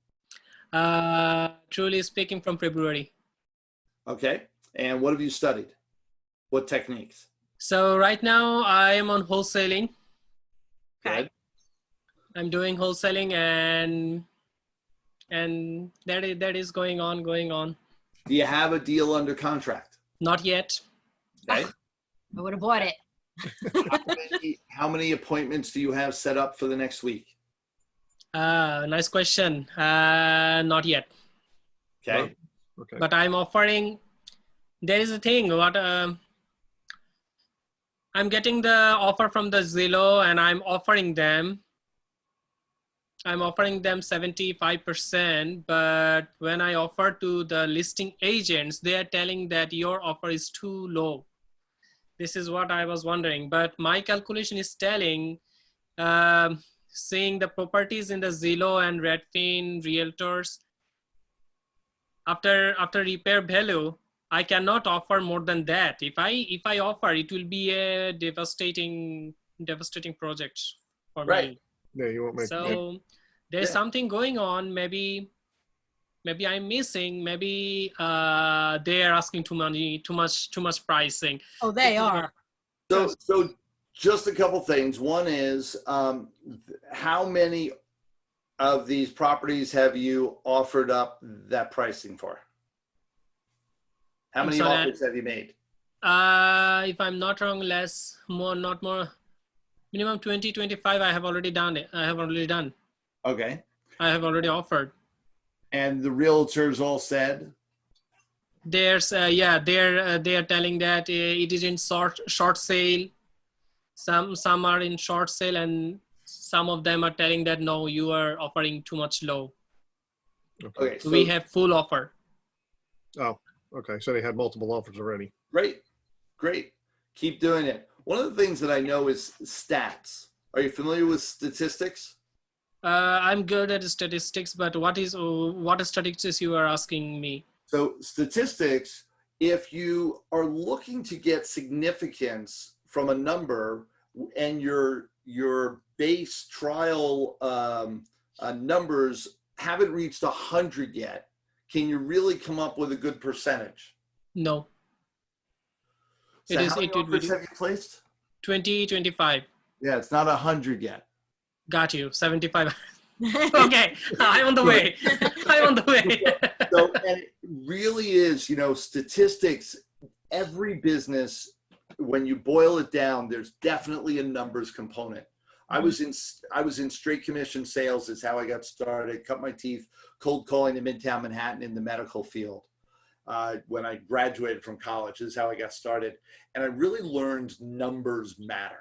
[SPEAKER 9] Truly speaking, from February.
[SPEAKER 2] Okay. And what have you studied? What techniques?
[SPEAKER 9] So right now I am on wholesaling.
[SPEAKER 3] Okay.
[SPEAKER 2] Good.
[SPEAKER 9] I'm doing wholesaling and that is going on.
[SPEAKER 2] Do you have a deal under contract?
[SPEAKER 9] Not yet.
[SPEAKER 2] Okay.
[SPEAKER 3] I would have bought it.
[SPEAKER 2] How many appointments do you have set up for the next week?
[SPEAKER 9] Nice question. Not yet.
[SPEAKER 2] Okay.
[SPEAKER 1] Okay.
[SPEAKER 9] But I'm offering. There is a thing. What I'm getting the offer from the Zillow, and I'm offering them 75%. But when I offer to the listing agents, they are telling that your offer is too low. This is what I was wondering. But my calculation is telling, seeing the properties in the Zillow and Redfin realtors, after repair value, I cannot offer more than that. If I offer, it will be a devastating project for
[SPEAKER 2] Right.
[SPEAKER 9] me.
[SPEAKER 1] Yeah, you won't make
[SPEAKER 9] So there's
[SPEAKER 2] Yeah.
[SPEAKER 9] something going on. Maybe I'm missing. Maybe they are asking too much pricing.
[SPEAKER 3] Oh, they are.
[SPEAKER 2] So just a couple things. One is, how many of these properties have you offered up that pricing for? How
[SPEAKER 9] I'm
[SPEAKER 2] many
[SPEAKER 9] sorry,
[SPEAKER 2] offers have you made?
[SPEAKER 9] If I'm not wrong, not more. Minimum 20, 25. I have already done it. I have already offered.
[SPEAKER 2] And the realtors all said?
[SPEAKER 9] There's they are telling that it is in short sale. Some are in short sale, and some of them are telling that no, you are offering too much low.
[SPEAKER 2] Okay. So
[SPEAKER 9] We have full offer.
[SPEAKER 1] Oh, okay. So they had multiple offers already.
[SPEAKER 2] great. Keep doing it. One of the things that I know is stats. Are you familiar with statistics?
[SPEAKER 9] I'm good at statistics, but what statistics you are asking me?
[SPEAKER 2] So statistics, if you are looking to get significance from a number and your base trial numbers haven't reached 100 yet, can you really come up with a good percentage?
[SPEAKER 9] No.
[SPEAKER 2] So how many offers have you placed?
[SPEAKER 9] 20, 25.
[SPEAKER 2] Yeah, it's not 100 yet.
[SPEAKER 9] Got you. 75. Okay, I'm on the way. I'm on the way.
[SPEAKER 2] So, and it really is, statistics, every business, when you boil it down, there's definitely a numbers component. I was in straight commission sales is how I got started, cut my teeth, cold calling in Midtown Manhattan in the medical field. When I graduated from college, this is how I got started. And I really learned numbers matter.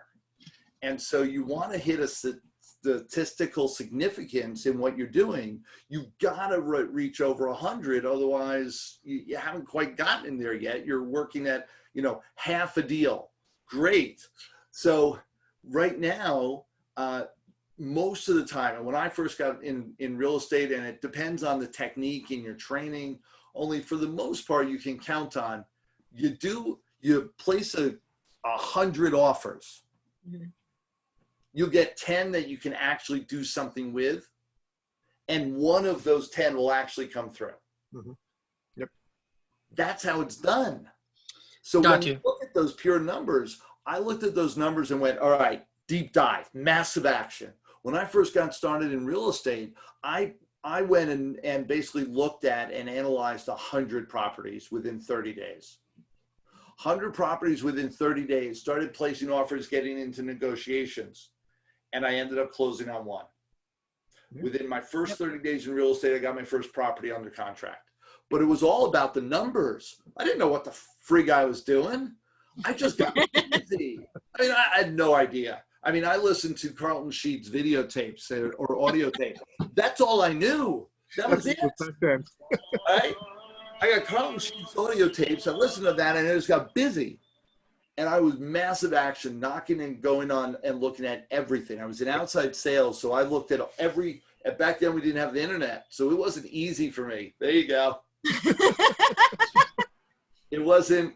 [SPEAKER 2] And so you want to hit a statistical significance in what you're doing. You've got to reach over 100. Otherwise, you haven't quite gotten in there yet. You're working at, half a deal. Great. So right now, most of the time, and when I first got in real estate, and it depends on the technique and your training, only for the most part, you can count on, you place 100 offers.
[SPEAKER 3] Mhm.
[SPEAKER 2] you'll get 10 that you can actually do something with. And one of those 10 will actually come through.
[SPEAKER 1] Mhm. Yep.
[SPEAKER 2] That's how it's done. So
[SPEAKER 9] Got
[SPEAKER 2] when
[SPEAKER 9] you.
[SPEAKER 2] you look at those pure numbers, I looked at those numbers and went, all right, deep dive, massive action. When I first got started in real estate, I went and basically looked at and analyzed 100 properties within 30 days. 100 properties within 30 days, started placing offers, getting into negotiations, and I ended up closing on one.
[SPEAKER 1] Yep.
[SPEAKER 2] Within my first 30 days in real estate, I got my first property under contract. But it was all about the numbers. I didn't know what the frig I was doing. I just got busy. I mean, I had no idea. I mean, I listened to Carlton Sheets videotapes or audio tapes. That's all I knew. That was it. Right? I got Carlton Sheets audio tapes. I listened to that and I just got busy. And I was massive action, knocking and going on and looking at everything. I was in outside sales, so I looked at every. Back then we didn't have the internet, so it wasn't easy for me. There you go. It wasn't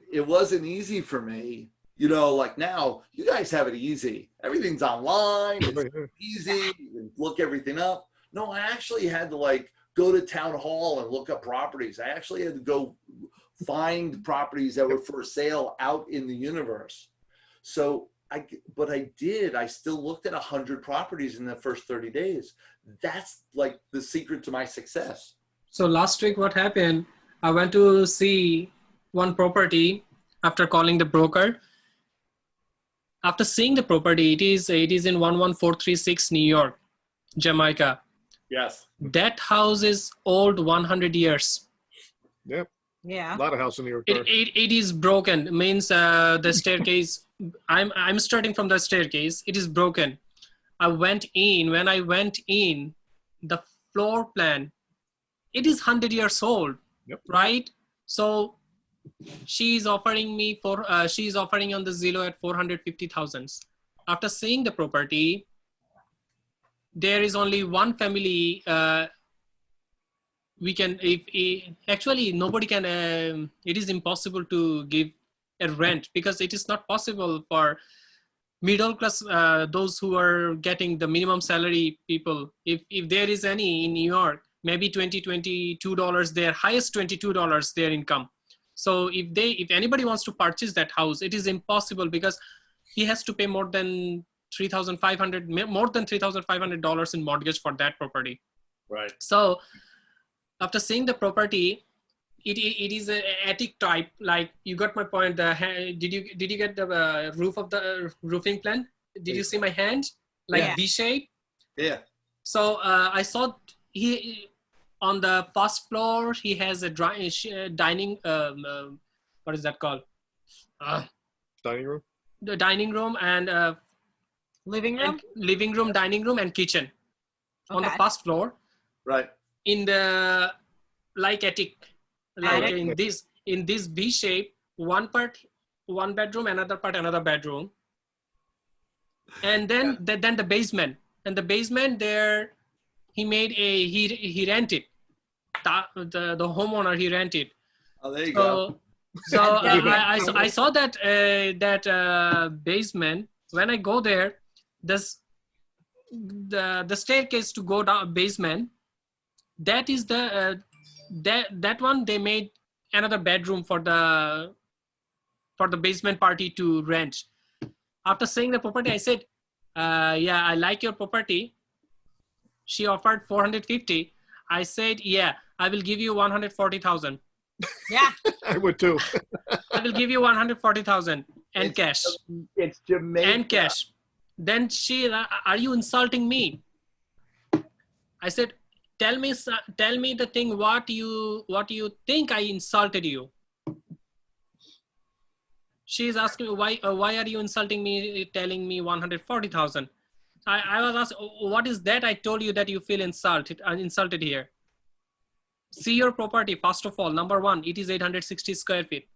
[SPEAKER 2] easy for me. You know, like now, you guys have it easy. Everything's online. It's easy. You can look everything up. No, I actually had to like go to town hall and look up properties. I actually had to go find properties that were for sale out in the universe. So I still looked at 100 properties in the first 30 days. That's like the secret to my success.
[SPEAKER 9] So last week, what happened? I went to see one property after calling the broker. After seeing the property, it is in 11436 New York, Jamaica.
[SPEAKER 2] Yes.
[SPEAKER 9] That house is old 100 years.
[SPEAKER 1] Yep.
[SPEAKER 3] Yeah.
[SPEAKER 1] A lot of house in New York.
[SPEAKER 9] It is broken. Means the staircase. I'm starting from the staircase. It is broken. I went in. When I went in, the floor plan, it is 100 years old.
[SPEAKER 1] Yep.
[SPEAKER 9] Right? So she's offering on the Zillow at 450,000. After seeing the property, there is only one family. Actually nobody can. It is impossible to give a rent because it is not possible for middle class, those who are getting the minimum salary people. If there is any in New York, maybe $22 their highest $22 their income. So if anybody wants to purchase that house, it is impossible because he has to pay more than $3,500 in mortgage for that property.
[SPEAKER 2] Right.
[SPEAKER 9] So after seeing the property, it is an attic type. Like, you got my point. Did you get the roof of the roofing plan? Did you see my hand? Like
[SPEAKER 3] Yeah.
[SPEAKER 9] V shape.
[SPEAKER 2] Yeah.
[SPEAKER 9] So I saw he on the first floor he has a dining. What is that called?
[SPEAKER 1] Dining room.
[SPEAKER 9] The dining room and
[SPEAKER 3] Living room?
[SPEAKER 9] living room, dining room, and kitchen on the
[SPEAKER 3] Okay.
[SPEAKER 9] first floor.
[SPEAKER 2] Right.
[SPEAKER 9] In the like attic, like
[SPEAKER 3] Attic.
[SPEAKER 9] in this V shape, one part one bedroom, another part another bedroom, and then the basement. And the basement there, he rented. The homeowner, he rented.
[SPEAKER 2] Oh, there you go.
[SPEAKER 9] So I saw that basement. When I go there, the staircase to go down basement, that is that one they made another bedroom for the basement party to rent. After seeing the property, I said, yeah, I like your property. She offered 450. I said, yeah, I will give you 140,000.
[SPEAKER 3] Yeah.
[SPEAKER 1] I would too.
[SPEAKER 9] I will give you 140,000 and cash.
[SPEAKER 2] It's Jamaica.
[SPEAKER 9] And cash. Then she, are you insulting me? I said, tell me the thing. What you think I insulted you? She is asking me, why are you insulting me, telling me 140,000? I was asked, what is that? I told you that you feel insulted here. See your property, first of all. Number one, it is 860 square feet.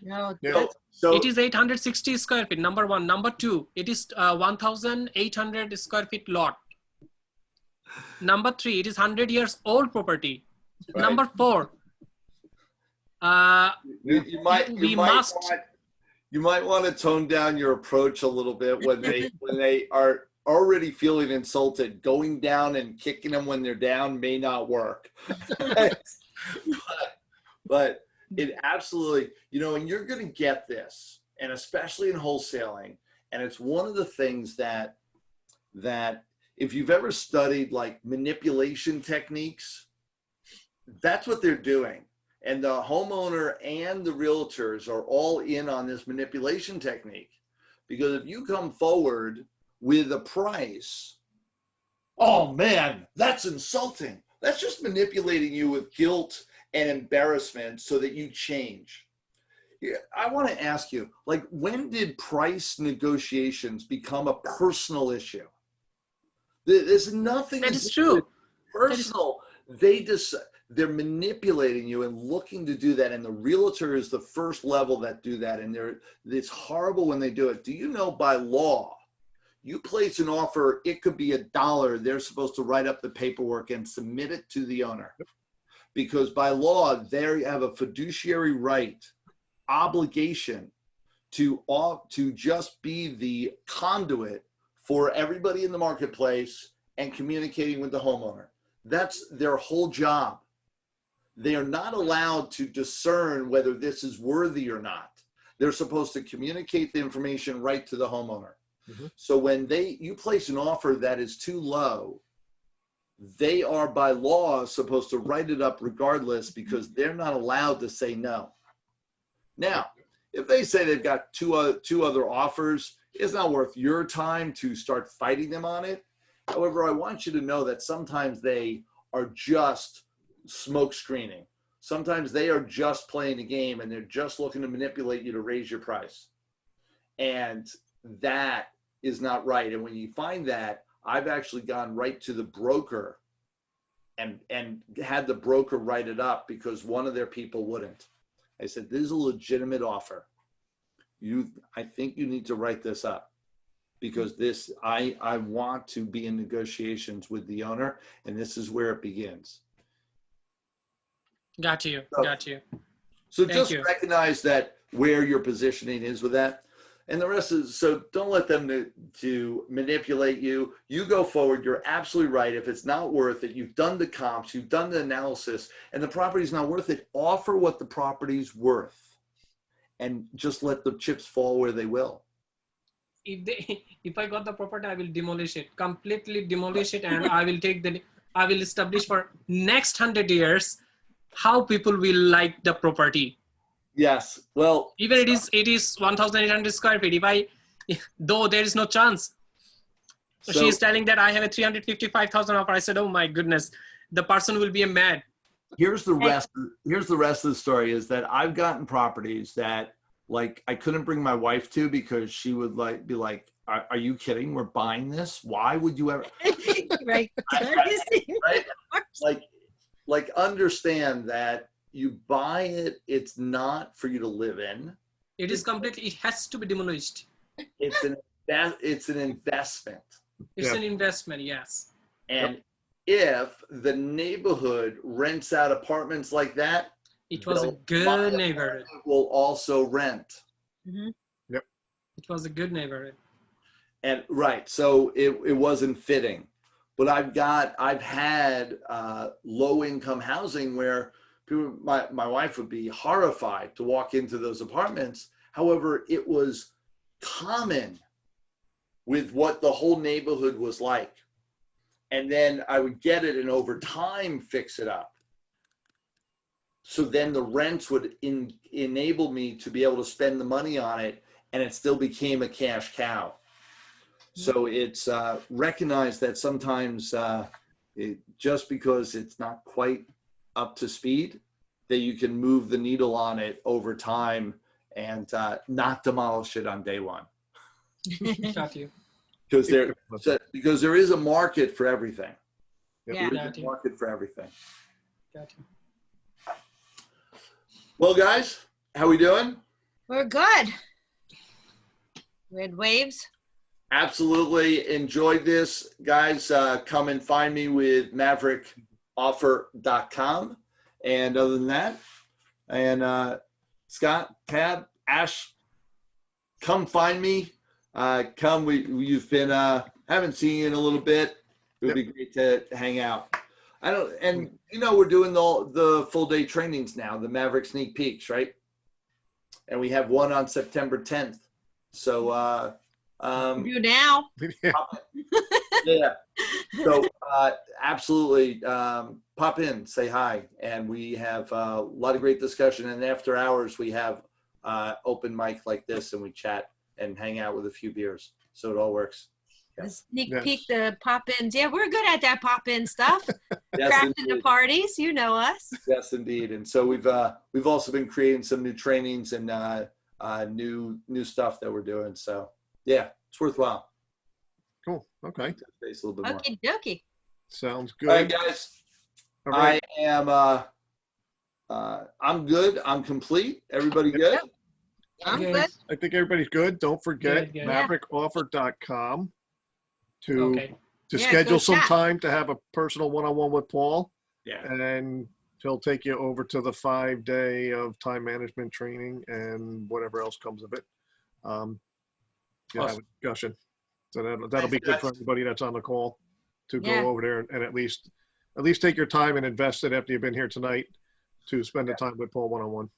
[SPEAKER 3] No,
[SPEAKER 1] Yeah.
[SPEAKER 2] So
[SPEAKER 9] It is 860 square feet, number one. Number two, it is 1,800 square feet lot. Number three, it is 100 years old property.
[SPEAKER 2] Right.
[SPEAKER 9] Number four,
[SPEAKER 2] you might
[SPEAKER 9] we
[SPEAKER 2] want You might want to tone down your approach a little bit when they are already feeling insulted. Going down and kicking them when they're down may not work. but it absolutely, and you're going to get this, and especially in wholesaling. And it's one of the things that if you've ever studied like manipulation techniques, that's what they're doing. And the homeowner and the realtors are all in on this manipulation technique. Because if you come forward with a price, oh man, that's insulting. That's just manipulating you with guilt and embarrassment so that you change. I want to ask you, like, when did price negotiations become a personal issue? There's nothing
[SPEAKER 9] That is true.
[SPEAKER 2] personal. They're manipulating you and looking to do that. And the realtor is the first level that do that. And it's horrible when they do it. Do you know by law, you place an offer, it could be $1. They're supposed to write up the paperwork and submit it to the owner. Because by law, they have a fiduciary right, obligation to just be the conduit for everybody in the marketplace and communicating with the homeowner. That's their whole job. They are not allowed to discern whether this is worthy or not. They're supposed to communicate the information right to the homeowner. Mm-hmm. So when you place an offer that is too low, they are by law supposed to write it up regardless, because they're not allowed to say no. Now, if they say they've got two other offers, it's not worth your time to start fighting them on it. However, I want you to know that sometimes they are just smoke screening. Sometimes they are just playing a game and they're just looking to manipulate you to raise your price. And that is not right. And when you find that, I've actually gone right to the broker and had the broker write it up because one of their people wouldn't. I said, this is a legitimate offer. I think you need to write this up, because I want to be in negotiations with the owner, and this is where it begins.
[SPEAKER 9] Got you.
[SPEAKER 2] So
[SPEAKER 9] Thank
[SPEAKER 2] just
[SPEAKER 9] you.
[SPEAKER 2] recognize that where your positioning is with that. And the rest is, so don't let them to manipulate you. You go forward. You're absolutely right. If it's not worth it, you've done the comps, you've done the analysis, and the property's not worth it, offer what the property's worth and just let the chips fall where they will.
[SPEAKER 9] If I got the property, I will demolish it, completely demolish it, and I will establish for next 100 years how people will like the property.
[SPEAKER 2] Yes. Well,
[SPEAKER 9] Even it is 1,800 square feet. Though there is no chance. So she is telling that I have a 355,000 offer. I said, oh my goodness, the person will be mad.
[SPEAKER 2] Here's the rest of the story is that I've gotten properties that like I couldn't bring my wife to because she would be like, are you kidding? We're buying this. Why would you ever?
[SPEAKER 3] Right.
[SPEAKER 2] Right? Like understand that you buy it. It's not for you to live in.
[SPEAKER 9] It has to be demolished.
[SPEAKER 2] It's an investment.
[SPEAKER 9] It's an investment, yes.
[SPEAKER 2] And if the neighborhood rents out apartments like that,
[SPEAKER 9] it was a good neighborhood.
[SPEAKER 2] Will also rent.
[SPEAKER 3] Mm-hmm.
[SPEAKER 1] Yep.
[SPEAKER 9] It was a good neighborhood.
[SPEAKER 2] And right, so it wasn't fitting. But I've had low income housing where people, my wife would be horrified to walk into those apartments. However, it was common with what the whole neighborhood was like. And then I would get it and over time fix it up. So then the rents would enable me to be able to spend the money on it, and it still became a cash cow. So it's recognize that sometimes just because it's not quite up to speed, that you can move the needle on it over time and not demolish it on day one.
[SPEAKER 9] Got you.
[SPEAKER 2] Because there is a market for everything.
[SPEAKER 3] Yeah.
[SPEAKER 2] There is a market for everything.
[SPEAKER 9] Got you.
[SPEAKER 2] Well, guys, how we doing?
[SPEAKER 3] We're good. Red waves.
[SPEAKER 2] Absolutely enjoyed this. Guys, come and find me with maverickoffer.com. And other than that, and Scott, Tab, Ash, come find me. Come, you've been, haven't seen you in a little bit. It would be great to hang out. We're doing the full day trainings now, the Maverick Sneak Peeks, right? And we have one on September 10th. So,
[SPEAKER 3] You now.
[SPEAKER 2] yeah. So absolutely pop in, say hi. And we have a lot of great discussion. And after hours, we have open mic like this and we chat and hang out with a few beers. So it all works.
[SPEAKER 3] The sneak
[SPEAKER 1] Yes.
[SPEAKER 3] peek, the pop-ins. Yeah, we're good at that pop-in stuff.
[SPEAKER 2] Yes,
[SPEAKER 3] Crafting the
[SPEAKER 2] indeed.
[SPEAKER 3] parties, you know us.
[SPEAKER 2] Yes, indeed. And so we've also been creating some new trainings and new stuff that we're doing. So yeah, it's worthwhile.
[SPEAKER 1] Cool. Okay.
[SPEAKER 2] Touch base a little bit more.
[SPEAKER 3] Okie dokie.
[SPEAKER 1] Sounds
[SPEAKER 2] All right,
[SPEAKER 1] good.
[SPEAKER 2] guys.
[SPEAKER 1] All right.
[SPEAKER 2] I am. I'm good. I'm complete. Everybody good?
[SPEAKER 3] I'm
[SPEAKER 9] Okay.
[SPEAKER 3] good.
[SPEAKER 1] I think everybody's good. Don't forget
[SPEAKER 9] Good.
[SPEAKER 1] maverickoffer.com to
[SPEAKER 9] Okay.
[SPEAKER 1] to
[SPEAKER 3] Yeah,
[SPEAKER 1] schedule
[SPEAKER 3] go
[SPEAKER 1] some
[SPEAKER 3] chat.
[SPEAKER 1] time to have a personal one-on-one with Paul,
[SPEAKER 2] Yeah.
[SPEAKER 1] and he'll take you over to the 5-day of time management training and whatever else comes of it. You'll have a discussion. So that'll be
[SPEAKER 2] Thanks,
[SPEAKER 1] good for
[SPEAKER 2] guys.
[SPEAKER 1] everybody that's on the call to
[SPEAKER 3] Yeah.
[SPEAKER 1] go over there and at least take your time and invest it after you've been here tonight to spend the time with Paul one-on-one.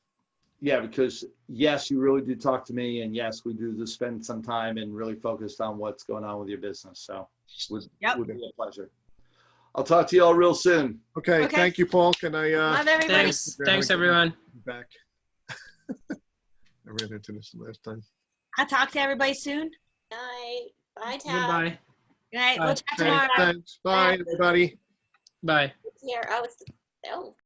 [SPEAKER 2] Yeah, because yes, you really did talk to me, and yes, we do just spend some time and really focused on what's going on with your business. So it
[SPEAKER 3] Yep.
[SPEAKER 2] would be a pleasure. I'll talk to you all real soon.
[SPEAKER 1] Okay,
[SPEAKER 3] Okay.
[SPEAKER 1] thank you, Paul. Can I
[SPEAKER 3] Love everybody.
[SPEAKER 9] Thanks everyone.
[SPEAKER 1] back? I ran into this last time.
[SPEAKER 3] I'll talk to everybody soon.
[SPEAKER 8] Night. Bye, Tab.
[SPEAKER 9] Goodbye.
[SPEAKER 3] Good night.
[SPEAKER 9] Bye.
[SPEAKER 3] We'll chat
[SPEAKER 1] Okay,
[SPEAKER 3] tomorrow.
[SPEAKER 1] thanks. Bye, everybody.
[SPEAKER 9] Bye.
[SPEAKER 8] Here. Oh, it's. Oh.